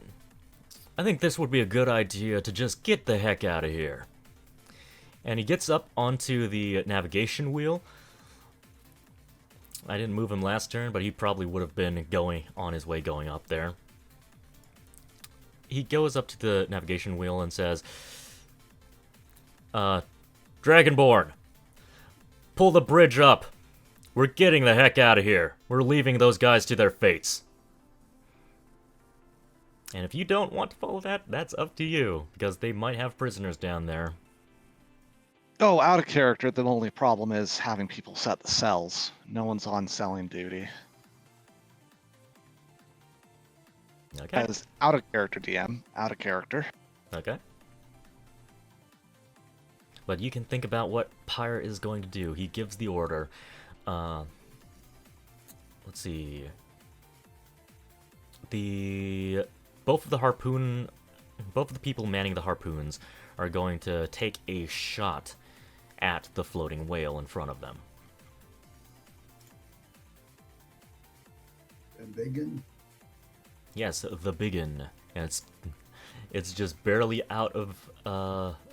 I think this would be a good idea to just get the heck out of here. And he gets up onto the navigation wheel. I didn't move him last turn, but he probably would have been on his way going up there. He goes up to the navigation wheel and says, Dragonborn, pull the bridge up. We're getting the heck out of here. We're leaving those guys to their fates. And if you don't want to follow that, that's up to you, because they might have prisoners down there. Oh, out of character, the only problem is having people set the cells. No one's on selling duty. Okay. As out of character DM, out of character. Okay. But you can think about what Pyre is going to do. He gives the order. Let's see. Both of the people manning the harpoons are going to take a shot at the floating whale in front of them. A biggin? Yes, the biggin. And it's just barely out of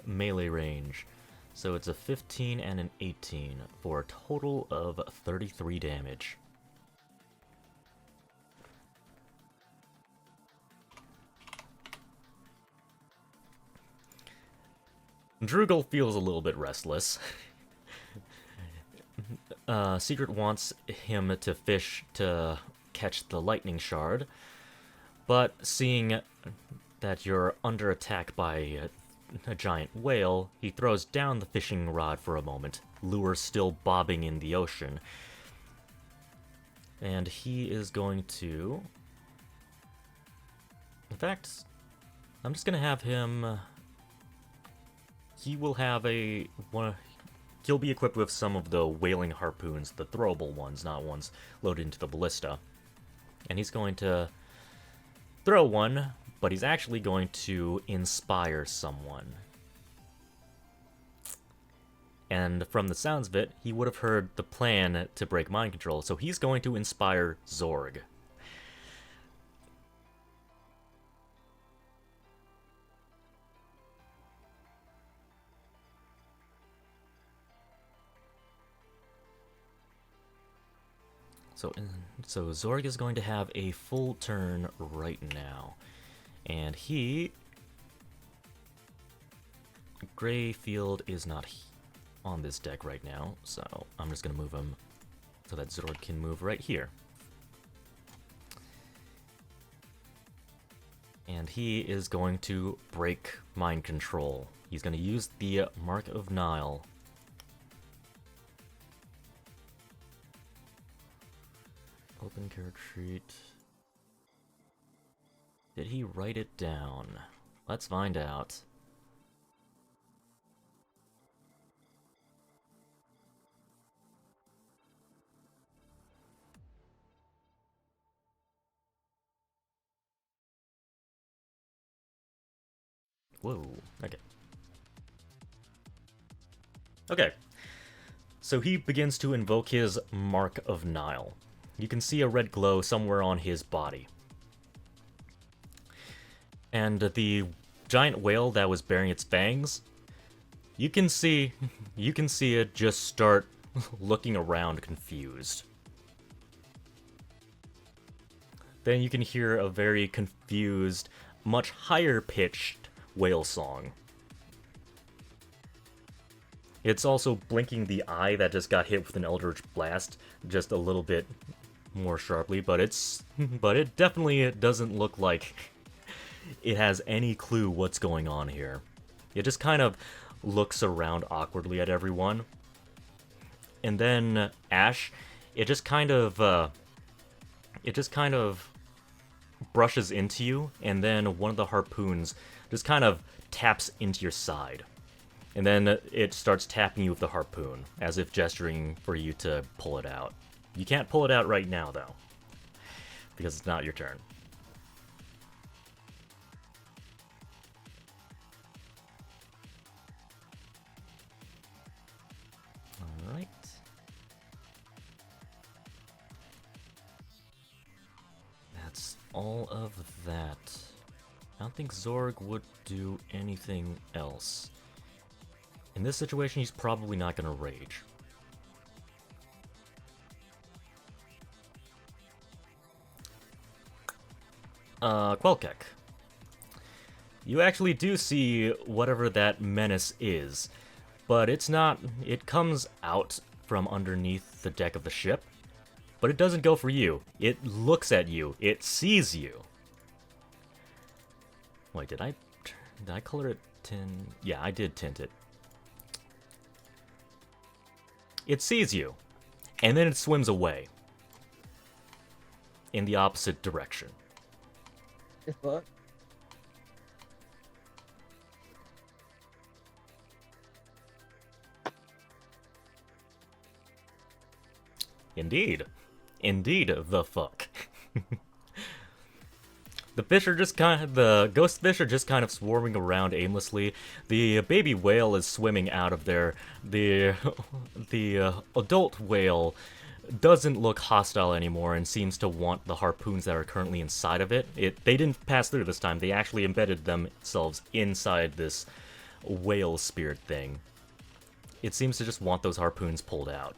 melee range. So it's a 15 and an 18 for a total of 33 damage. Drugel feels a little bit restless. Secret wants him to fish to catch the lightning shard, but seeing that you're under attack by a giant whale, he throws down the fishing rod for a moment, lure still bobbing in the ocean. And he is going to... In fact, I'm just going to have him... He will have he'll be equipped with some of the whaling harpoons, the throwable ones, not ones loaded into the ballista. And he's going to throw one, but he's actually going to inspire someone. And from the sounds of it, he would have heard the plan to break mind control, so he's going to inspire Zorg. So Zorg is going to have a full turn right now, and Greyfield is not on this deck right now, so I'm just gonna move him so that Zorg can move right here. And he is going to break mind control. He's going to use the Mark of Nile. Open character sheet. Did he write it down? Let's find out. Whoa, okay. Okay, so he begins to invoke his Mark of Nile. You can see a red glow somewhere on his body. And the giant whale that was bearing its fangs, you can see it just start looking around confused. Then you can hear a very confused, much higher pitched whale song. It's also blinking the eye that just got hit with an Eldritch Blast just a little bit more sharply, but it definitely doesn't look like it has any clue what's going on here. It just kind of looks around awkwardly at everyone. And then Ash, it just kind of brushes into you, and then one of the harpoons just kind of taps into your side. And then it starts tapping you with the harpoon, as if gesturing for you to pull it out. You can't pull it out right now, though, because it's not your turn. Alright. That's all of that. I don't think Zorg would do anything else. In this situation, he's probably not going to rage. Quelkek. You actually do see whatever that menace is, but it's not. It comes out from underneath the deck of the ship, but it doesn't go for you. It looks at you. It sees you. Wait, did I color it tin? Yeah, I did tint it. It sees you, and then it swims away in the opposite direction. What? Indeed. Indeed, the fuck. The ghost fish are just kind of swarming around aimlessly. The baby whale is swimming out of there. The adult whale doesn't look hostile anymore and seems to want the harpoons that are currently inside of it. They didn't pass through this time. They actually embedded themselves inside this whale spirit thing. It seems to just want those harpoons pulled out.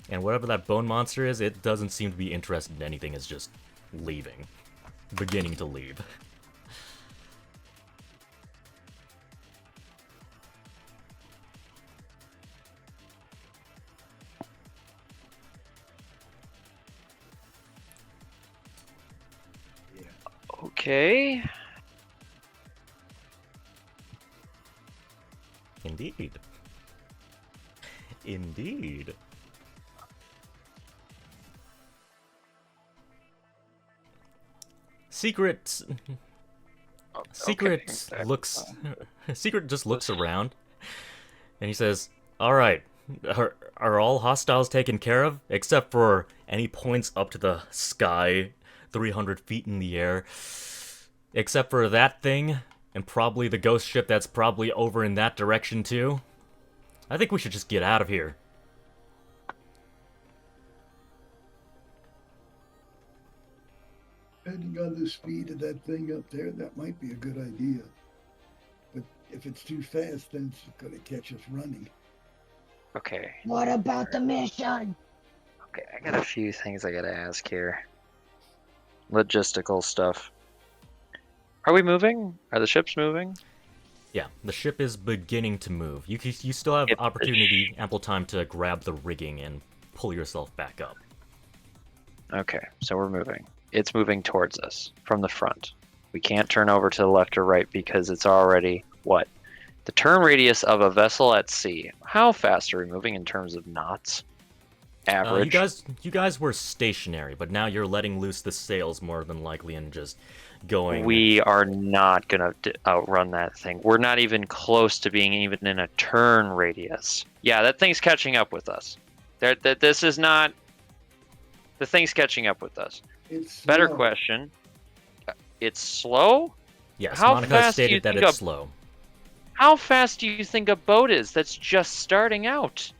And whatever that bone monster is, it doesn't seem to be interested in anything. It's just leaving. Beginning to leave. Okay. Indeed. Indeed. Secret just looks around, and he says, "All right, are all hostiles taken care of, except for any points up to the sky, 300 feet in the air, except for that thing, and probably the ghost ship that's probably over in that direction too. I think we should just get out of here." Depending on the speed of that thing up there, that might be a good idea. But if it's too fast, then it's going to catch us running. Okay. What about the mission? Okay, I got a few things I gotta ask here. Logistical stuff. Are we moving? Are the ships moving? Yeah, the ship is beginning to move. You still have If the opportunity, ample time to grab the rigging and pull yourself back up. Okay, so we're moving. It's moving towards us from the front. We can't turn over to the left or right because it's already what? The turn radius of a vessel at sea. How fast are we moving in terms of knots? Average. You guys were stationary, but now you're letting loose the sails more than likely and just going. We are not gonna outrun that thing. We're not even close to being even in a turn radius. Yeah, that thing's catching up with us. This is not. The thing's catching up with us. It's Better slow. question. It's slow? Yes, How Monica fast do you stated that think it's slow. How fast do you think a boat is that's just starting out?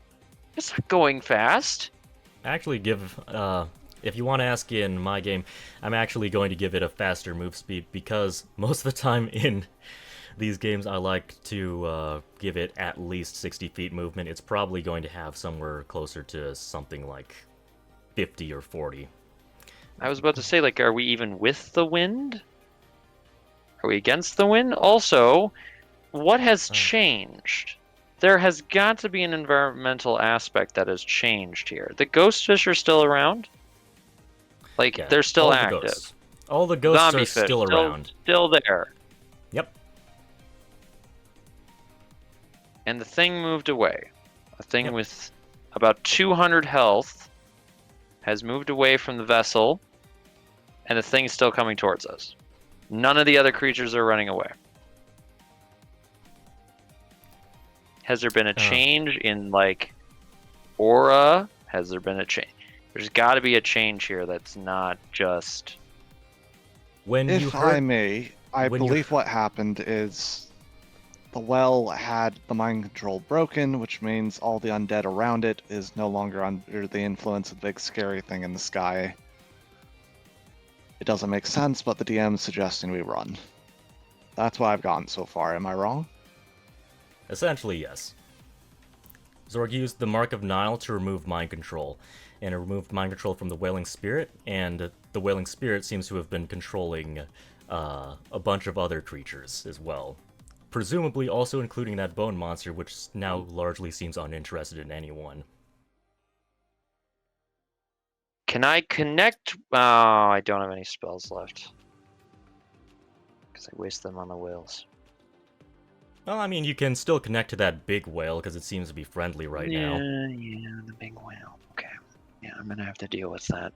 It's not going fast. Actually, if you want to ask in my game, I'm actually going to give it a faster move speed because most of the time in these games I like to give it at least 60 feet movement. It's probably going to have somewhere closer to something like 50 or 40. I was about to say, like, are we even with the wind? Are we against the wind? Also, what has changed? There has got to be an environmental aspect that has changed here. The ghost fish are still around? Like, Yeah, they're still all the active. ghosts. All the ghosts Zombie are fish, still around. Still there. Yep. And the thing moved away. A thing with about 200 health has moved away from the vessel, and the thing's still coming towards us. None of the other creatures are running away. Has there been a change in, like, aura? Has there been a change? There's got to be a change here that's not just... When you If I heard, may, I when you- believe what happened is the well had the mind control broken, which means all the undead around it is no longer under the influence of the big scary thing in the sky. It doesn't make sense, but the DM's suggesting we run. That's what I've gotten so far. Am I wrong? essentially, yes. Zorg used the Mark of Nile to remove mind control, and it removed mind control from the Wailing Spirit, and the Wailing Spirit seems to have been controlling a bunch of other creatures as well. Presumably also including that bone monster, which now largely seems uninterested in anyone. Can I connect? Oh, I don't have any spells left. Because I waste them on the whales. Well, I mean, you can still connect to that big whale, because it seems to be friendly right now. Yeah, the big whale. Okay. Yeah, I'm going to have to deal with that.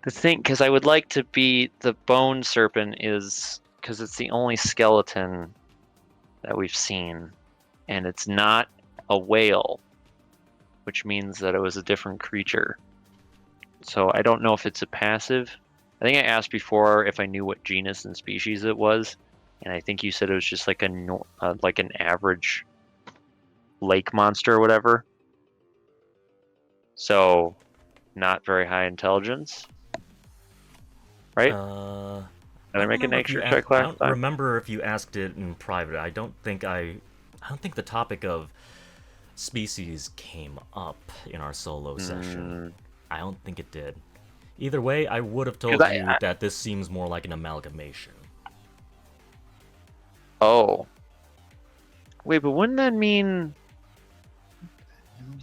The thing, because I would like to be the bone serpent is, because it's the only skeleton that we've seen. And it's not a whale, which means that it was a different creature. So I don't know if it's a passive. I think I asked before if I knew what genus and species it was, and I think you said it was just like like an average lake monster or whatever. So, not very high intelligence, right? Did I make a nature check I last don't time? remember if you asked it in private. I don't think the topic of species came up in our solo session. I don't think it did. Either way, I would have told you that this seems more like an amalgamation. Oh. Wait, but wouldn't that mean...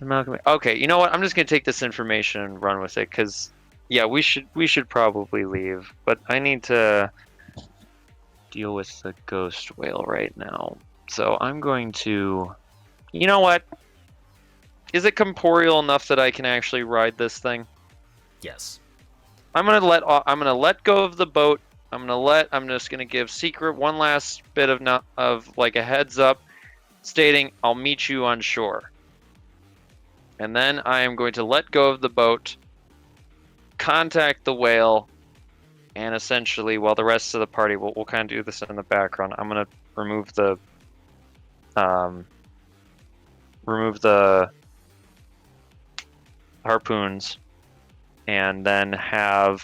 Okay, you know what? I'm just gonna take this information and run with it, because yeah, we should probably leave. But I need to deal with the ghost whale right now. So I'm going to... You know what? Is it corporeal enough that I can actually ride this thing? Yes. I'm gonna let go of the boat. I'm just gonna give Secret one last bit of like a heads up, stating I'll meet you on shore. And then I am going to let go of the boat, contact the whale, and essentially, while the rest of the party, we'll kind of do this in the background. I'm gonna remove the harpoons, and then I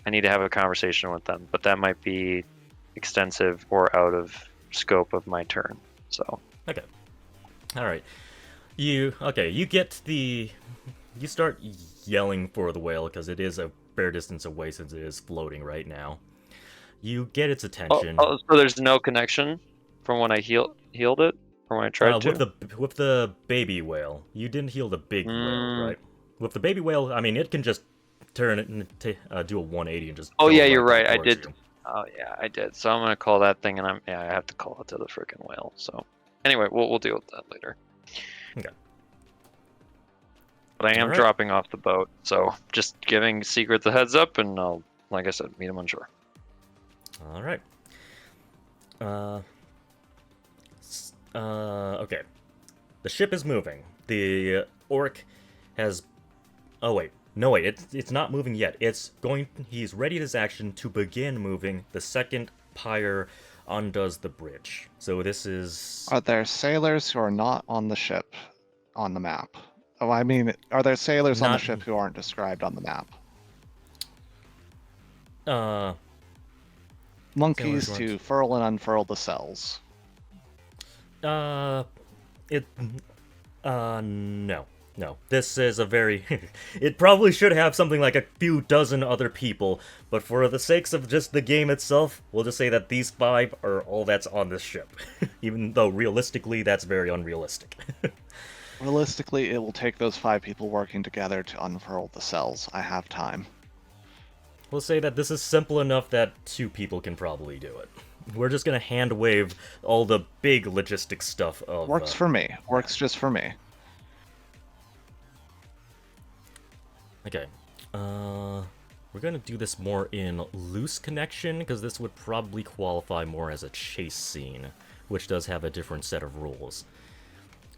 need to have a conversation with them, but that might be extensive or out of scope of my turn. So Okay. All right. You get the you start yelling for the whale because it is a fair distance away since it is floating right now. You get its attention. Oh, so there's no connection from when I healed it, or when I tried to. With the baby whale, you didn't heal the big whale, right? With the baby whale, I mean, it can just turn it and do a 180 and just. Oh go yeah, you're back right. I towards did. you. Oh yeah, I did. So I'm gonna call that thing, and I have to call it to the freaking whale. So anyway, we'll deal with that later. Okay. But I am Alright. dropping off the boat, so just giving Secret the heads up, and I'll, like I said, meet him on shore. All right. Okay. The ship is moving. The orc has. Oh wait, no wait. It's not moving yet. It's going. He's ready his action to begin moving the second Pyre undoes the bridge. So this is. Are there sailors who are not on the ship on the map? Oh, I mean, are there sailors on the Not- ship who aren't described on the map? Monkeys Sailors to weren't. furl and unfurl the sails. No. No. This is a very. It probably should have something like a few dozen other people, but for the sakes of just the game itself, we'll just say that these 5 are all that's on this ship. Even though realistically, that's very unrealistic. Realistically, it will take those 5 people working together to unfurl the sails. I have time. We'll say that this is simple enough that 2 people can probably do it. We're just gonna hand wave all the big logistic stuff of. Works for me. Works just for me. Okay. We're gonna do this more in loose connection, because this would probably qualify more as a chase scene, which does have a different set of rules.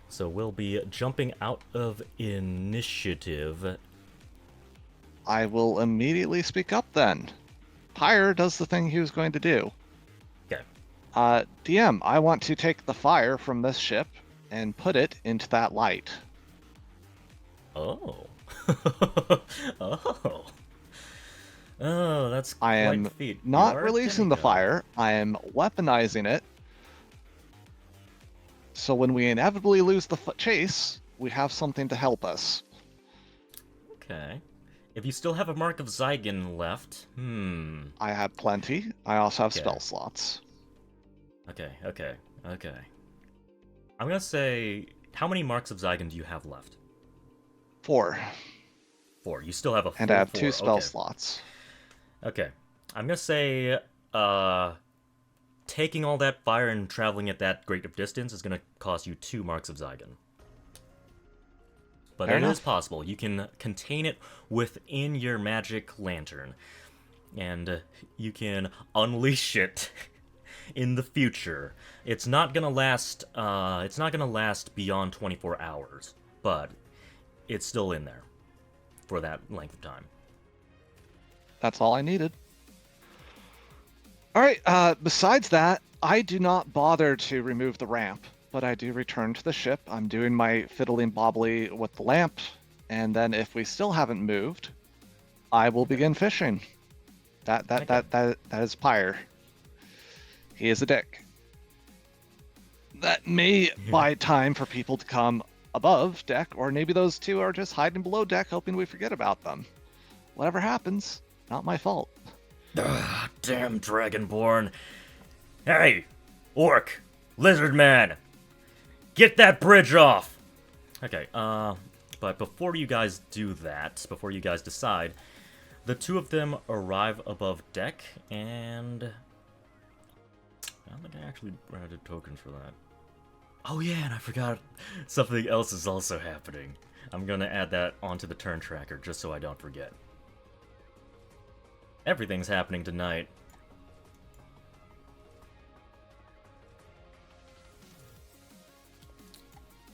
So we'll be jumping out of initiative. I will immediately speak up then. Pyre does the thing he was going to do. Okay. DM, I want to take the fire from this ship and put it into that light. Oh. Oh. Oh, that's quite I am the feat. You not are a releasing the demigod. fire. I am weaponizing it. So when we inevitably lose the chase, we have something to help us. Okay. If you still have a Mark of Zygon left, I have plenty. I also have Okay. spell slots. Okay. I'm gonna say, how many Marks of Zygon do you have left? 4. 4. You still have a And full I have 4. 2 spell Okay. slots. Okay. I'm gonna say, taking all that fire and traveling at that great of distance is gonna cost you 2 Marks of Zygon. But Fair it is enough. possible. You can contain it within your magic lantern. And you can unleash it in the future. It's not gonna last beyond 24 hours, but it's still in there for that length of time. That's all I needed. Alright, besides that, I do not bother to remove the ramp, but I do return to the ship. I'm doing my fiddling bobbly with the lamp, and then if we still haven't moved, I will begin fishing. That is Pyre. He is a dick. That may buy time for people to come above deck, or maybe those 2 are just hiding below deck hoping we forget about them. Whatever happens, not my fault. Ugh, damn Dragonborn. Hey, Orc, Lizard Man, get that bridge off! Okay, but before you guys do that, before you guys decide, the 2 of them arrive above deck, and I don't think I actually added tokens for that. Oh yeah, and I forgot something else is also happening. I'm gonna add that onto the turn tracker just so I don't forget. Everything's happening tonight.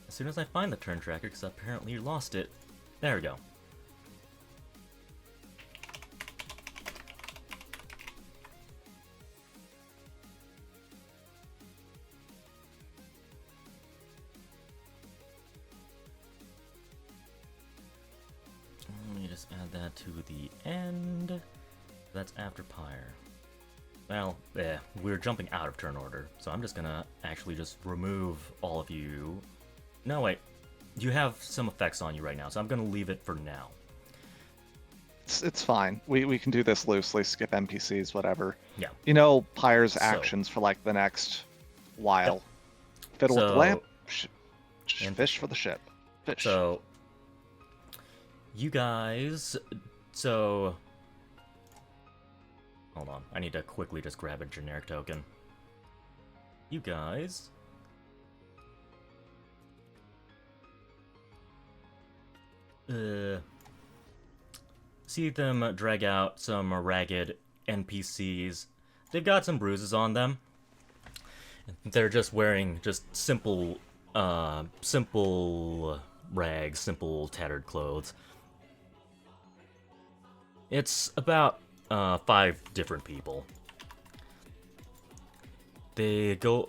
As soon as I find the turn tracker, because apparently you lost it. There we go. Let me just add that to the end. That's after Pyre. Well, we're jumping out of turn order, so I'm just gonna actually just remove all of you. No, wait. you have some effects on you right now, so I'm gonna leave it for now. It's fine. We can do this loosely, skip NPCs, whatever. Yeah. You know Pyre's So- actions for like the next while. Fiddle with the So- lamp, and- fish for the ship. Fish. So, you guys, so, hold on, I need to quickly just grab a generic token. You guys, see them drag out some ragged NPCs. They've got some bruises on them. They're just wearing just simple rags, simple tattered clothes. It's about 5 different people. They go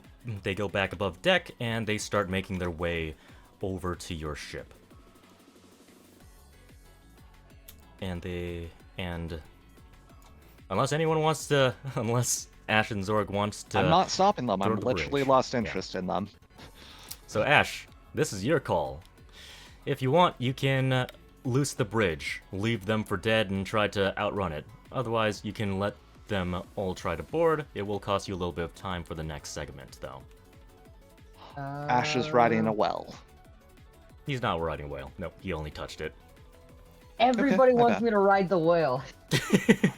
back above deck and they start making their way over to your ship. And unless anyone wants to, unless Ash and Zorg wants to, I'm not stopping them. throw I'm the literally bridge. lost Yeah. interest in them. So Ash, this is your call. If you want, you can loose the bridge, leave them for dead, and try to outrun it. Otherwise, you can let them all try to board. It will cost you a little bit of time for the next segment, though. Ash is riding a well. He's not riding a whale. No, he only touched it. Everybody my wants bad. me to ride the whale.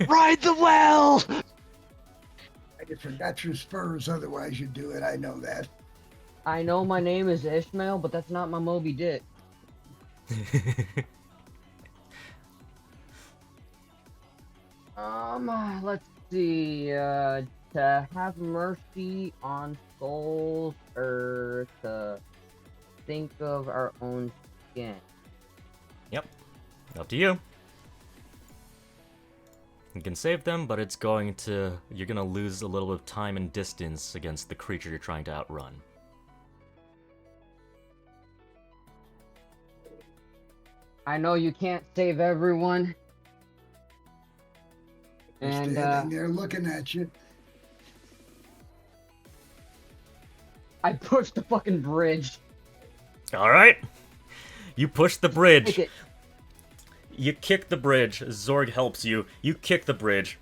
Ride the well! I just forgot your spurs, otherwise you'd do it. I know that. I know my name is Ishmael, but that's not my Moby Dick. Let's see. To have mercy on souls, or to think of our own skin. Yep. Up to you. You can save them, but it's going to... You're gonna lose a little bit of time and distance against the creature you're trying to outrun. I know you can't save everyone. They're And standing there looking at you. I pushed the fucking bridge. Alright! You push the bridge. Take it. You kick the bridge. Zorg helps you. You kick the bridge.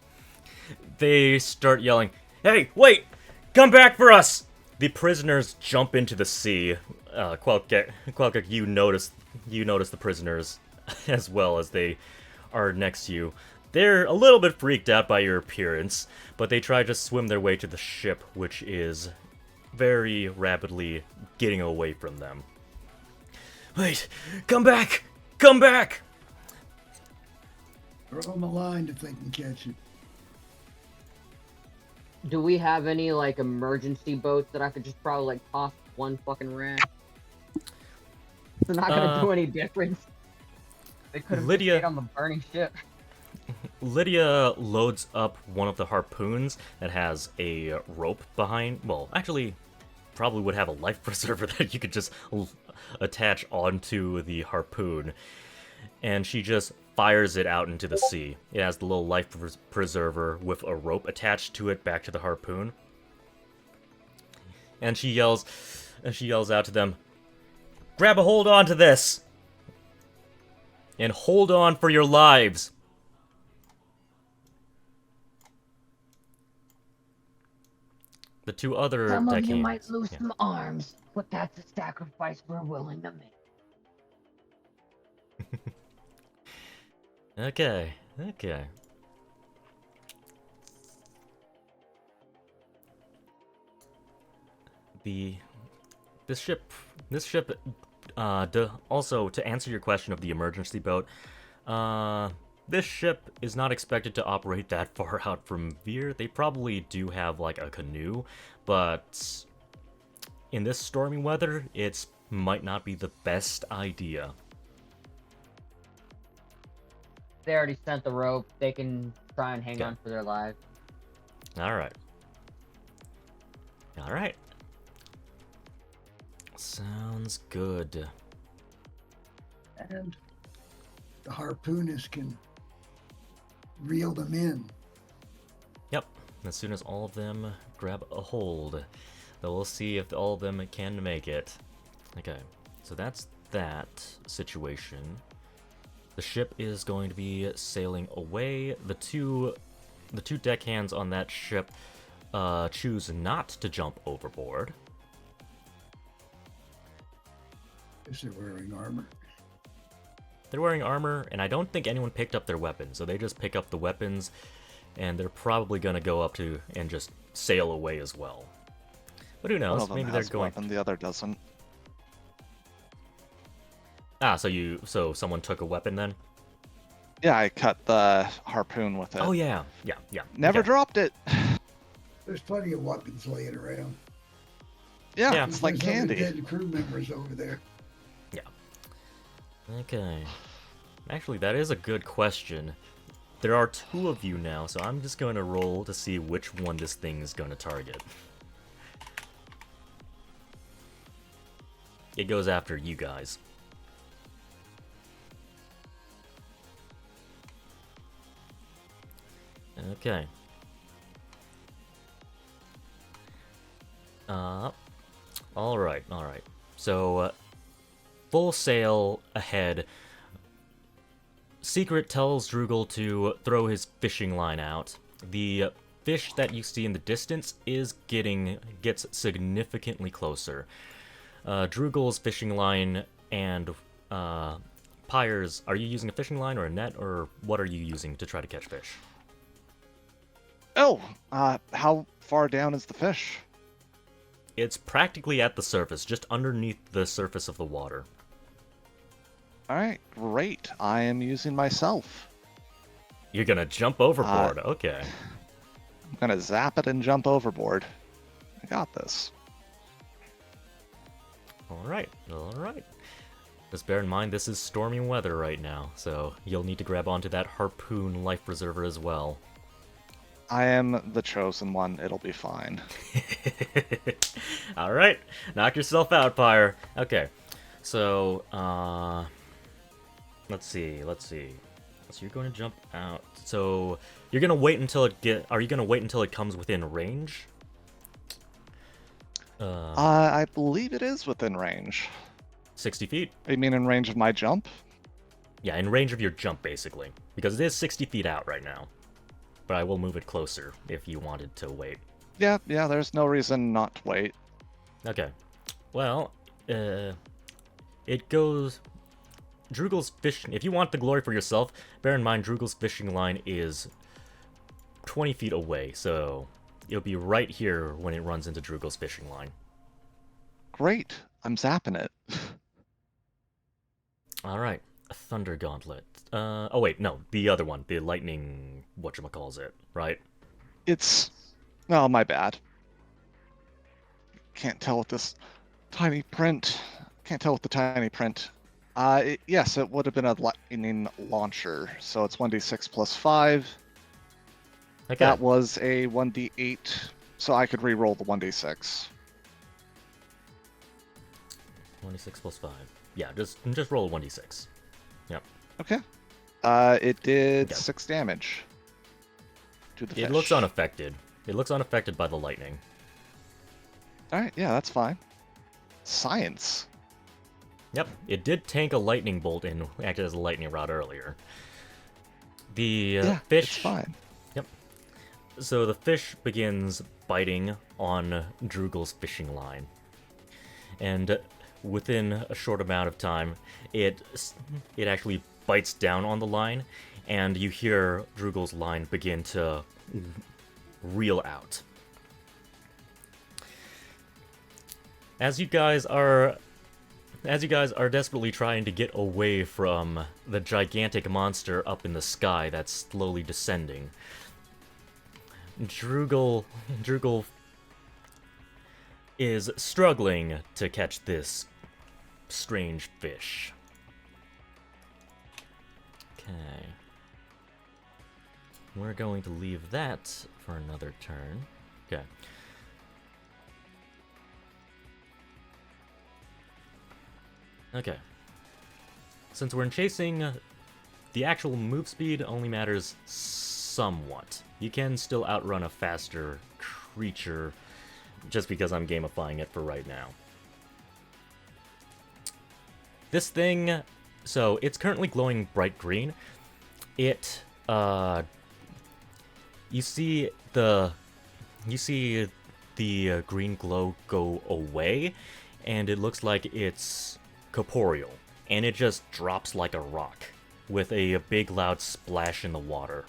They start yelling, "Hey, wait! Come back for us!" The prisoners jump into the sea. Quelkek, you notice the prisoners as well as they are next to you. They're a little bit freaked out by your appearance, but they try to swim their way to the ship, which is very rapidly getting away from them. Wait! Come back! Come back! Throw them a line if they can catch it. Do we have any like emergency boats that I could just probably like toss one fucking rat? They're not gonna do any difference. They could have Lydia- stayed on the burning ship. Lydia loads up one of the harpoons that has a rope behind. Well, actually, probably would have a life preserver that you could just attach onto the harpoon. And she just fires it out into the sea. It has the little life preserver with a rope attached to it back to the harpoon. And she yells out to them, "Grab a hold onto this! And hold on for your lives!" The 2 other Some of you deckhands. might lose Yeah. some arms, but that's a sacrifice we're willing to make. Okay. This ship, also to answer your question of the emergency boat, this ship is not expected to operate that far out from Veer. They probably do have like a canoe, but in this stormy weather, it might not be the best idea. They already sent the rope. They can try and hang Okay. on for their lives. Alright. Sounds good. And the harpoonist can reel them in. Yep. As soon as all of them grab a hold, then we'll see if all of them can make it. Okay. So that's that situation, the ship is going to be sailing away. The two deckhands on that ship choose not to jump overboard. Guess they're wearing armor. They're wearing armor, and I don't think anyone picked up their weapons, so they just pick up the weapons, and they're probably going to go up to and just sail away as well. But who One knows? of them Maybe they're has a going. weapon, the other doesn't. Ah, so someone took a weapon then? Yeah, I cut the harpoon with it. Oh yeah. Never okay. dropped it. There's plenty of weapons laying around. Yeah, Yeah. it's like There's other candy. dead crew members over there. Okay. Actually, that is a good question. There are two of you now, so I'm just going to roll to see which one this thing is going to target. It goes after you guys. Okay. Alright. So, full sail ahead. Secret tells Droogle to throw his fishing line out. The fish that you see in the distance gets significantly closer. Droogle's fishing line and Pyre's, are you using a fishing line or a net, or what are you using to try to catch fish? Oh, how far down is the fish? It's practically at the surface, just underneath the surface of the water. Alright, great. I am using myself. You're gonna jump overboard, okay. I'm gonna zap it and jump overboard. I got this. Alright. Just bear in mind this is stormy weather right now, so you'll need to grab onto that harpoon life preserver as well. I am the chosen one. It'll be fine. Alright, knock yourself out, Pyre. Okay, so, let's see. So you're going to jump out. So you're going to wait until are you going to wait until it comes within range? I believe it is within range. 60 feet? You mean in range of my jump? Yeah, in range of your jump, basically. Because it is 60 feet out right now. But I will move it closer if you wanted to wait. Yeah, there's no reason not to wait. Okay. Well, it goes... Droogle's fishing... If you want the glory for yourself, bear in mind Droogle's fishing line is 20 feet away, so it'll be right here when it runs into Droogle's fishing line. Great. I'm zapping it. Alright. Thunder Gauntlet. Oh wait, no. The other one. The lightning... whatchamacallit, right? It's... Oh, my bad. Can't tell with this tiny print. Can't tell with the tiny print. Yes, it would have been a lightning launcher. So it's 1d6 plus 5. Okay. That was a 1d8, so I could re-roll the 1d6. 26 plus 5. Yeah, just roll a 1d6. Yep. Okay. It did Okay. 6 damage to the It fish. looks unaffected. It looks unaffected by the lightning. Alright, yeah, that's fine. Science. Yep, it did tank a lightning bolt and acted as a lightning rod earlier. The Yeah, fish... it's fine. Yep. So the fish begins biting on Droogle's fishing line. And within a short amount of time, it actually bites down on the line, and you hear Droogle's line begin to reel out. As you guys are desperately trying to get away from the gigantic monster up in the sky that's slowly descending, Droogle is struggling to catch this strange fish. Okay. We're going to leave that for another turn. Okay. Okay. Since we're in chasing, the actual move speed only matters somewhat. You can still outrun a faster creature just because I'm gamifying it for right now. This thing, so it's currently glowing bright green. It, you see the green glow go away, and it looks like it's corporeal, and it just drops like a rock with a big loud splash in the water.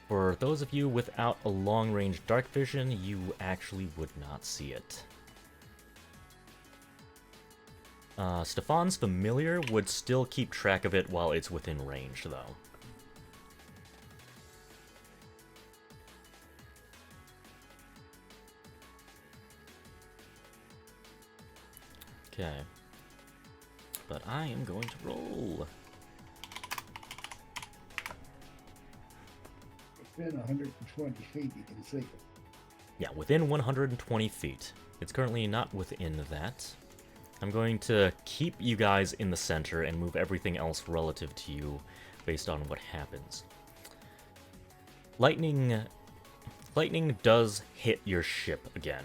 For those of you without a long-range dark vision, you actually would not see it. Stefan's familiar would still keep track of it while it's within range, though. Okay. But I am going to roll. Within 120 feet, you can see it. Yeah, within 120 feet. It's currently not within that. I'm going to keep you guys in the center and move everything else relative to you based on what happens. Lightning does hit your ship again.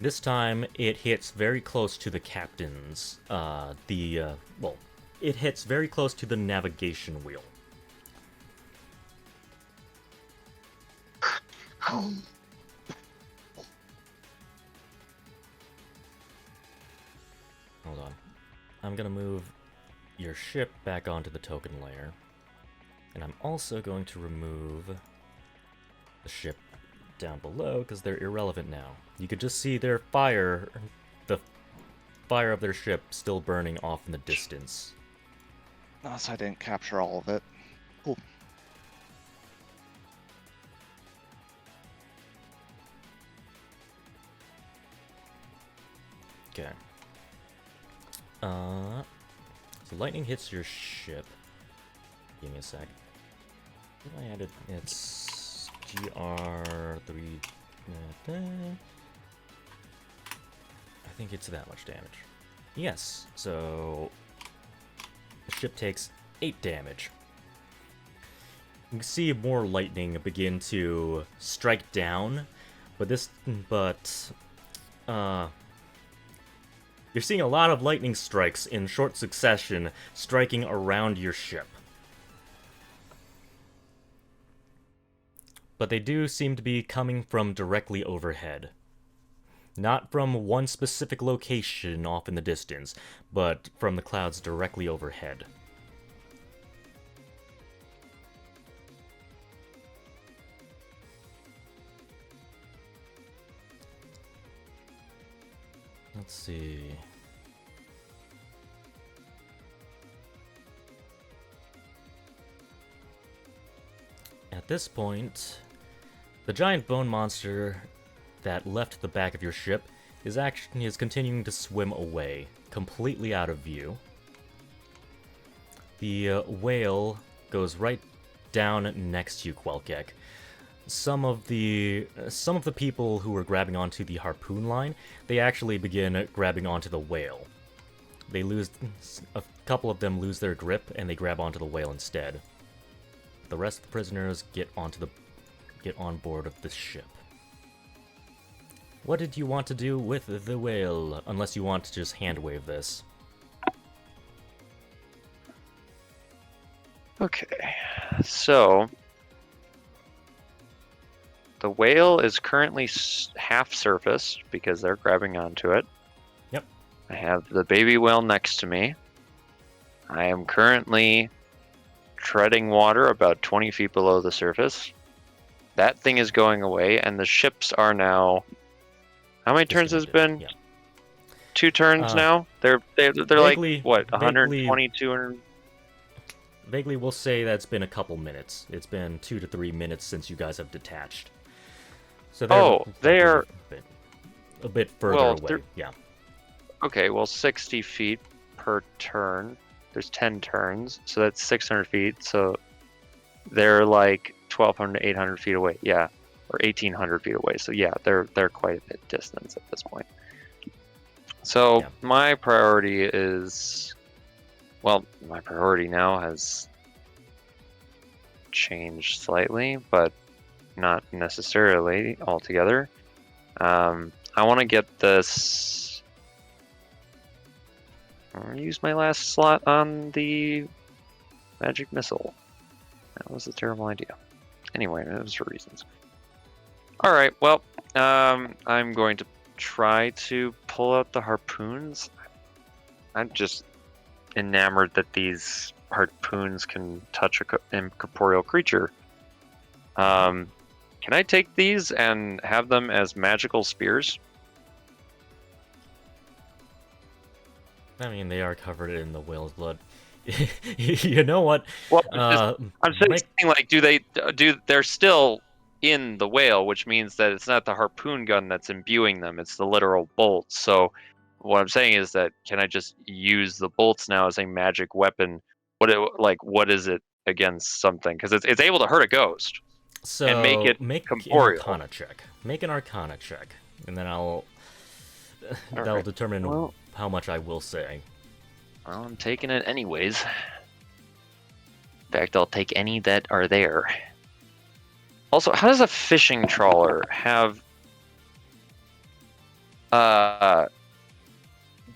This time, it hits very close to the captain's, it hits very close to the navigation wheel. Hold on. I'm gonna move your ship back onto the token layer. And I'm also going to remove the ship down below, because they're irrelevant now. You could just see their fire, the fire of their ship still burning off in the distance. Unless I didn't capture all of it. Cool. Okay. So lightning hits your ship. Give me a sec. What I added? It's GR3. I think it's that much damage. Yes, so the ship takes 8 damage. You can see more lightning begin to strike down, but you're seeing a lot of lightning strikes in short succession striking around your ship. But they do seem to be coming from directly overhead. Not from one specific location off in the distance, but from the clouds directly overhead. Let's see. At this point, the giant bone monster that left the back of your ship is continuing to swim away, completely out of view. The whale goes right down next to you, Quelkek. Some of the people who were grabbing onto the harpoon line, they actually begin grabbing onto the whale. A couple of them lose their grip and they grab onto the whale instead. The rest of the prisoners get on board of the ship. What did you want to do with the whale, unless you want to just hand wave this? Okay, so the whale is currently half surface because they're grabbing onto it. Yep. I have the baby whale next to me. I am currently treading water about 20 feet below the surface. That thing is going away, and the ships are now... How many turns has it been? Yeah. 2 turns now? They're vaguely, like, what, 120, 200? Vaguely, we'll say that's been a couple minutes. It's been 2 to 3 minutes since you guys have detached. So they're a bit further away. Yeah. Okay, well, 60 feet per turn. There's 10 turns, so that's 600 feet. So they're like 1,200 to 800 feet away. Yeah, or 1,800 feet away. So yeah, they're quite a bit distance at this point. So my priority is, well, my priority now has changed slightly, but not necessarily altogether. I want to get this. I'll use my last slot on the magic missile. That was a terrible idea. Anyway, it was for reasons. All right, well, I'm going to try to pull out the harpoons. I'm just enamored that these harpoons can touch a incorporeal creature. Can I take these and have them as magical spears? I mean, they are covered in the whale's blood. You know what? Well, I'm make- saying, like, they're still in the whale, which means that it's not the harpoon gun that's imbuing them; it's the literal bolts. So, what I'm saying is that can I just use the bolts now as a magic weapon? What is it against something? Because it's able to hurt a ghost. So and make it an corporeal. Arcana check. Make an Arcana check, and then that'll Alright, determine well- how much I will say. Well, I'm taking it anyways. In fact, I'll take any that are there. Also, how does a fishing trawler have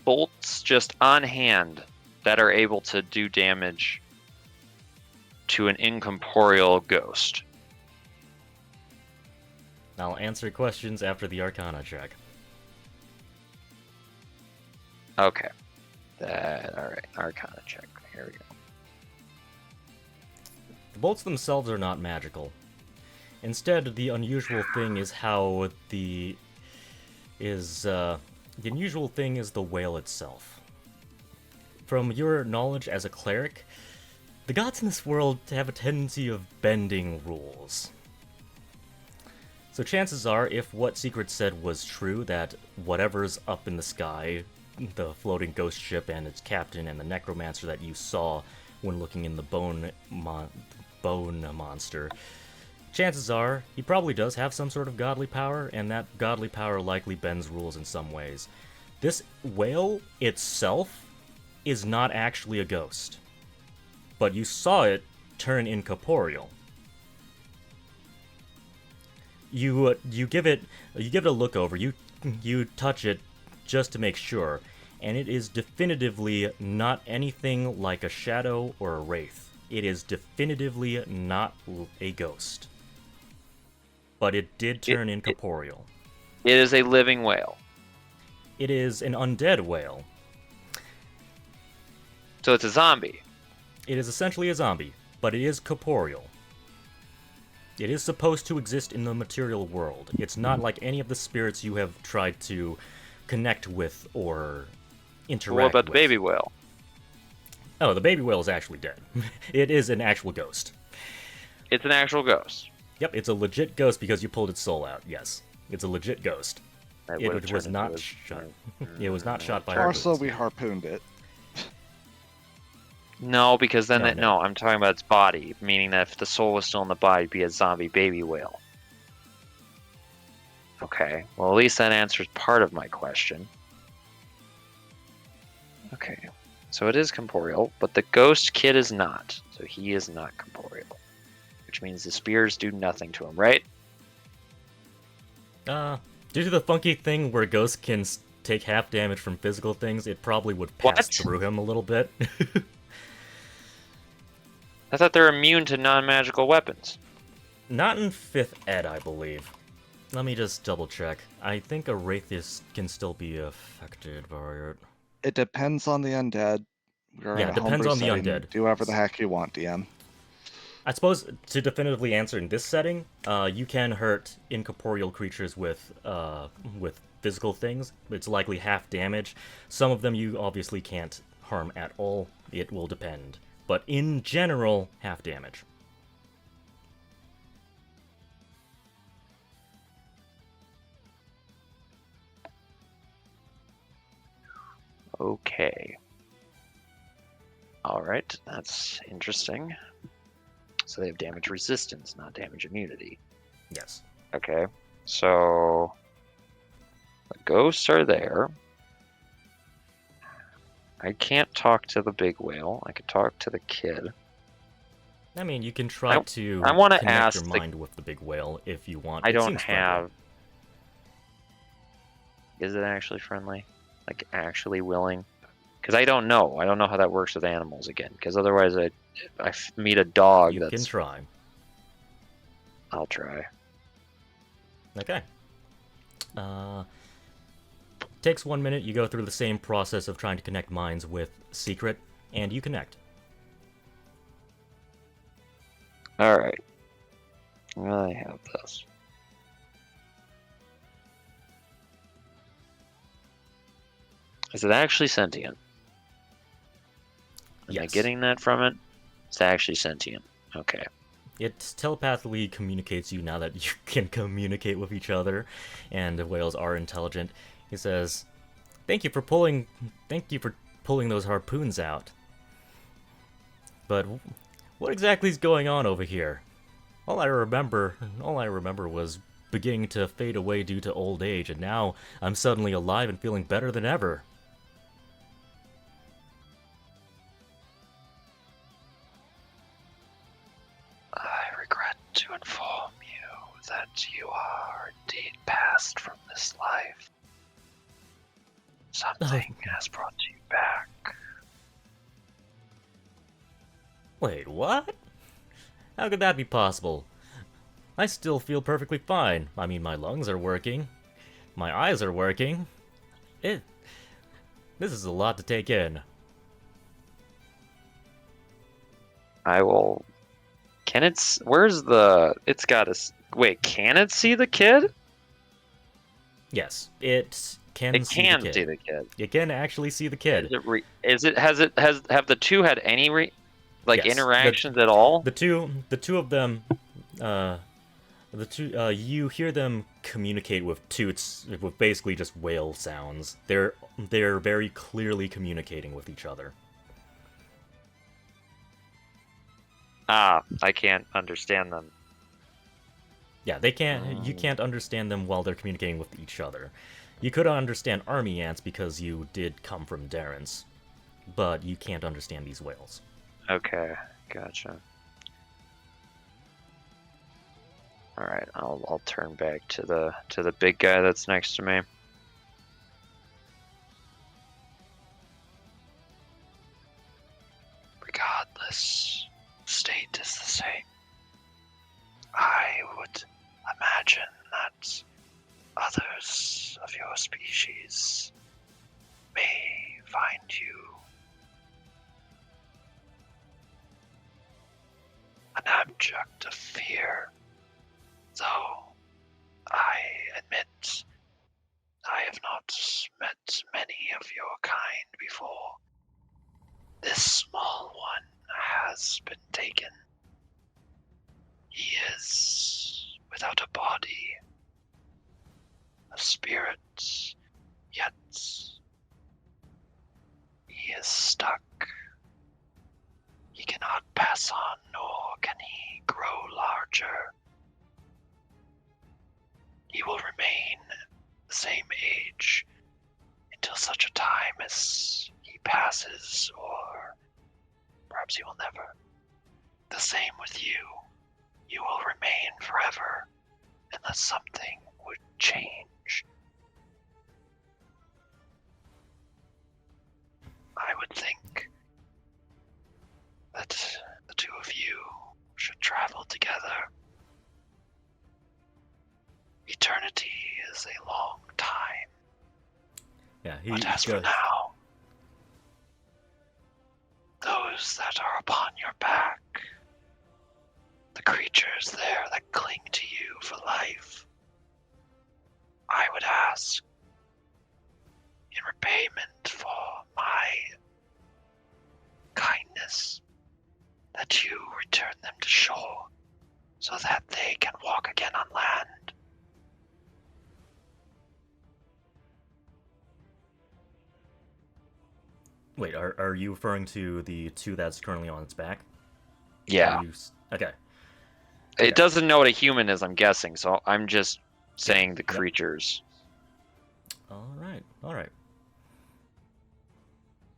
bolts just on hand that are able to do damage to an incorporeal ghost? I'll answer questions after the Arcana check. Okay. Alright, Arcana check. Here we go. The bolts themselves are not magical. Instead, the unusual thing is the unusual thing is the whale itself. From your knowledge as a cleric, the gods in this world have a tendency of bending rules. So chances are, if what Secret said was true, that whatever's up in the sky, the floating ghost ship and its captain and the necromancer that you saw when looking in the bone monster, chances are he probably does have some sort of godly power, and that godly power likely bends rules in some ways. This whale itself is not actually a ghost, but you saw it turn incorporeal. You give it a look over. You touch it just to make sure, and it is definitively not anything like a shadow or a wraith. It is definitively not a ghost. But it did turn incorporeal. It is a living whale. It is an undead whale. So it's a zombie. It is essentially a zombie, but it is corporeal. It is supposed to exist in the material world. It's not like any of the spirits you have tried to connect with or interact with. What about the baby whale? Oh, the baby whale is actually dead. It is an actual ghost. It's an actual ghost. Yep, it's a legit ghost because you pulled its soul out. Yes, it's a legit ghost. It was not shot. It was not shot by Also, harpoons. we harpooned it. No, because then No. I'm talking about its body, meaning that if the soul was still in the body, it'd be a zombie baby whale. Okay, well at least that answers part of my question. Okay, so it is corporeal, but the ghost kid is not. So he is not corporeal, which means the spears do nothing to him, right? Due to the funky thing where ghosts can take half damage from physical things, it probably would pass What? through him a little bit. I thought they're immune to non-magical weapons. Not in 5th ed, I believe. Let me just double check. I think a Wraithis can still be affected by it. It depends on the undead. We're Yeah, in it a depends homebrew on the setting. undead. Do whatever the heck you want, DM. I suppose to definitively answer in this setting, you can hurt incorporeal creatures with physical things. It's likely half damage. Some of them you obviously can't harm at all. It will depend. But in general, half damage. Okay. Alright, that's interesting. So they have damage resistance, not damage immunity. Yes. Okay, so the ghosts are there. I can't talk to the big whale. I can talk to the kid. I mean, you can try to I wanna connect ask your the- mind with the big whale if you want. I It don't seems friendly. have. Is it actually friendly? Like actually willing? Because I don't know. I don't know how that works with animals again. Because otherwise, meet a dog You that's. can try. I'll try. Okay. Takes 1 minute. You go through the same process of trying to connect minds with Secret, and you connect. All right. I have this. Is it actually sentient? Am I Yes. getting that from it? It's actually sentient. Okay. It telepathically communicates you now that you can communicate with each other, and the whales are intelligent. He says, thank you for pulling those harpoons out. But what exactly is going on over here? All I remember was beginning to fade away due to old age, and now I'm suddenly alive and feeling better than ever. I regret to inform you that you are indeed passed from this life. Something has brought you back. Wait, what? How could that be possible? I still feel perfectly fine. I mean, my lungs are working. My eyes are working. This is a lot to take in. I will. Can it? Where's the? It's got to. Wait, can it see the kid? Yes, it can It see can the kid. see the kid. It can actually see the kid. Have the two had any Yes, interactions at all? The two of them, you hear them communicate with toots, with basically just whale sounds. They're very clearly communicating with each other. I can't understand them. Yeah, they can't. You can't understand them while they're communicating with each other. You could understand army ants because you did come from Darren's, but you can't understand these whales. Okay, gotcha. All right, I'll turn back to the big guy that's next to me. Regardless, state is the same. I would imagine that others of your species may find you an object of fear, though I admit I have not met many of your kind before. This small one has been taken. He is without a body, a spirit, yet he is stuck. He cannot pass on, nor can he grow larger. He will remain the same age until such a time as he passes, or perhaps he will never. The same with you. You will remain forever unless something would change. I would think that the two of you should travel together. Eternity is a long time, Yeah, he but as for goes. now, those that are upon your back, the creatures there that cling to you for life, I would ask, in repayment for my kindness, that you return them to shore so that they can walk again on land. Wait, are you referring to the two that's currently on its back? Yeah. Okay. It doesn't know what a human is, I'm guessing, so I'm just saying the Yep. creatures. All right.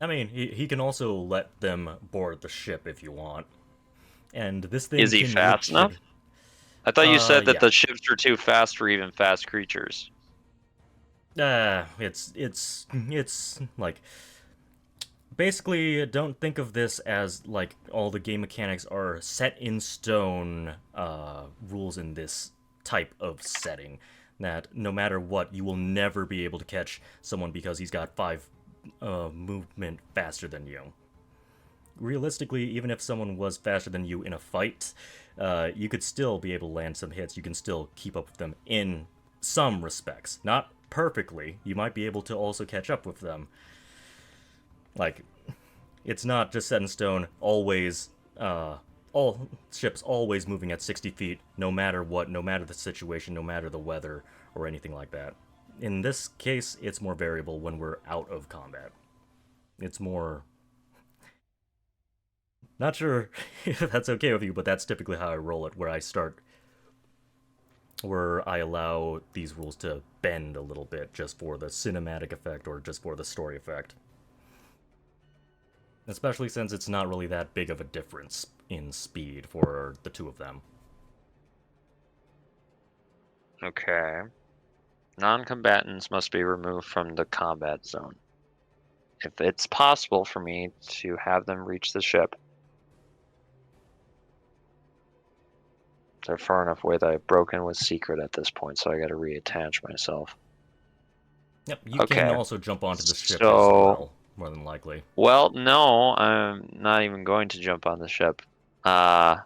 I mean, he can also let them board the ship if you want. And this thing Is he can fast enough? legit- I thought you said that yeah. the ships are too fast for even fast creatures. It's like basically don't think of this as like all the game mechanics are set in stone rules in this type of setting. That no matter what, you will never be able to catch someone because he's got 5 movement faster than you. Realistically, even if someone was faster than you in a fight, you could still be able to land some hits. You can still keep up with them in some respects. Not perfectly. You might be able to also catch up with them. Like, it's not just set in stone, always, all ships always moving at 60 feet, no matter what, no matter the situation, no matter the weather, or anything like that. In this case, it's more variable when we're out of combat. It's more... Not sure if that's okay with you, but that's typically how I roll it, where I allow these rules to bend a little bit just for the cinematic effect or just for the story effect. Especially since it's not really that big of a difference in speed for the two of them. Okay. Non-combatants must be removed from the combat zone. If it's possible for me to have them reach the ship, they're far enough away that I've broken with secret at this point, so I gotta reattach myself. Yep, you can also jump onto the ship as So- well, more than likely. Well, no, I'm not even going to jump on the ship. I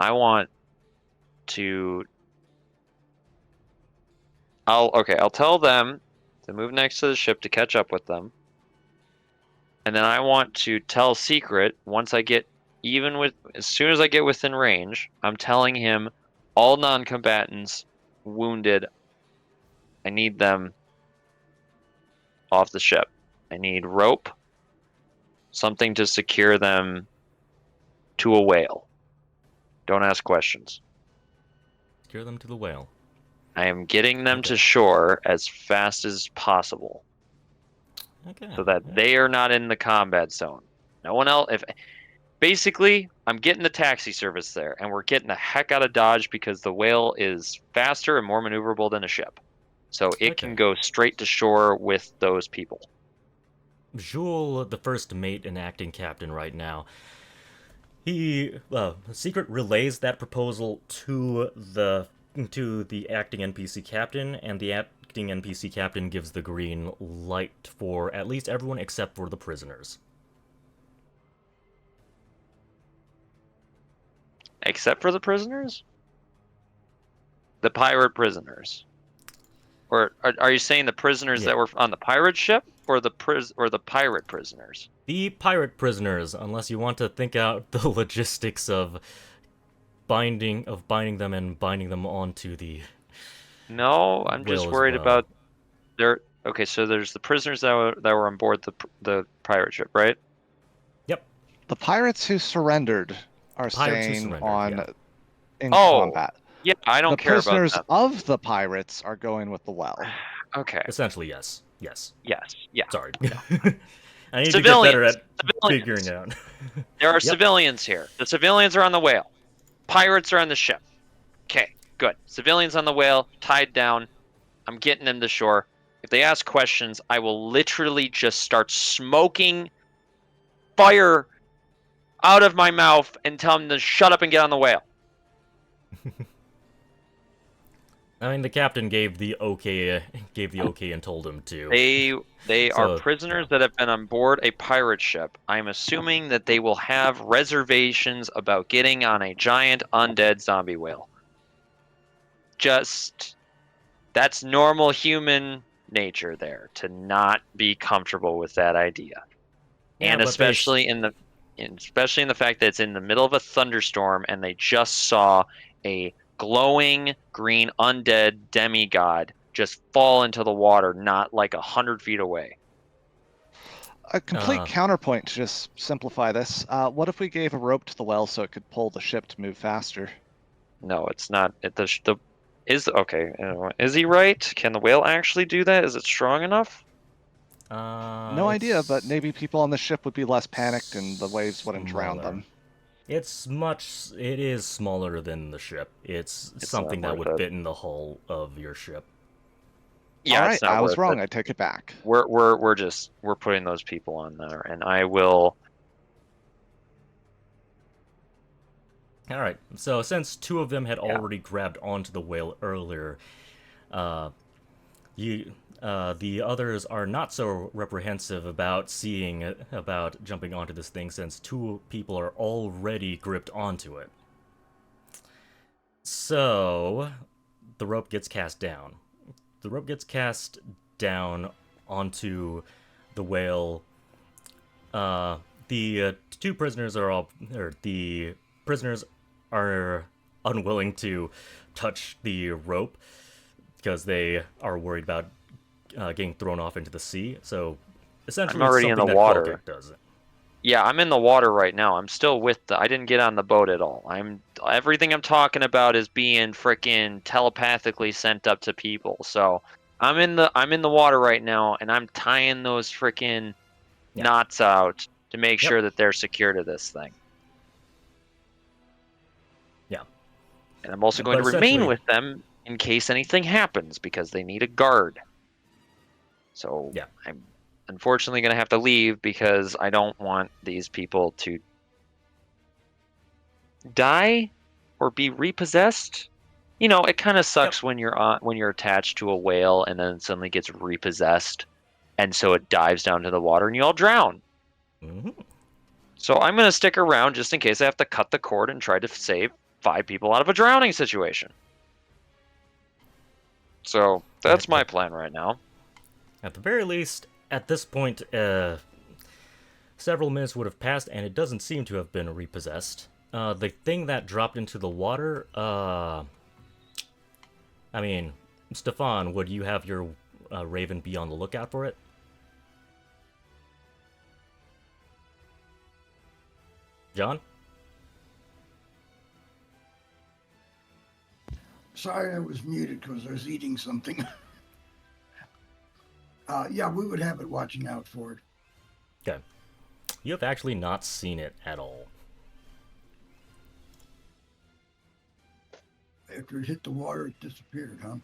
want to... I'll tell them to move next to the ship to catch up with them. And then I want to tell Secret, once I get as soon as I get within range, I'm telling him all non-combatants wounded, I need them off the ship. I need rope, something to secure them to a whale. Don't ask questions. Secure them to the whale. I am getting them Okay. to shore as fast as possible Okay. so that yeah. they are not in the combat zone. No one else. Basically, I'm getting the taxi service there, and we're getting the heck out of Dodge because the whale is faster and more maneuverable than a ship. So it can Okay. go straight to shore with those people. Jules, the first mate and acting captain right now, Secret relays that proposal to the acting NPC captain, and the acting NPC captain gives the green light for at least everyone except for the prisoners. Except for the prisoners? The pirate prisoners. Or are you saying the prisoners Yeah. that were on the pirate ship, or the pirate prisoners? The pirate prisoners, unless you want to think out the logistics of binding them and binding them onto the... No, I'm just Will as worried well. about their. Okay, so there's the prisoners that were on board the pirate ship, right? The pirates who surrendered are Pirates who staying surrendered, on yeah. in Oh, combat. Yeah, I don't The care about prisoners them. of the pirates are going with the well. Okay. Essentially, yes. Yes. Yeah. Sorry. I need to get better at Civilians. figuring it out. There are Yep. civilians here. The civilians are on the whale. Pirates are on the ship. Okay, good. Civilians on the whale, tied down. I'm getting them to shore. If they ask questions, I will literally just start smoking fire out of my mouth and tell them to shut up and get on the whale. I mean, the captain gave the okay and told him to. They So, are prisoners that have been on board a pirate ship. I'm assuming that they will have reservations about getting on a giant undead zombie whale. That's normal human nature there, to not be comfortable with that idea. Yeah, And but especially in the fact that it's in the middle of a thunderstorm and they just saw a glowing green undead demigod just fall into the water, not like 100 feet away. A complete counterpoint to just simplify this. What if we gave a rope to the well so it could pull the ship to move faster? No, it's not. Is he right? Can the whale actually do that? Is it strong enough? No idea, but it's maybe people on the ship would be less panicked and the waves wouldn't drown smaller. them. It is smaller than the ship. It's It's something not that worth would it. fit in the hull of your ship. Yeah, All right, it's not I was worth wrong. it. I take it back. We're putting those people on there, and I will. All right. So since two of them had Yeah. already grabbed onto the whale earlier, uh, the others are not so reprehensive about jumping onto this thing since two people are already gripped onto it. So the rope gets cast down. The rope gets cast down onto the whale. The two prisoners the prisoners are unwilling to touch the rope because they are worried about getting thrown off into the sea. So essentially, I'm already it's in something the that water. Quellkick does. Yeah, I'm in the water right now. I'm still with the. I didn't get on the boat at all. Everything I'm talking about is being frickin' telepathically sent up to people. So I'm in the water right now, and I'm tying those frickin' Yeah. knots out to make Yep. sure that they're secure to this thing. Yeah. And I'm also But going to remain essentially- with them in case anything happens because they need a guard. So Yeah. I'm unfortunately going to have to leave because I don't want these people to die or be repossessed. You know, it kind of sucks when you're attached to a whale and then suddenly gets repossessed, and so it dives down to the water and you all drown. Mhm. So I'm going to stick around just in case I have to cut the cord and try to save 5 people out of a drowning situation. So that's my plan right now. At the very least, at this point, several minutes would have passed, and it doesn't seem to have been repossessed. The thing that dropped into the water, I mean, Stefan, would you have your Raven be on the lookout for it? John? Sorry, I was muted because I was eating something. Yeah, we would have it watching out for it. Okay. You have actually not seen it at all. After it hit the water, it disappeared, huh?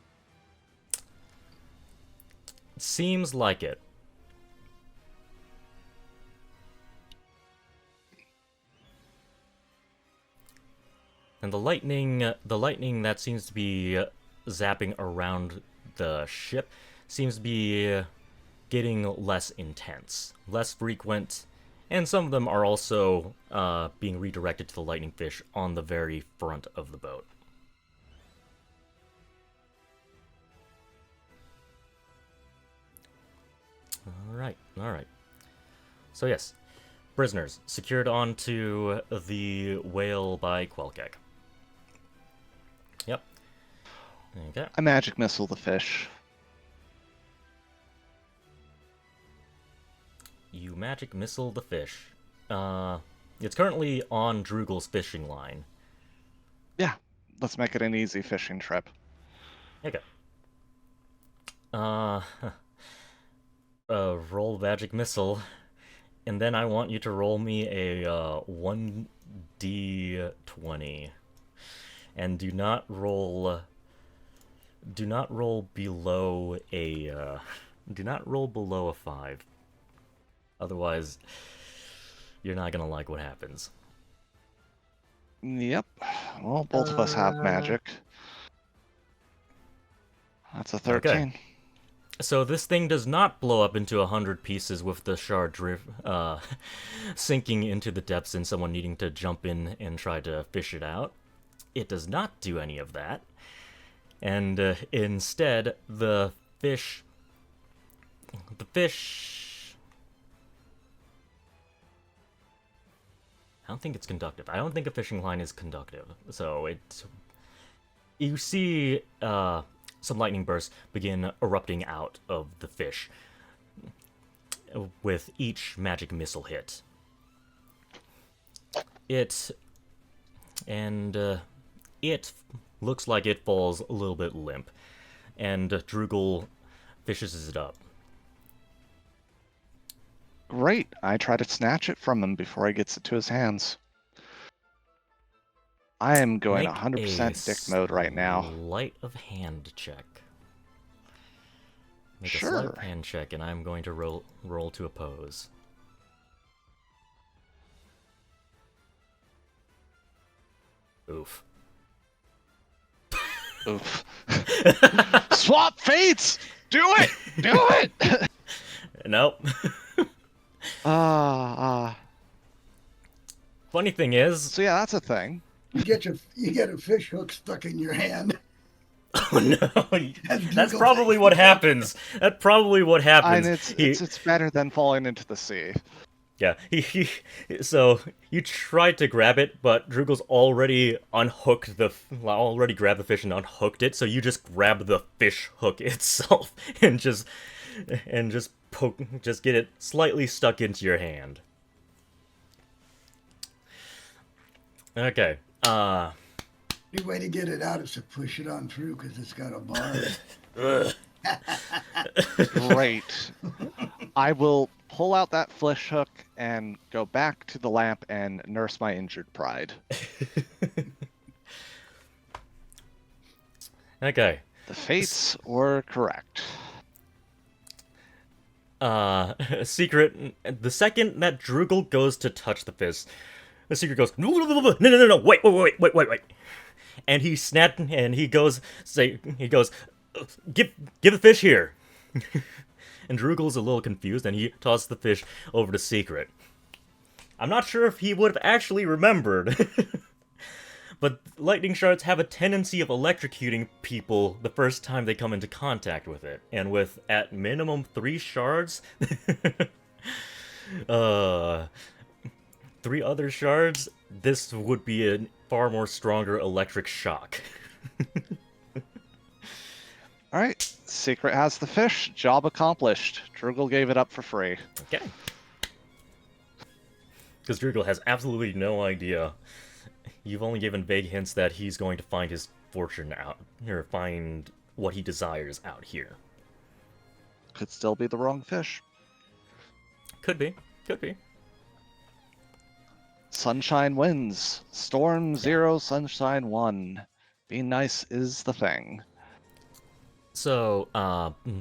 Seems like it. And the lightning that seems to be zapping around the ship seems to be getting less intense, less frequent, and some of them are also being redirected to the lightning fish on the very front of the boat. All right. So yes, prisoners secured onto the whale by Quellkick. Yep. Okay. I magic missile the fish. You magic missile the fish. It's currently on Drugel's fishing line. Yeah, let's make it an easy fishing trip. Okay. Roll magic missile, and then I want you to roll me a 1d20, and do not roll below a 5. Otherwise, you're not gonna like what happens. Yep. Well, both of us have magic. That's a 13. So this thing does not blow up into 100 pieces with the shard sinking into the depths and someone needing to jump in and try to fish it out. It does not do any of that. And instead, the fish... I don't think it's conductive. I don't think a fishing line is conductive. So you see some lightning bursts begin erupting out of the fish with each magic missile hit. It looks like it falls a little bit limp, and Drugel fishes it up. Great. I try to snatch it from him before he gets it to his hands. I am going Make 100% dick mode right now. Sleight of hand check. Make a sleight Sure. of hand check, and I'm going to roll to oppose. Oof. Oof. Swap fates! Do it! Do it! Nope. Funny thing is, So yeah, that's a thing. You get a fish hook stuck in your hand. oh no, that's Dougal probably takes what the fish. happens. That's probably what happens. And it's better than falling into the sea. Yeah, so you tried to grab it, but Drugal's already already grabbed the fish and unhooked it, so you just grab the fish hook itself and just get it slightly stuck into your hand. Okay, The way to get it out is to push it on through because it's got a bar. Great. I will pull out that fish hook and go back to the lamp and nurse my injured pride. okay. The fates were correct. Secret. The second that Drugal goes to touch the fish, the secret goes, no, wait. And he goes, give the fish here. And Drugal's a little confused, and he tosses the fish over to Secret. I'm not sure if he would have actually remembered. But lightning shards have a tendency of electrocuting people the first time they come into contact with it. And with, at minimum, 3 shards... 3 other shards, this would be a far more stronger electric shock. Alright, Secret has the fish. Job accomplished. Drugal gave it up for free. Okay. Because Drugal has absolutely no idea. You've only given vague hints that he's going to find his fortune out, or find what he desires out here. Could still be the wrong fish. Could be. Sunshine wins. Storm 0, Sunshine 1. Being nice is the thing. So,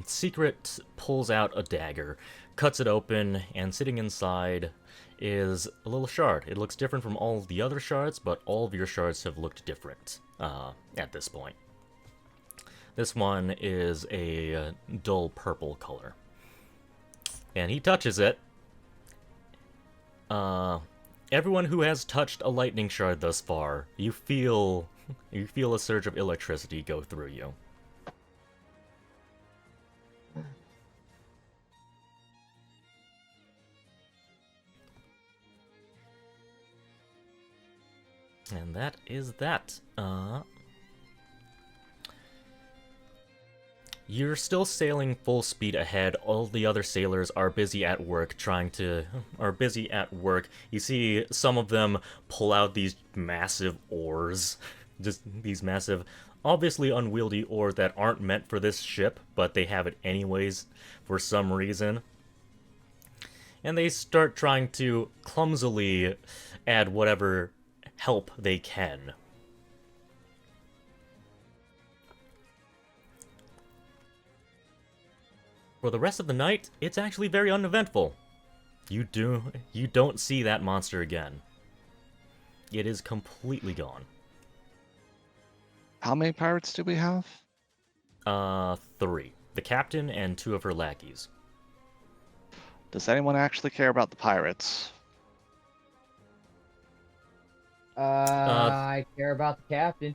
Secret pulls out a dagger, cuts it open, and sitting inside is a little shard. It looks different from all of the other shards, but all of your shards have looked different at this point. This one is a dull purple color. And he touches it. Everyone who has touched a lightning shard thus far, you feel a surge of electricity go through you. And that is that. You're still sailing full speed ahead. All the other sailors are busy at work You see some of them pull out these massive oars. Just these massive, obviously unwieldy oars that aren't meant for this ship, but they have it anyways for some reason. And they start trying to clumsily add whatever help they can. For the rest of the night, it's actually very uneventful. You don't see that monster again. It is completely gone. How many pirates do we have? 3. The captain and 2 of her lackeys. Does anyone actually care about the pirates? I care about the captain.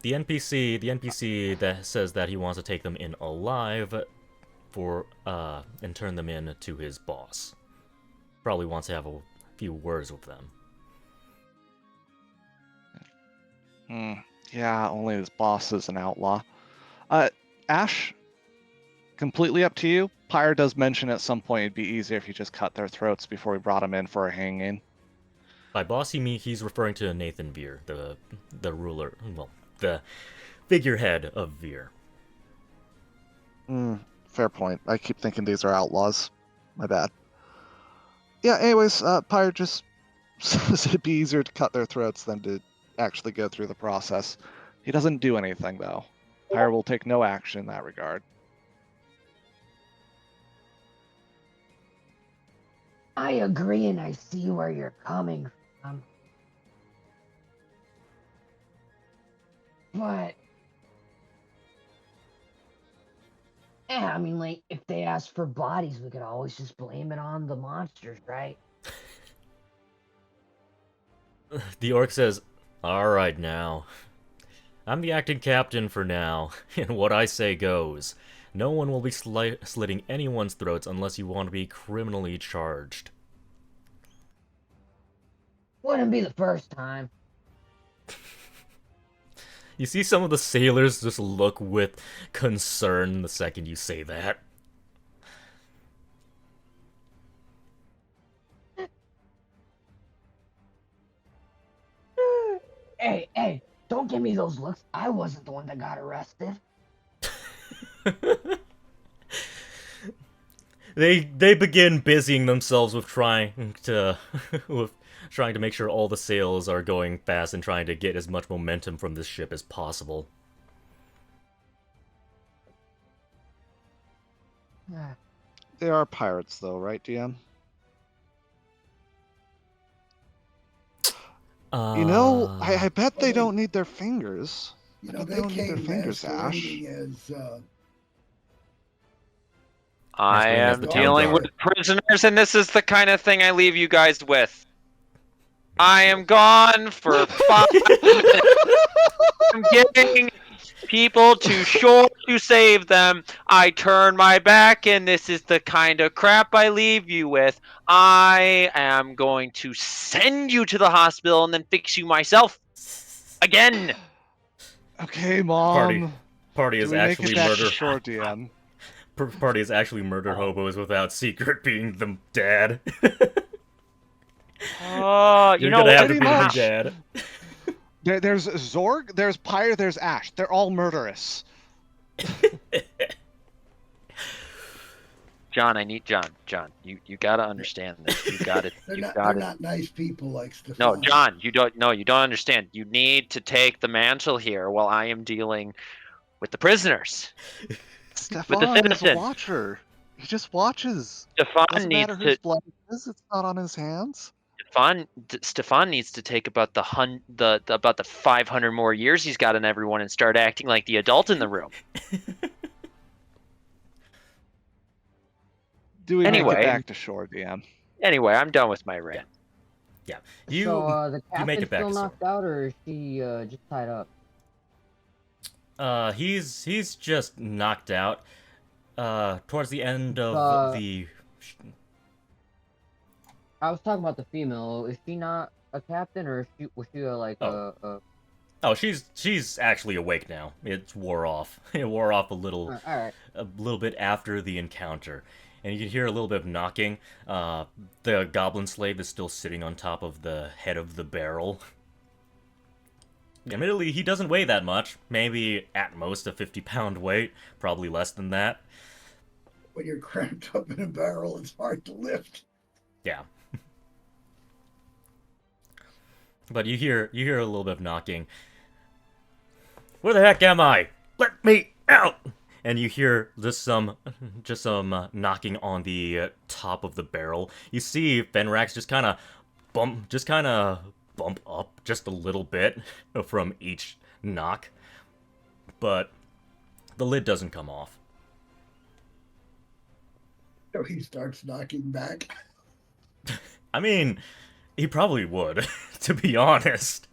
The NPC that says that he wants to take them in alive and turn them in to his boss. Probably wants to have a few words with them. Yeah, only his boss is an outlaw. Ash, completely up to you. Pyre does mention at some point it'd be easier if you just cut their throats before we brought them in for a hanging. By boss, he's referring to Nathan Veer, the ruler, well, the figurehead of Veer. Fair point. I keep thinking these are outlaws. My bad. Yeah, anyways, Pyre just says it'd be easier to cut their throats than to actually go through the process. He doesn't do anything, though. Pyre will take no action in that regard. I agree and I see where you're coming from. But yeah, I mean, like, if they ask for bodies, we could always just blame it on the monsters, right? The orc says, "Alright now. I'm the acting captain for now, and what I say goes. No one will be slitting anyone's throats unless you want to be criminally charged." Wouldn't be the first time. You see some of the sailors just look with concern the second you say that. Hey, don't give me those looks. I wasn't the one that got arrested. They begin busying themselves with trying to with trying to make sure all the sails are going fast and trying to get as much momentum from this ship as possible. They are pirates, though, right, DM? You know, I bet they don't need their fingers. You know, They they don't need their came fingers, Ash. masquerading as I Masquerading as am the town dealing guard. with prisoners, and this is the kind of thing I leave you guys with. I am gone for 5 minutes. I'm getting people to shore to save them. I turn my back, and this is the kind of crap I leave you with. I am going to send you to the hospital and then fix you myself. Again. Okay, Mom. Party Do is we make actually it back murder. to shore, DM? Party is actually murder hobos without Secret being the dad. You You're know gonna have what? to be pretty the much. dad. There's Zorg, there's Pyre, there's Ash. They're all murderous. John, I need John. John, you gotta understand this. You gotta. they're You not gotta. they're not nice people like Stefan. No, John, you don't. No, you don't understand. You need to take the mantle here while I am dealing with the prisoners. Stefan is a citizen. watcher. He just watches. Stefan Doesn't needs matter to. whose blood it is, it's not on his hands. Stefan needs to take about about the 500 more years he's got in everyone and start acting like the adult in the room. Do we make Anyway. it back to shore, DM? Anyway, I'm done with my rant. Yeah. So, the you make captain's it back still to knocked out, or is she just tied up? He's just knocked out. Towards the end of the. I was talking about the female. Is she not a captain, or was she a Oh, she's actually awake now. It wore off. It wore off a little, Alright. a little bit after the encounter, and you can hear a little bit of knocking. The goblin slave is still sitting on top of the head of the barrel. Admittedly, he doesn't weigh that much. Maybe at most a 50-pound weight. Probably less than that. When you're cramped up in a barrel, it's hard to lift. Yeah. But you hear a little bit of knocking. Where the heck am I? Let me out! And you hear just some knocking on the top of the barrel. You see Fenrax just kind of bump up just a little bit from each knock, but the lid doesn't come off. So he starts knocking back. I mean, he probably would, to be honest.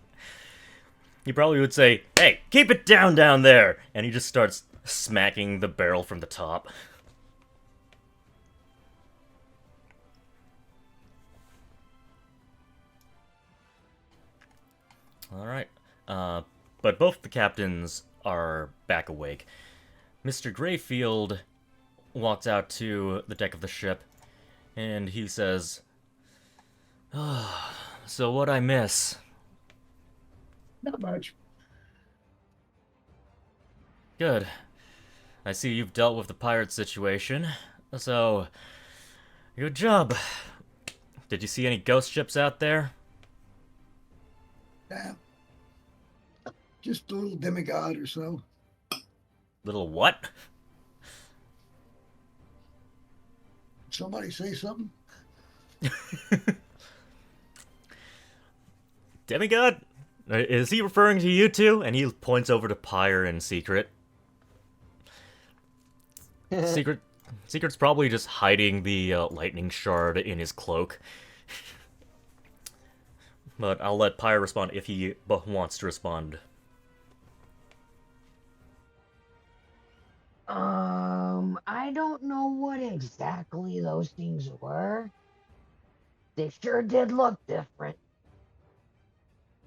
He probably would say, "Hey, keep it down there!" And he just starts smacking the barrel from the top. Alright. But both the captains are back awake. Mr. Greyfield walks out to the deck of the ship, and he says, "So what'd I miss?" Not much. Good. I see you've dealt with the pirate situation, so good job. Did you see any ghost ships out there? Nah. Just a little demigod or so. Little what? Somebody say something? Demigod? Is he referring to you two? And he points over to Pyre and Secret. Secret's probably just hiding the lightning shard in his cloak. But I'll let Pyre respond if he wants to respond. I don't know what exactly those things were. They sure did look different.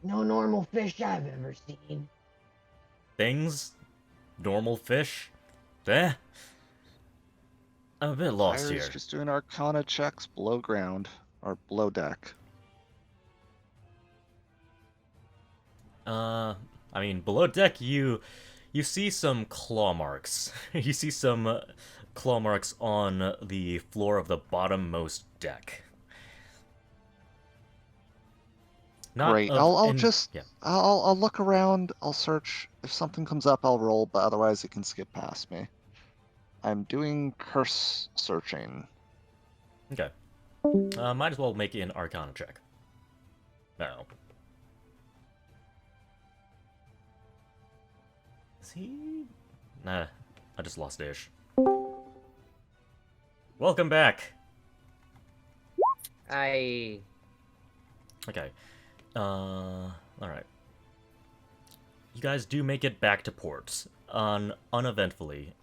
No normal fish I've ever seen. Things? Normal fish? Eh? I'm a bit lost Pyre's here. just doing Arcana checks below ground or below deck. I mean, below deck, you see some claw marks. You see some claw marks on the floor of the bottommost deck. Not Great. of I'll any- just yeah. I'll look around. I'll search. If something comes up, I'll roll. But otherwise, it can skip past me. I'm doing curse searching. Okay. Might as well make an Arcana check. No. Is he? Nah, I just lost Ish. Welcome back. I. Okay. Alright. You guys do make it back to port uneventfully.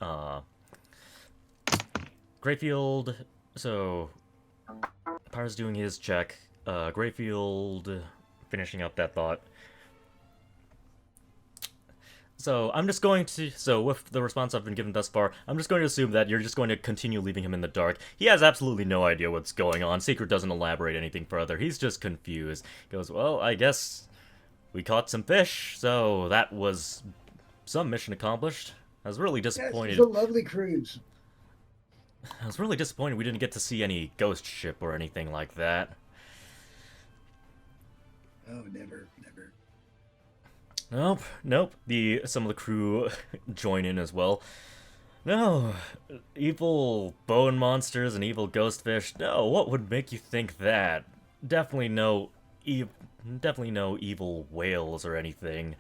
Greyfield, so Pyre's doing his check. Greyfield finishing up that thought. So I'm just going to, with the response I've been given thus far, I'm just going to assume that you're just going to continue leaving him in the dark. He has absolutely no idea what's going on. Secret doesn't elaborate anything further. He's just confused. Goes, well, I guess we caught some fish, so that was some mission accomplished. I was really Yes, disappointed. it's a lovely cruise. I was really disappointed we didn't get to see any ghost ship or anything like that. Oh, never, never. Nope. Some of the crew join in as well. No, evil bone monsters and evil ghost fish. No, what would make you think that? Definitely no evil whales or anything.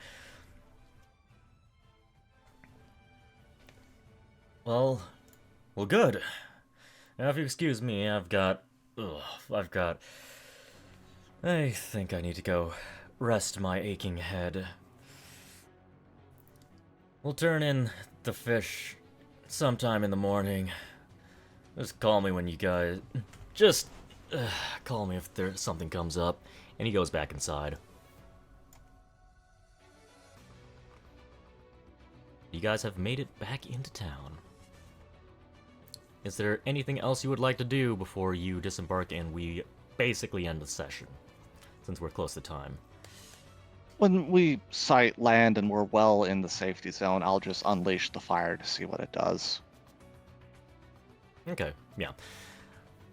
Well, good. Now, if you excuse me, I think I need to go rest my aching head. We'll turn in the fish sometime in the morning. Just call me when you guys... Just call me if something comes up. And he goes back inside. You guys have made it back into town. Is there anything else you would like to do before you disembark and we basically end the session? Since we're close to time. When we sight land and we're well in the safety zone, I'll just unleash the fire to see what it does. Okay, yeah.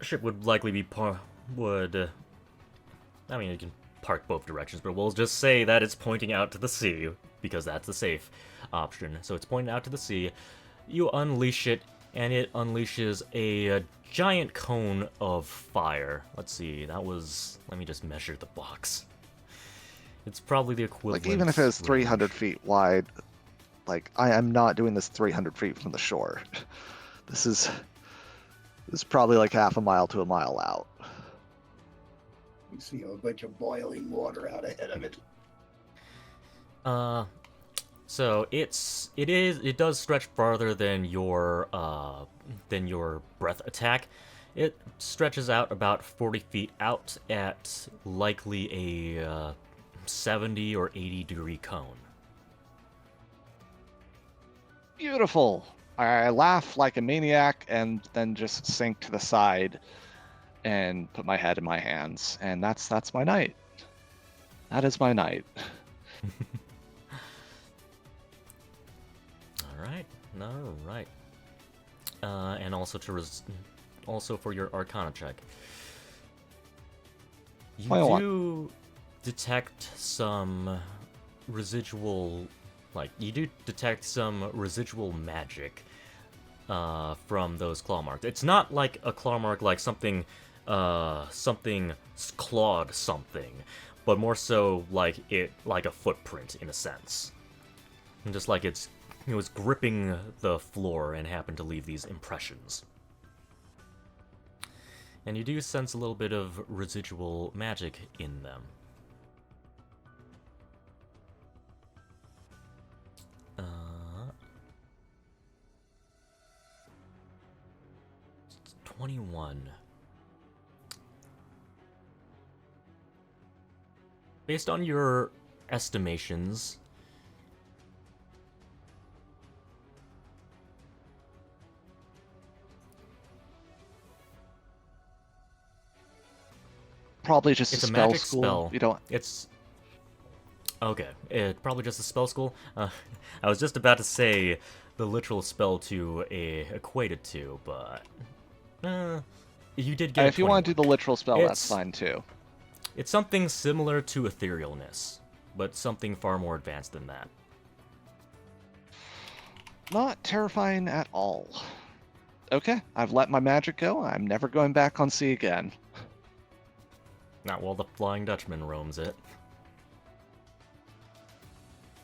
Ship would likely be I mean, you can park both directions, but we'll just say that it's pointing out to the sea, because that's the safe option. So it's pointing out to the sea. You unleash it, and it unleashes a giant cone of fire. Let's see, that was... Let me just measure the box. It's probably the equivalent... Like, even if it was range. 300 feet wide, like, I am not doing this 300 feet from the shore. This is probably like half a mile to a mile out. You see a bunch of boiling water out ahead of it. So it does stretch farther than your breath attack. It stretches out about 40 feet out at likely a 70 or 80 degree cone. Beautiful. I laugh like a maniac and then just sink to the side and put my head in my hands. And that's my night. That is my night. All right. And also also for your Arcana check, you Why not? do detect some residual, like, you do detect some residual magic from those claw marks. It's not like a claw mark like something clawed something, but more so like a footprint in a sense. And just like it was gripping the floor and happened to leave these impressions. And you do sense a little bit of residual magic in them. 21. Based on your estimations, Probably just it's a a spell magic school. spell. You don't. It's okay. Probably just a spell school. I was just about to say the literal spell to equate it to, but you did get. If you want to do the literal spell, that's It's- fine too. It's something similar to etherealness, but something far more advanced than that. Not terrifying at all. Okay, I've let my magic go. I'm never going back on sea again. Not while the Flying Dutchman roams it.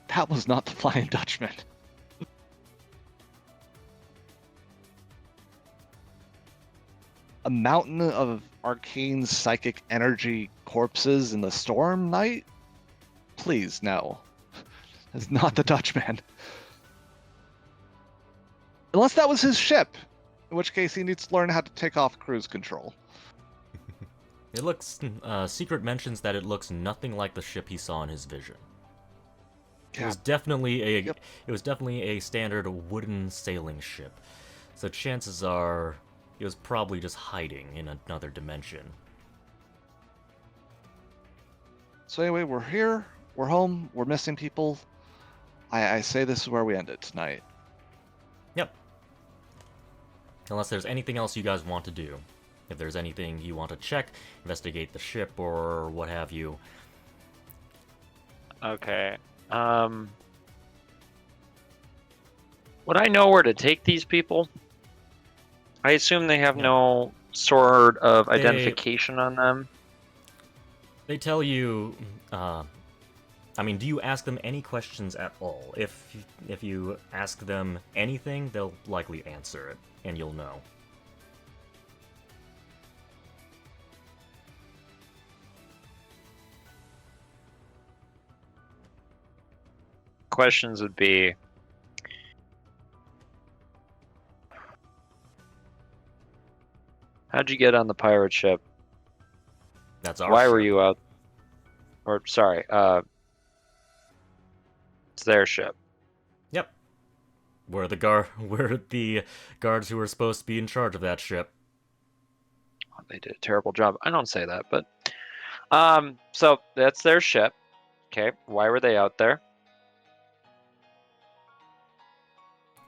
That was not the Flying Dutchman. A mountain of arcane psychic energy corpses in the storm night? Please, no. It's not the Dutchman. Unless that was his ship, in which case he needs to learn how to take off cruise control. It looks. Secret mentions that it looks nothing like the ship he saw in his vision. It was definitely a. Yep. It was definitely a standard wooden sailing ship. So chances are, he was probably just hiding in another dimension. So anyway, we're here, we're home, we're missing people. I say this is where we end it tonight. Yep. Unless there's anything else you guys want to do. If there's anything you want to check, investigate the ship, or what have you. Okay. Would I know where to take these people? I assume they have Yeah. no sort of They- identification on them. They tell you, I mean, do you ask them any questions at all? If you ask them anything, they'll likely answer it, and you'll know. Questions would be, how'd you get on the pirate ship? That's our Why were ship. you out? Or sorry, it's their ship. Yep. We're the guards who were supposed to be in charge of that ship. They did a terrible job. I don't say that, but so that's their ship. Okay, why were they out there?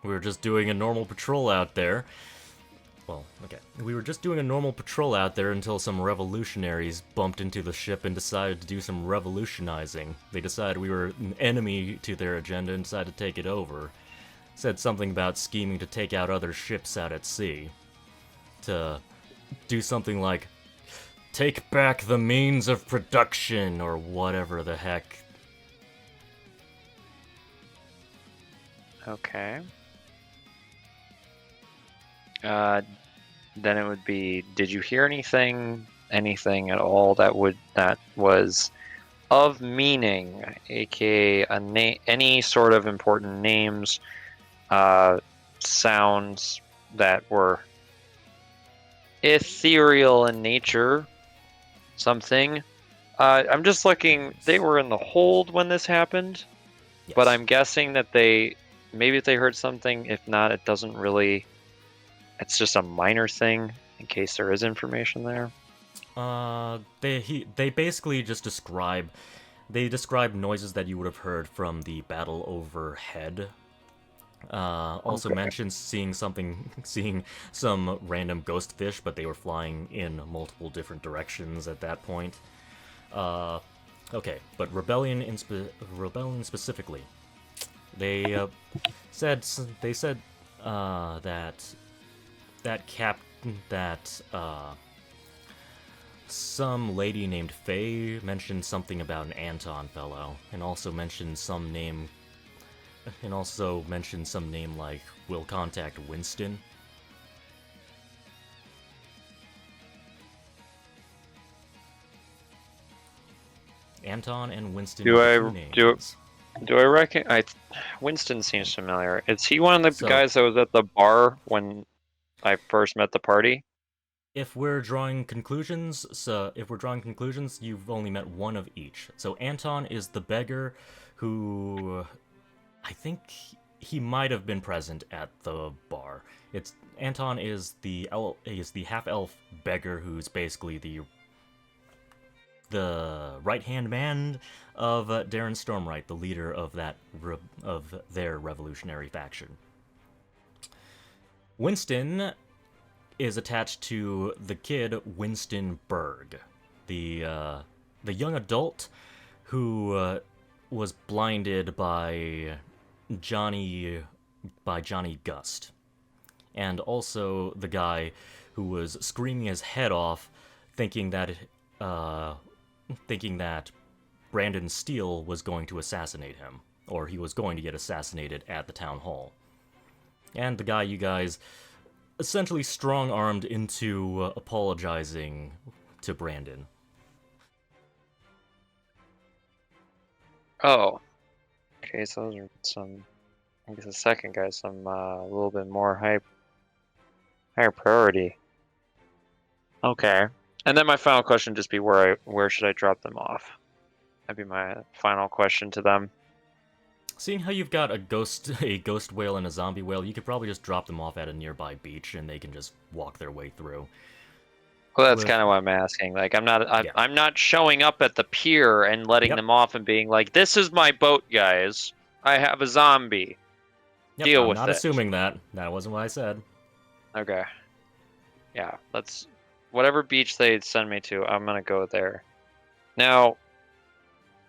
We were just doing a normal patrol out there. Well, okay. We were just doing a normal patrol out there until some revolutionaries bumped into the ship and decided to do some revolutionizing. They decided we were an enemy to their agenda and decided to take it over. Said something about scheming to take out other ships out at sea. To do something like, take back the means of production, or whatever the heck. Okay. Then it would be, did you hear anything at all that was of meaning, aka any sort of important names, sounds that were ethereal in nature, something. I'm just looking, they were in the hold when this happened, but Yes. I'm guessing that maybe if they heard something, if not, it doesn't really, it's just a minor thing in case there is information there. They basically just describe noises that you would have heard from the battle overhead. Also Okay. mentions seeing some random ghost fish, but they were flying in multiple different directions at that point. Okay, but rebellion specifically. They said that some lady named Faye mentioned something about an Anton fellow, and also mentioned some name like we'll contact Winston. Anton and Winston Do are I- two do- names. Do I reckon? Winston seems familiar. Is he one of the So- guys that was at the bar when I first met the party? If we're drawing conclusions, you've only met one of each. So Anton is the beggar who I think he might have been present at the bar. Anton is the half-elf beggar who's basically the right-hand man of Darren Stormright, the leader of their revolutionary faction. Winston is attached to the kid Winston Berg, the young adult who was blinded by Johnny Gust, and also the guy who was screaming his head off, thinking that Brandon Steele was going to assassinate him, or he was going to get assassinated at the town hall, and the guy you guys essentially strong-armed into apologizing to Brandon. Oh. Okay, so those are some. I guess the second guy's a little bit more higher priority. Okay. And then my final question would just be where should I drop them off? That'd be my final question to them. Seeing how you've got a ghost whale and a zombie whale, you could probably just drop them off at a nearby beach and they can just walk their way through. Well, that's With- kind of what I'm asking. Like, I'm Yeah. not showing up at the pier and letting Yep. them off and being like, "This is my boat, guys. I have a zombie." Yep, Deal I'm with not it. assuming that. That wasn't what I said. Okay. Yeah, that's whatever beach they send me to. I'm gonna go there. Now,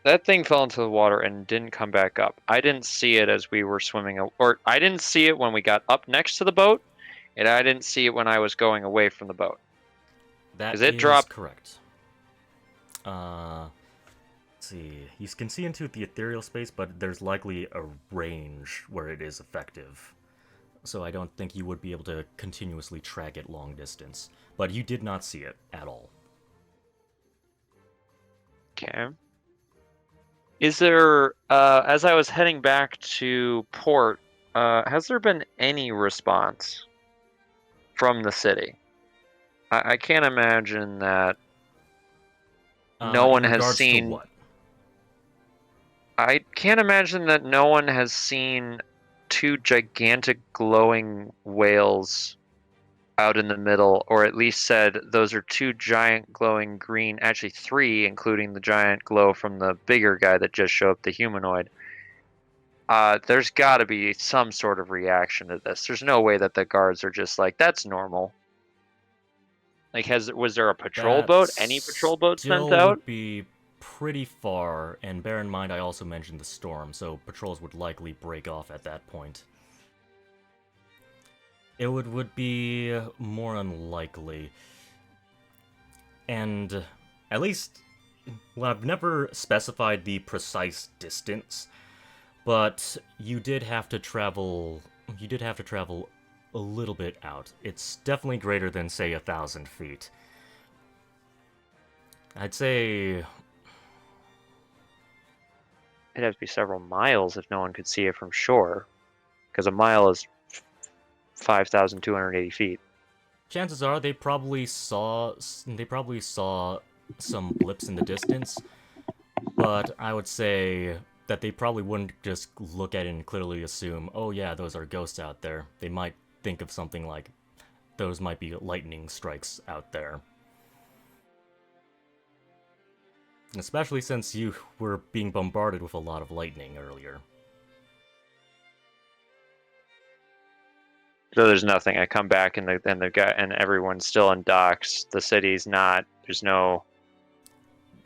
that thing fell into the water and didn't come back up. I didn't see it as we were swimming, or I didn't see it when we got up next to the boat, and I didn't see it when I was going away from the boat. That Is it is drop- correct. Let's see. You can see into the ethereal space, but there's likely a range where it is effective. So I don't think you would be able to continuously track it long distance. But you did not see it at all. Okay. Is there, as I was heading back to port, has there been any response from the city? I can't imagine that no one in has regards to seen. what? I can't imagine that no one has seen two gigantic glowing whales out in the middle, or at least said those are two giant glowing green, actually three, including the giant glow from the bigger guy that just showed up, the humanoid. There's got to be some sort of reaction to this. There's no way that the guards are just like, that's normal. Like, was there a patrol That boat? Any patrol boat still sent out? would be pretty far, and bear in mind I also mentioned the storm, so patrols would likely break off at that point. It would be more unlikely. And at least, well, I've never specified the precise distance, but you did have to travel a little bit out. It's definitely greater than, say, 1,000 feet. I'd say It'd have to be several miles if no one could see it from shore, because a mile is 5,280 feet. chances are they probably saw some blips in the distance, but I would say that they probably wouldn't just look at it and clearly assume, oh yeah, those are ghosts out there. They might think of something like, those might be lightning strikes out there. Especially since you were being bombarded with a lot of lightning earlier. So there's nothing. I come back and the guy and everyone's still in docks. The city's not. There's no.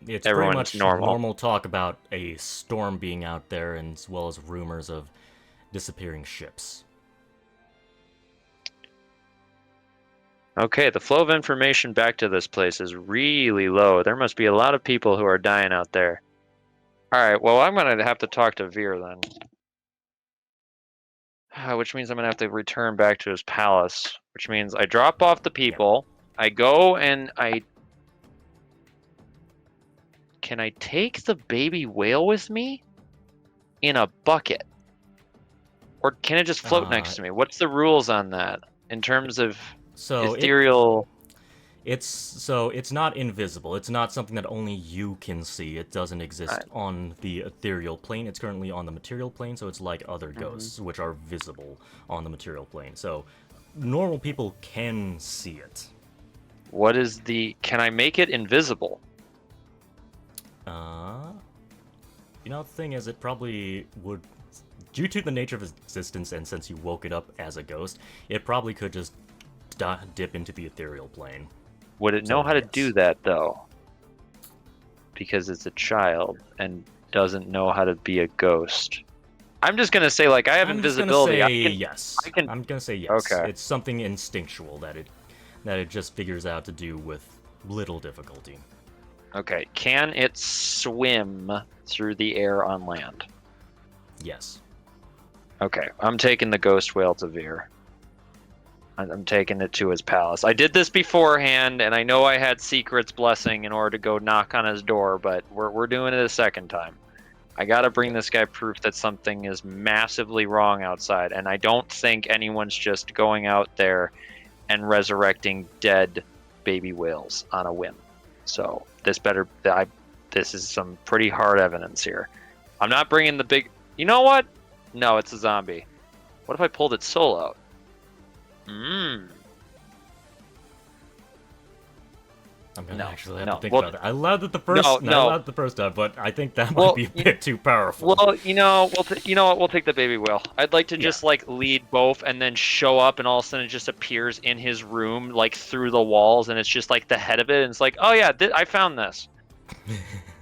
It's Everyone's pretty much normal. talk about a storm being out there, and as well as rumors of disappearing ships. Okay, the flow of information back to this place is really low. There must be a lot of people who are dying out there. Alright, well, I'm going to have to talk to Veer then. Which means I'm going to have to return back to his palace. Which means I drop off the people. I go and I... Can I take the baby whale with me? In a bucket? Or can it just float next to me? What's the rules on that? In terms of So ethereal... it's not invisible. It's not something that only you can see. It doesn't exist on the ethereal plane. It's currently on the material plane, so it's like other ghosts, which are visible on the material plane. So normal people can see it. What is the... Can I make it invisible? You know, the thing is, it probably would... Due to the nature of its existence, and since you woke it up as a ghost, it probably could just dip into the ethereal plane. Would it know how to do that, though? Because it's a child and doesn't know how to be a ghost. I'm just gonna say, like, I have invisibility. Yes. I'm gonna say yes. Okay. It's something instinctual that it just figures out to do with little difficulty. Okay. Can it swim through the air on land? Yes. Okay. I'm taking the ghost whale to Veer. I'm taking it to his palace. I did this beforehand, and I know I had Secret's blessing in order to go knock on his door, but we're doing it a second time. I gotta bring this guy proof that something is massively wrong outside, and I don't think anyone's just going out there and resurrecting dead baby whales on a whim. So this is some pretty hard evidence here. I'm not bringing the big... You know what? No, it's a zombie. What if I pulled its soul out? I'm gonna actually have no. to think Well, about that. I allowed it the first. no. I allowed it the first time, but I think that might be a bit too powerful. Well, you know what? We'll take the baby whale. I'd like to just like lead both, and then show up, and all of a sudden it just appears in his room, like through the walls, and it's just like the head of it, and it's like, oh yeah, I found this.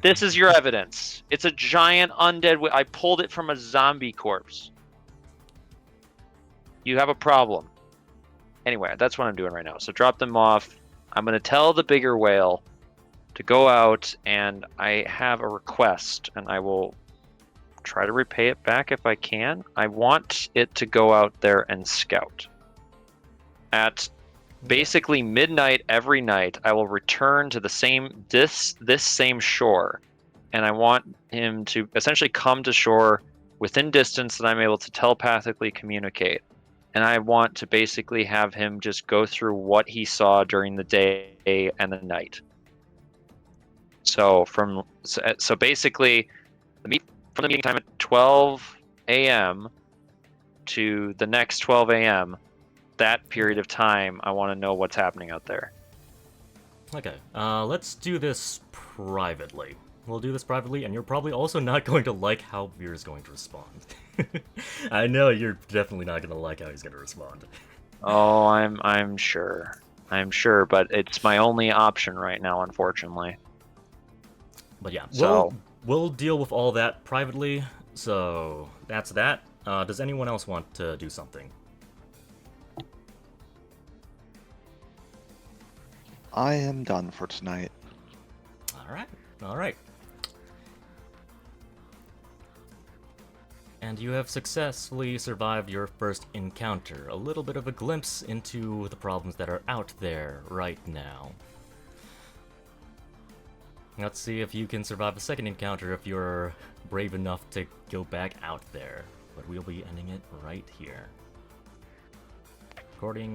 This is your evidence. It's a giant undead I pulled it from a zombie corpse. You have a problem. Anyway, that's what I'm doing right now. So drop them off. I'm going to tell the bigger whale to go out, and I have a request, and I will try to repay it back if I can. I want it to go out there and scout. At basically midnight every night, I will return to the this same shore, and I want him to essentially come to shore within distance that I'm able to telepathically communicate. And I want to basically have him just go through what he saw during the day and the night. So basically, from the meeting time at 12 a.m. to the next 12 a.m., that period of time, I want to know what's happening out there. Okay, let's do this privately. We'll do this privately, and you're probably also not going to like how Veer is going to respond. I know you're definitely not going to like how he's going to respond. Oh, I'm sure. I'm sure, but it's my only option right now, unfortunately. But yeah, so we'll deal with all that privately. So that's that. Does anyone else want to do something? I am done for tonight. All right. And you have successfully survived your first encounter. A little bit of a glimpse into the problems that are out there right now. Let's see if you can survive a second encounter if you're brave enough to go back out there. But we'll be ending it right here. Recording.